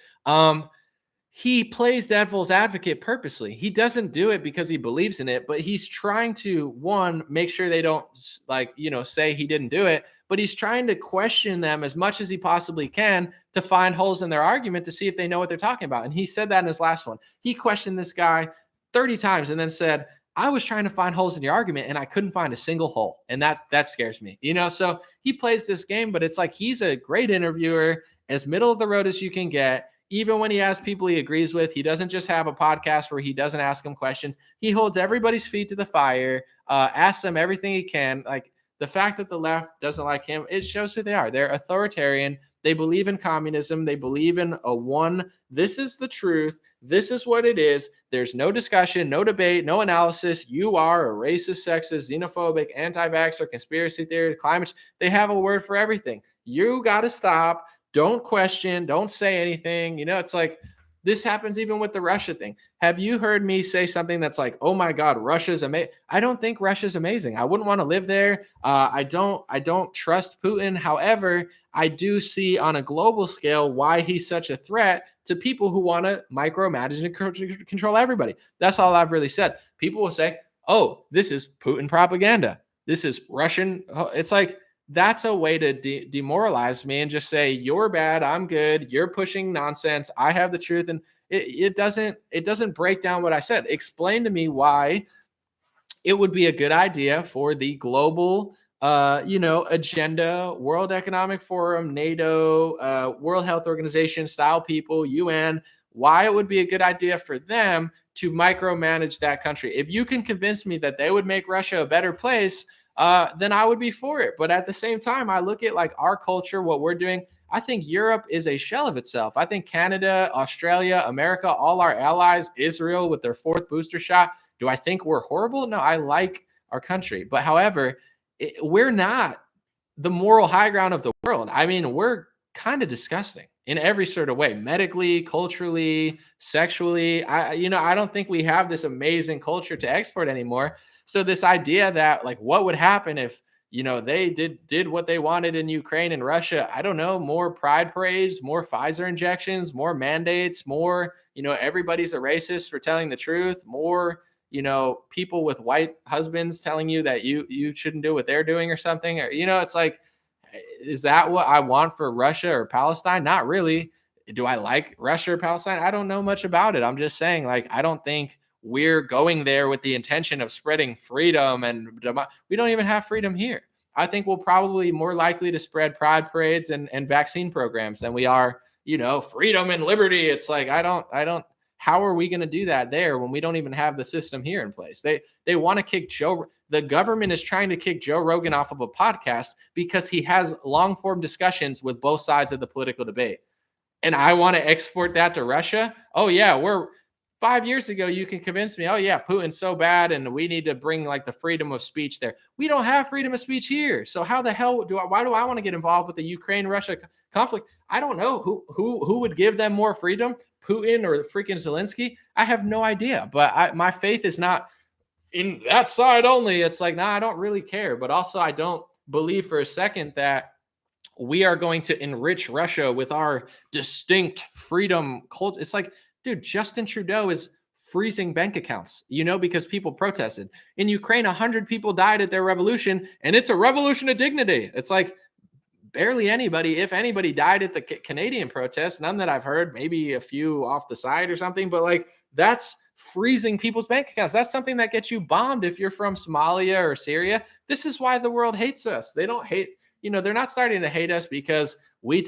He plays devil's advocate purposely. He doesn't do it because he believes in it, but he's trying to, one, make sure they don't say he didn't do it, but he's trying to question them as much as he possibly can to find holes in their argument to see if they know what they're talking about. And he said that in his last one. He questioned this guy 30 times and then said, I was trying to find holes in your argument and I couldn't find a single hole. And that scares me, so he plays this game, but it's like, he's a great interviewer, as middle of the road as you can get. Even when he has people he agrees with, he doesn't just have a podcast where he doesn't ask them questions. He holds everybody's feet to the fire, asks them everything he can. Like, the fact that the left doesn't like him, it shows who they are. They're authoritarian. They believe in communism. They believe in this is the truth. This is what it is. There's no discussion, no debate, no analysis. You are a racist, sexist, xenophobic, anti-vaxxer, conspiracy theory, climate. They have a word for everything. You got to stop. Don't question. Don't say anything. It's like, this happens even with the Russia thing. Have you heard me say something that's like, oh my God, Russia's amazing? I don't think Russia's amazing. I wouldn't want to live there. I don't trust Putin. However, I do see on a global scale why he's such a threat to people who want to micromanage and control everybody. That's all I've really said. People will say, oh, this is Putin propaganda. This is Russian. It's like, that's a way to demoralize me and just say, you're bad, I'm good, you're pushing nonsense, I have the truth. And it doesn't break down what I said. Explain to me why it would be a good idea for the global agenda, World Economic Forum, NATO, World Health Organization style people, UN, why it would be a good idea for them to micromanage that country. If you can convince me that they would make Russia a better place, then I would be for it. But at the same time, I look at like our culture, what we're doing. I think Europe is a shell of itself. I think Canada, Australia, America, all our allies, Israel with their fourth booster shot. Do I think we're horrible? No, I like our country. But however, we're not the moral high ground of the world. I mean, we're kind of disgusting in every sort of way, medically, culturally, sexually. I don't think we have this amazing culture to export anymore. So this idea that like what would happen if they did what they wanted in Ukraine and Russia, I don't know, more pride parades, more Pfizer injections, more mandates, more, everybody's a racist for telling the truth, more people with white husbands telling you that you shouldn't do what they're doing or something, or it's like, is that what I want for Russia or Palestine? Not really. Do I like Russia or Palestine? I don't know much about it. I'm just saying, like, I don't think we're going there with the intention of spreading freedom we don't even have freedom here. I think we're probably more likely to spread pride parades and vaccine programs than we are, freedom and liberty. It's like, I don't, how are we going to do that there when we don't even have the system here in place? They want to kick the government is trying to kick Joe Rogan off of a podcast because he has long form discussions with both sides of the political debate. And I want to export that to Russia. Oh yeah, 5 years ago, you can convince me, oh yeah, Putin's so bad and we need to bring like the freedom of speech there. We don't have freedom of speech here. So how the hell why do I want to get involved with the Ukraine-Russia conflict? I don't know who would give them more freedom, Putin or freaking Zelensky. I have no idea, but my faith is not in that side only. It's like, I don't really care. But also I don't believe for a second that we are going to enrich Russia with our distinct freedom culture. It's like, dude, Justin Trudeau is freezing bank accounts, because people protested. In Ukraine, 100 people died at their revolution, and it's a revolution of dignity. It's like barely anybody, if anybody, died at the Canadian protests. None that I've heard, maybe a few off the side or something, but like that's freezing people's bank accounts. That's something that gets you bombed if you're from Somalia or Syria. This is why the world hates us. They don't hate, they're not starting to hate us because we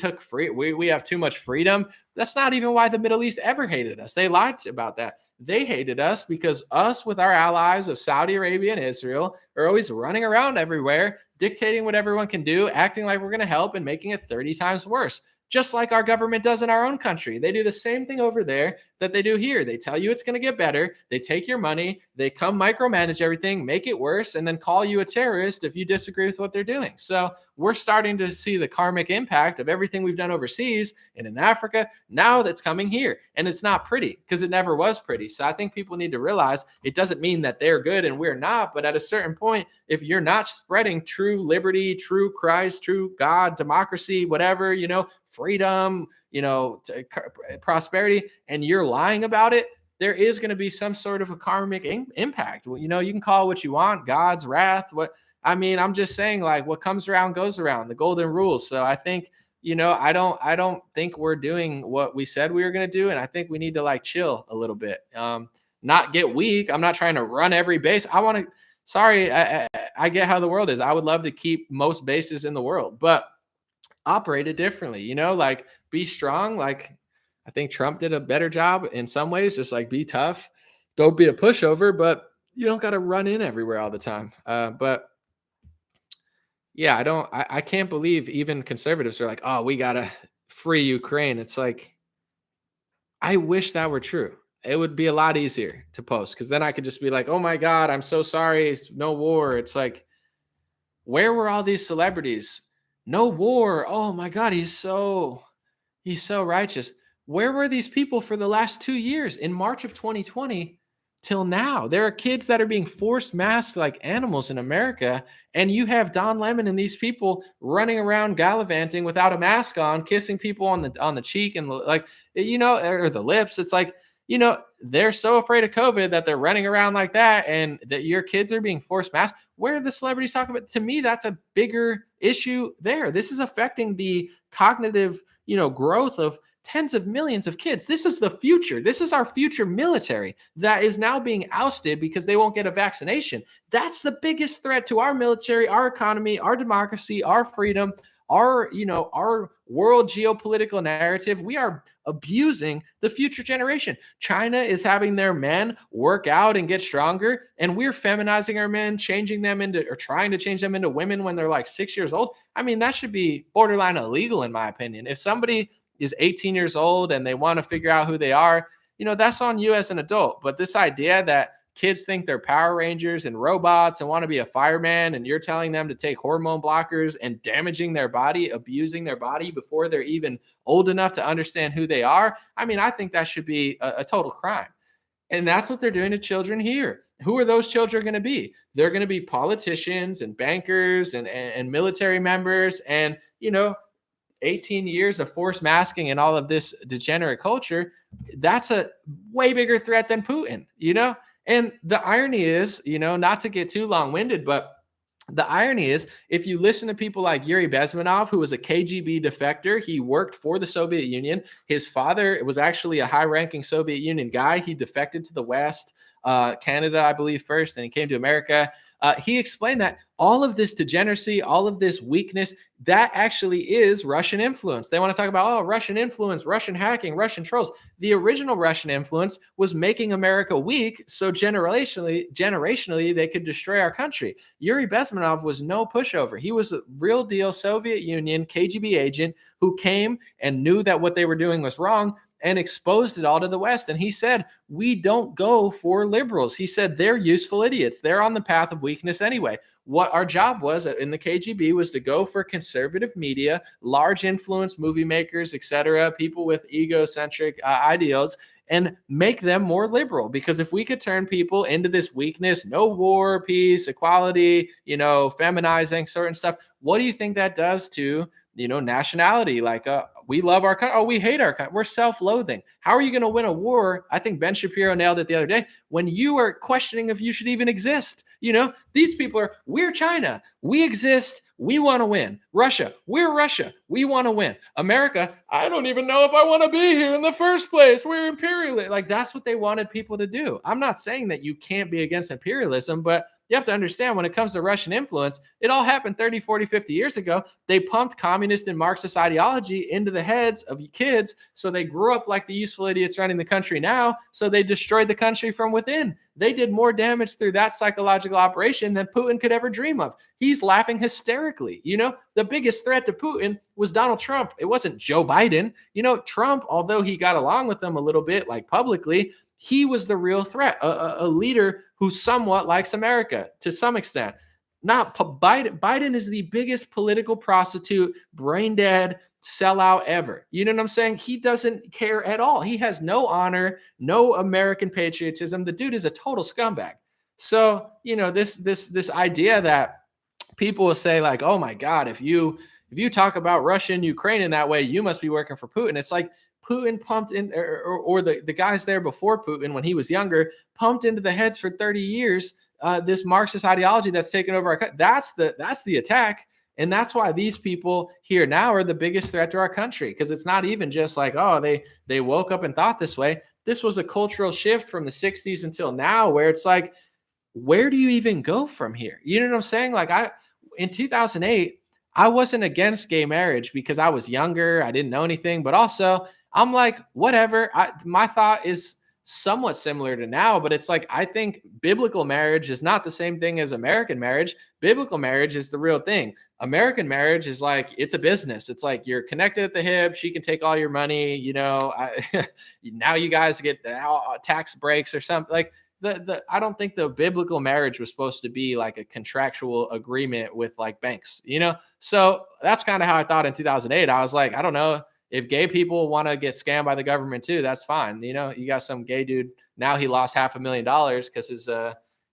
have too much freedom. That's not even why the Middle East ever hated us. They lied about that. They hated us because us with our allies of Saudi Arabia and Israel are always running around everywhere, dictating what everyone can do, acting like we're going to help and making it 30 times worse. Just like our government does in our own country. They do the same thing over there that they do here. They tell you it's going to get better. They take your money. They come micromanage everything, make it worse, and then call you a terrorist if you disagree with what they're doing. So we're starting to see the karmic impact of everything we've done overseas and in Africa. Now that's coming here. And it's not pretty because it never was pretty. So I think people need to realize it doesn't mean that they're good and we're not. But at a certain point, if you're not spreading true liberty, true Christ, true God, democracy, whatever, freedom, prosperity, and you're lying about it, there is going to be some sort of a karmic impact. You can call it what you want, God's wrath. I'm just saying, like, what comes around goes around, the golden rule. So I think, I don't think we're doing what we said we were going to do. And I think we need to like chill a little bit, not get weak. I'm not trying to run every base. I get how the world is. I would love to keep most bases in the world, but operate it differently, like be strong. Like I think Trump did a better job in some ways, just like be tough, don't be a pushover, but you don't got to run in everywhere all the time. But yeah, I can't believe even conservatives are like, oh, we got to free Ukraine. It's like, I wish that were true. It would be a lot easier to post because then I could just be like, oh my God, I'm so sorry. It's no war. It's like, where were all these celebrities? No war. Oh my God, he's so righteous. Where were these people for the last 2 years? In March of 2020 till now, there are kids that are being forced masked like animals in America, and you have Don Lemon and these people running around gallivanting without a mask on, kissing people on the cheek and like or the lips. It's like they're so afraid of COVID that they're running around like that, and that your kids are being forced masked. Where are the celebrities talking about? To me, that's a bigger issue there. This is affecting the cognitive, growth of tens of millions of kids. This is the future. This is our future military that is now being ousted because they won't get a vaccination. That's the biggest threat to our military, our economy, our democracy, our freedom, our world geopolitical narrative. We are abusing the future generation. China is having their men work out and get stronger, and we're feminizing our men, changing them into, or trying to change them into women when they're like 6 years old. I mean, that should be borderline illegal in my opinion. If somebody is 18 years old and they want to figure out who they are, that's on you as an adult. But this idea that kids think they're Power Rangers and robots and want to be a fireman, and you're telling them to take hormone blockers and damaging their body, abusing their body before they're even old enough to understand who they are. I mean, I think that should be a total crime. And that's what they're doing to children here. Who are those children going to be? They're going to be politicians and bankers and military members. And, 18 years of forced masking and all of this degenerate culture, that's a way bigger threat than Putin. And the irony is, not to get too long-winded, but the irony is, if you listen to people like Yuri Bezmenov, who was a KGB defector, he worked for the Soviet Union. His father was actually a high-ranking Soviet Union guy. He defected to the West, Canada, I believe, first, and he came to America. He explained that all of this degeneracy, all of this weakness, that actually is Russian influence. They want to talk about, Russian influence, Russian hacking, Russian trolls. The original Russian influence was making America weak, so generationally, they could destroy our country. Yuri Bezmenov was no pushover. He was a real deal Soviet Union KGB agent who came and knew that what they were doing was wrong and exposed it all to the West. And he said, we don't go for liberals. He said, they're useful idiots. They're on the path of weakness anyway. What our job was in the KGB was to go for conservative media, large influence movie makers, etc., people with egocentric ideals, and make them more liberal. Because if we could turn people into this weakness, no war, peace, equality, feminizing certain stuff, what do you think that does to nationality? Like, we love our country. Oh, we hate our country. We're self-loathing. How are you going to win a war? I think Ben Shapiro nailed it the other day when you are questioning if you should even exist. These people are, we're China. We exist. We want to win. Russia. We're Russia. We want to win. America. I don't even know if I want to be here in the first place. We're imperialist. Like, that's what they wanted people to do. I'm not saying that you can't be against imperialism, but you have to understand, when it comes to Russian influence, it all happened 30, 40, 50 years ago. They pumped communist and Marxist ideology into the heads of kids, so they grew up like the useful idiots running the country now, so they destroyed the country from within. They did more damage through that psychological operation than Putin could ever dream of. He's laughing hysterically. The biggest threat to Putin was Donald Trump. It wasn't Joe Biden. Trump, although he got along with them a little bit, like publicly, he was the real threat, a leader who somewhat likes America to some extent. Not Biden. Biden is the biggest political prostitute, brain dead sellout ever. You know what I'm saying? He doesn't care at all. He has no honor, no American patriotism. The dude is a total scumbag. So, this idea that people will say, like, oh my God, if you talk about Russia and Ukraine in that way, you must be working for Putin. It's like, Putin pumped in, or the guys there before Putin, when he was younger, pumped into the heads for 30 years this Marxist ideology that's taken over our country. That's the attack. And that's why these people here now are the biggest threat to our country, because it's not even just like, oh, they woke up and thought this way. This was a cultural shift from the 60s until now, where it's like, where do you even go from here? You know what I'm saying? Like, in 2008, I wasn't against gay marriage because I was younger. I didn't know anything, but also I'm like, whatever. My thought is somewhat similar to now, but it's like, I think biblical marriage is not the same thing as American marriage. Biblical marriage is the real thing. American marriage is like, it's a business. It's like, you're connected at the hip. She can take all your money. Now you guys get tax breaks or something. Like, I don't think the biblical marriage was supposed to be like a contractual agreement with like banks, So that's kind of how I thought in 2008. I was like, I don't know. If gay people want to get scammed by the government too, that's fine. You got some gay dude. Now he lost $500,000 because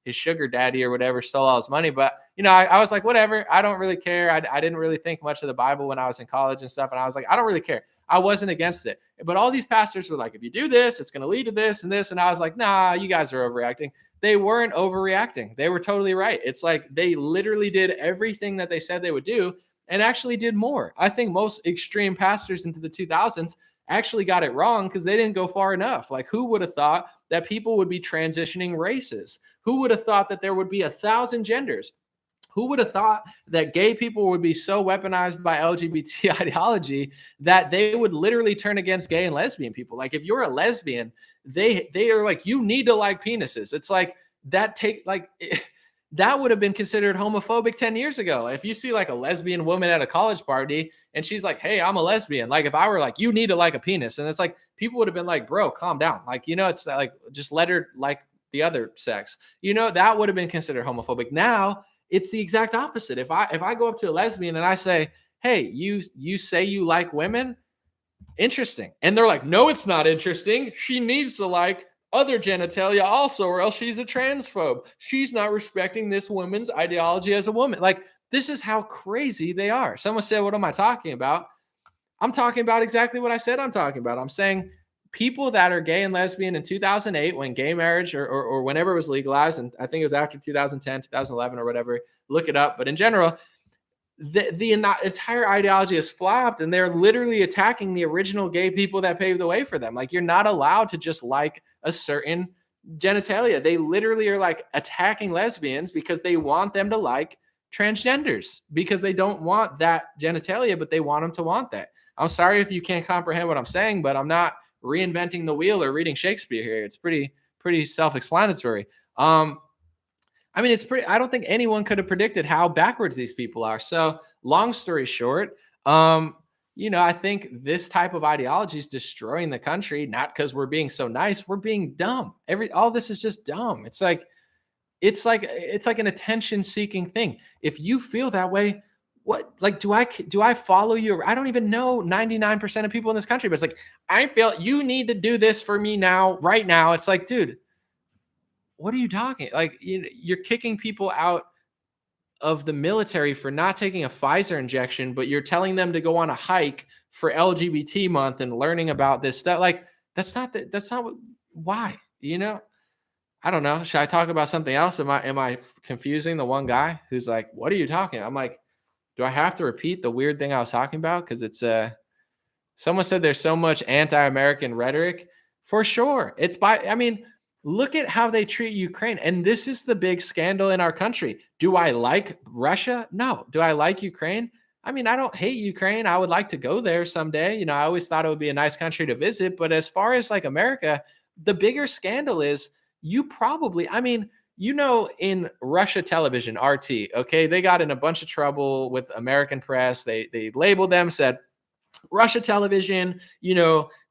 his sugar daddy or whatever stole all his money. But, I was like, whatever. I don't really care. I didn't really think much of the Bible when I was in college and stuff. And I was like, I don't really care. I wasn't against it. But all these pastors were like, if you do this, it's going to lead to this and this. And I was like, nah, you guys are overreacting. They weren't overreacting. They were totally right. It's like they literally did everything that they said they would do, and actually did more. I think most extreme pastors into the 2000s actually got it wrong because they didn't go far enough. Like, who would have thought that people would be transitioning races? Who would have thought that there would be 1,000 genders? Who would have thought that gay people would be so weaponized by LGBT ideology that they would literally turn against gay and lesbian people? Like, if you're a lesbian, they are like, you need to like penises. It's like that take like that would have been considered homophobic 10 years ago. If you see like a lesbian woman at a college party and she's like, hey, I'm a lesbian. Like, if I were like, you need to like a penis. And it's like, people would have been like, bro, calm down. Like, it's like, just let her like the other sex. That would have been considered homophobic. Now it's the exact opposite. If I go up to a lesbian and I say, hey, you say you like women, interesting. And they're like, no, it's not interesting. She needs to like other genitalia also, or else she's a transphobe. She's not respecting this woman's ideology as a woman. Like, this is how crazy they are. Someone said, what am I talking about? I'm talking about exactly what I said I'm talking about. I'm saying people that are gay and lesbian in 2008, when gay marriage or whenever it was legalized, and I think it was after 2010, 2011 or whatever, look it up. But in general, the entire ideology is flopped, and they're literally attacking the original gay people that paved the way for them. Like, you're not allowed to just like a certain genitalia. They literally are like attacking lesbians because they want them to like transgenders, because they don't want that genitalia, but they want them to want that. I'm sorry if you can't comprehend what I'm saying, but I'm not reinventing the wheel or reading Shakespeare here. It's pretty self-explanatory. I mean, it's pretty. I don't think anyone could have predicted how backwards these people are. So, long story short, I think this type of ideology is destroying the country. Not because we're being so nice, we're being dumb. All this is just dumb. It's like an attention-seeking thing. If you feel that way, what like do I follow you? I don't even know 99% of people in this country, but it's like, I feel you need to do this for me now, right now. It's like, dude, what are you talking? Like, you're kicking people out of the military for not taking a Pfizer injection, but you're telling them to go on a hike for LGBT month and learning about this stuff. Like, that's not what, why, I don't know. Should I talk about something else? Am I confusing the one guy who's like, what are you talking? I'm like, do I have to repeat the weird thing I was talking about? Cause it's, someone said there's so much anti-American rhetoric. For sure. I mean, look at how they treat Ukraine. And this is the big scandal in our country. Do I like Russia? No. Do I like Ukraine? I mean, I don't hate Ukraine. I would like to go there someday. I always thought it would be a nice country to visit. But as far as like America, the bigger scandal is in Russia television, RT, okay, they got in a bunch of trouble with American press. They labeled them, said, Russia television,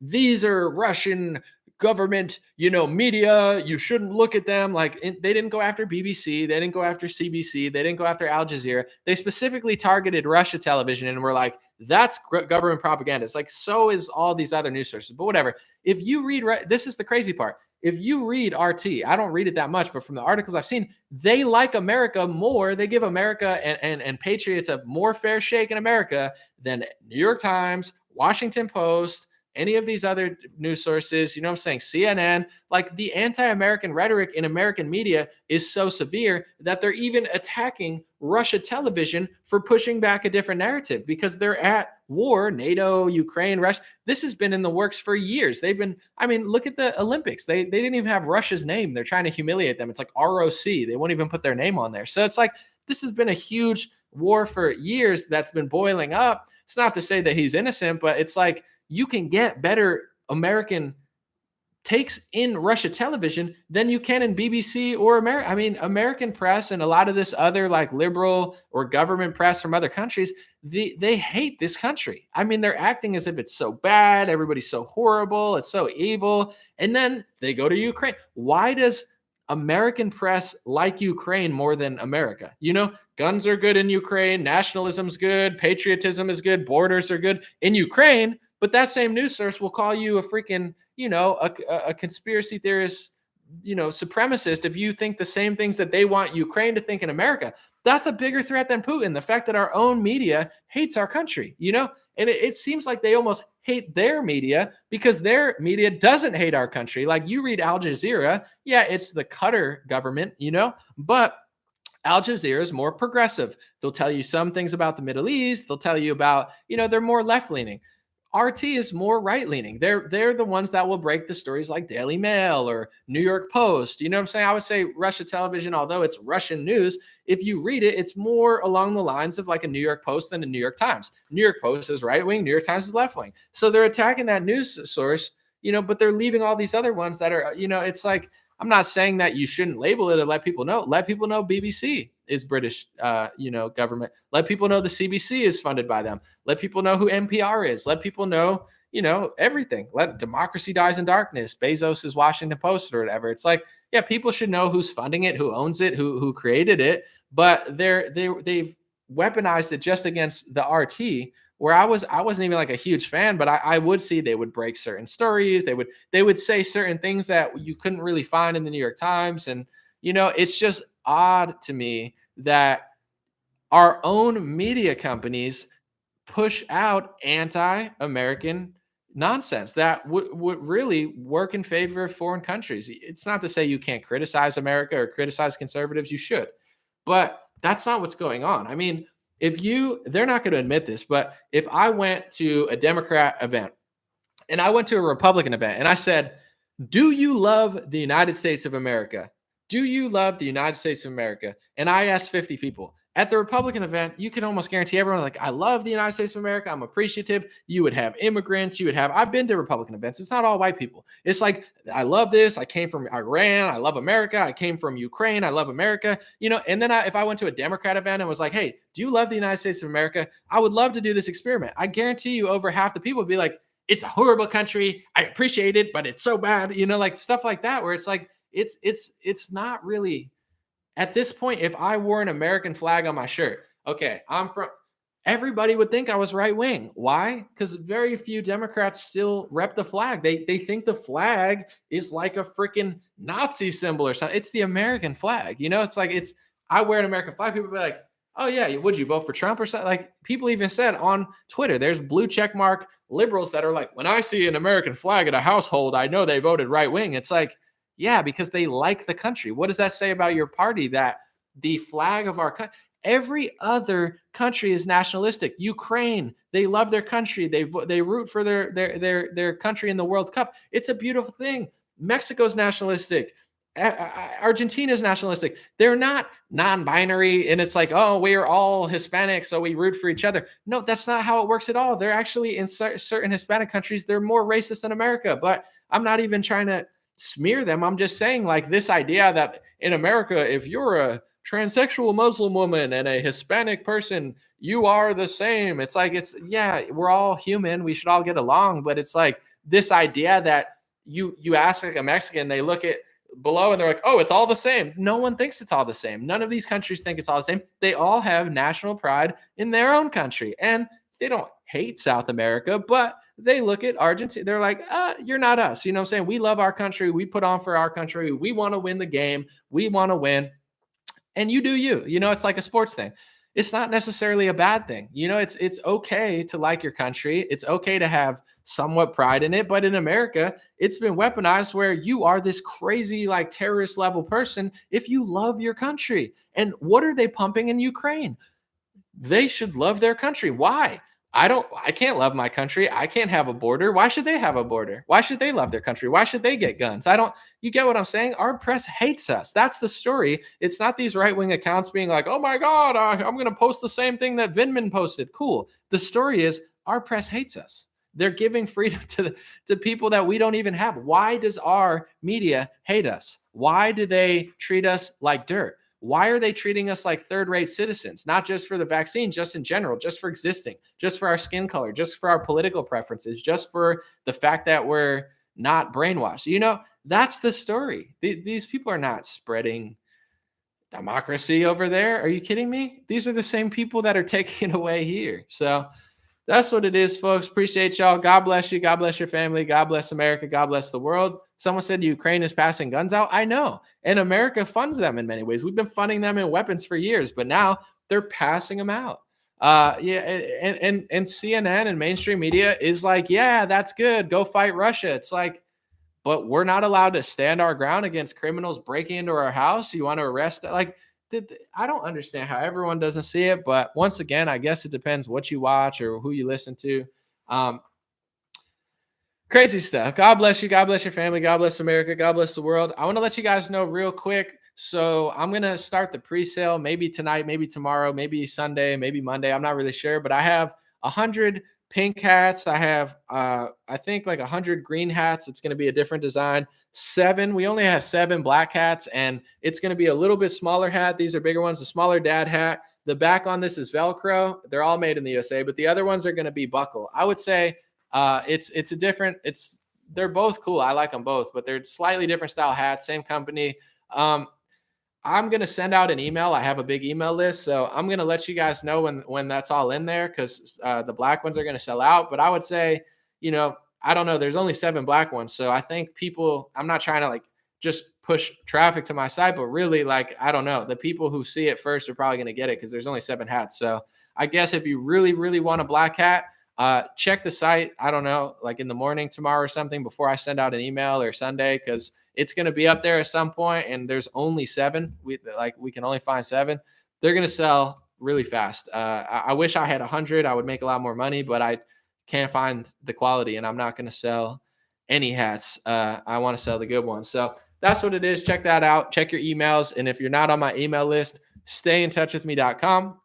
these are Russian government, media. You shouldn't look at them. Like, they didn't go after BBC. They didn't go after CBC. They didn't go after Al Jazeera. They specifically targeted Russia television and were like, that's government propaganda. It's like, so is all these other news sources. But whatever. If you read, this is the crazy part. If you read RT, I don't read it that much, but from the articles I've seen, they like America more. They give America and patriots a more fair shake in America than New York Times, Washington Post, any of these other news sources, I'm saying, CNN. Like, the anti-American rhetoric in American media is so severe that they're even attacking Russia television for pushing back a different narrative because they're at war. NATO, Ukraine, Russia. This has been in the works for years. Look at the Olympics. They didn't even have Russia's name. They're trying to humiliate them. It's like ROC. They won't even put their name on there. So it's like, this has been a huge war for years that's been boiling up. It's not to say that he's innocent, but it's like, you can get better American takes in Russia television than you can in BBC or American press and a lot of this other like liberal or government press from other countries. They hate this country. They're acting as if it's so bad. Everybody's so horrible. It's so evil. And then they go to Ukraine. Why does American press like Ukraine more than America? Guns are good in Ukraine. Nationalism's good. Patriotism is good. Borders are good in Ukraine. But that same news source will call you a freaking, a conspiracy theorist, supremacist if you think the same things that they want Ukraine to think in America. That's a bigger threat than Putin. The fact that our own media hates our country, and it seems like they almost hate their media because their media doesn't hate our country. Like, you read Al Jazeera, yeah, it's the Qatar government, but Al Jazeera is more progressive. They'll tell you some things about the Middle East. They'll tell you about, they're more left leaning. RT is more right leaning. They're the ones that will break the stories like Daily Mail or New York Post. You know what I'm saying? I would say Russia television, although it's Russian news, if you read it, it's more along the lines of like a New York Post than a New York Times. New York Post is right wing, New York Times is left wing. So they're attacking that news source, but they're leaving all these other ones that are, it's like, I'm not saying that you shouldn't label it and let people know. Let people know BBC is British, government. Let people know the CBC is funded by them. Let people know who NPR is. Let people know, everything. Let democracy dies in darkness. Bezos is Washington Post or whatever. It's like, yeah, people should know who's funding it, who owns it, who created it. But they've weaponized it just against the RT. Where I wasn't even like a huge fan, but I would see they would break certain stories. They would say certain things that you couldn't really find in the New York Times. And, it's just odd to me that our own media companies push out anti-American nonsense that would really work in favor of foreign countries. It's not to say you can't criticize America or criticize conservatives. You should, but that's not what's going on. I mean, they're not going to admit this, but if I went to a Democrat event and I went to a Republican event and I said, do you love the United States of America? Do you love the United States of America? And I asked 50 people. At the Republican event, you can almost guarantee everyone, like, I love the United States of America. I'm appreciative. You would have immigrants. I've been to Republican events. It's not all white people. It's like, I love this. I came from Iran. I love America. I came from Ukraine. I love America. And then if I went to a Democrat event and was like, hey, do you love the United States of America? I would love to do this experiment. I guarantee you over half the people would be like, it's a horrible country. I appreciate it, but it's so bad. Like stuff like that, where it's like, it's not really. At this point, if I wore an American flag on my shirt, okay, everybody would think I was right wing. Why? Because very few Democrats still rep the flag. They think the flag is like a freaking Nazi symbol or something. It's the American flag. It's like I wear an American flag. People be like, oh yeah, would you vote for Trump or something? Like people even said on Twitter, there's blue check mark liberals that are like, when I see an American flag at a household, I know they voted right wing. It's like, yeah, because they like the country. What does that say about your party? That the flag of our country, every other country is nationalistic. Ukraine, they love their country. They root for their country in the World Cup. It's a beautiful thing. Mexico's nationalistic. Argentina's nationalistic. They're not non-binary, and it's like, oh, we're all Hispanic, so we root for each other. No, that's not how it works at all. They're actually in certain Hispanic countries, they're more racist than America. But I'm not even trying to smear them. I'm just saying, like, this idea that in America, if you're a transsexual Muslim woman and a Hispanic person, you are the same. It's like, yeah, we're all human. We should all get along. But it's like this idea that you ask like a Mexican, they look at below and they're like, oh, it's all the same. No one thinks it's all the same. None of these countries think it's all the same. They all have national pride in their own country. And they don't hate South America, but they look at Argentina. They're like, you're not us. You know what I'm saying? We love our country. We put on for our country. We want to win the game. We want to win. And you do you. It's like a sports thing. It's not necessarily a bad thing. It's okay to like your country. It's okay to have somewhat pride in it. But in America, it's been weaponized where you are this crazy, like terrorist level person if you love your country. And what are they pumping in Ukraine? They should love their country. Why? I can't love my country. I can't have a border. Why should they have a border? Why should they love their country? Why should they get guns? You get what I'm saying? Our press hates us. That's the story. It's not these right-wing accounts being like, oh my God, I'm going to post the same thing that Vindman posted. Cool. The story is our press hates us. They're giving freedom to people that we don't even have. Why does our media hate us? Why do they treat us like dirt? Why are they treating us like third-rate citizens? Not just for the vaccine, just in general, just for existing, just for our skin color, just for our political preferences, just for the fact that we're not brainwashed. That's the story. These people are not spreading democracy over there. Are you kidding me? These are the same people that are taking it away here. So that's what it is, folks. Appreciate y'all. God bless you. God bless your family. God bless America. God bless the world. Someone said Ukraine is passing guns out. I know. And America funds them in many ways. We've been funding them in weapons for years, but now they're passing them out. And CNN and mainstream media is like, yeah, that's good. Go fight Russia. It's like, but we're not allowed to stand our ground against criminals breaking into our house. You want to arrest? Like, I don't understand how everyone doesn't see it. But once again, I guess it depends what you watch or who you listen to. Crazy stuff. God bless you. God bless your family. God bless America. God bless the world. I want to let you guys know real quick. So I'm gonna start the pre-sale maybe tonight, maybe tomorrow, maybe Sunday, maybe Monday. I'm not really sure, but I have 100 pink hats. I have I think like 100 green hats. It's gonna be a different design. Seven. We only have 7 black hats, and it's gonna be a little bit smaller hat. These are bigger ones. The smaller dad hat. The back on this is Velcro. They're all made in the USA, but the other ones are gonna be buckle. I would say it's a different. They're both cool. I like them both, but they're slightly different style hats. Same company. Um, I'm gonna send out an email. I have a big email list, so I'm gonna let you guys know when that's all in there because the black ones are gonna sell out. But I would say, I don't know. There's only 7 black ones, so I think people. I'm not trying to like just push traffic to my site, but really like I don't know. The people who see it first are probably gonna get it because there's only 7 hats. So I guess if you really really want a black hat, check the site. I don't know, like in the morning tomorrow or something before I send out an email or Sunday because it's going to be up there at some point, and there's only 7. We can only find 7. They're going to sell really fast. I wish I had 100. I would make a lot more money, but I can't find the quality, and I'm not going to sell any hats. I want to sell the good ones. So that's what it is. Check that out. Check your emails, and if you're not on my email list, stayintouchwithme.com.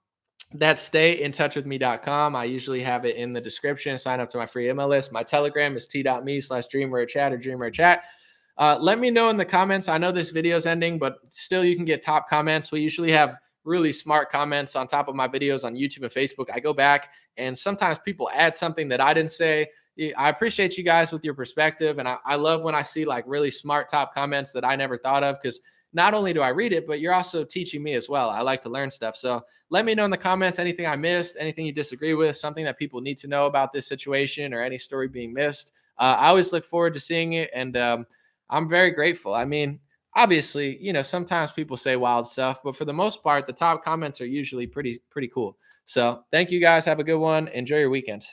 That's stayintouchwithme.com. I usually have it in the description. Sign up to my free email list. My Telegram is t.me/dreamrarechat or dreamrarechat. Let me know in the comments. I know this video is ending, but still you can get top comments. We usually have really smart comments on top of my videos on YouTube and Facebook. I go back and sometimes people add something that I didn't say. I appreciate you guys with your perspective. And I love when I see like really smart top comments that I never thought of because not only do I read it, but you're also teaching me as well. I like to learn stuff. So let me know in the comments anything I missed, anything you disagree with, something that people need to know about this situation or any story being missed. I always look forward to seeing it. And I'm very grateful. I mean, obviously, sometimes people say wild stuff, but for the most part, the top comments are usually pretty cool. So thank you guys. Have a good one. Enjoy your weekend.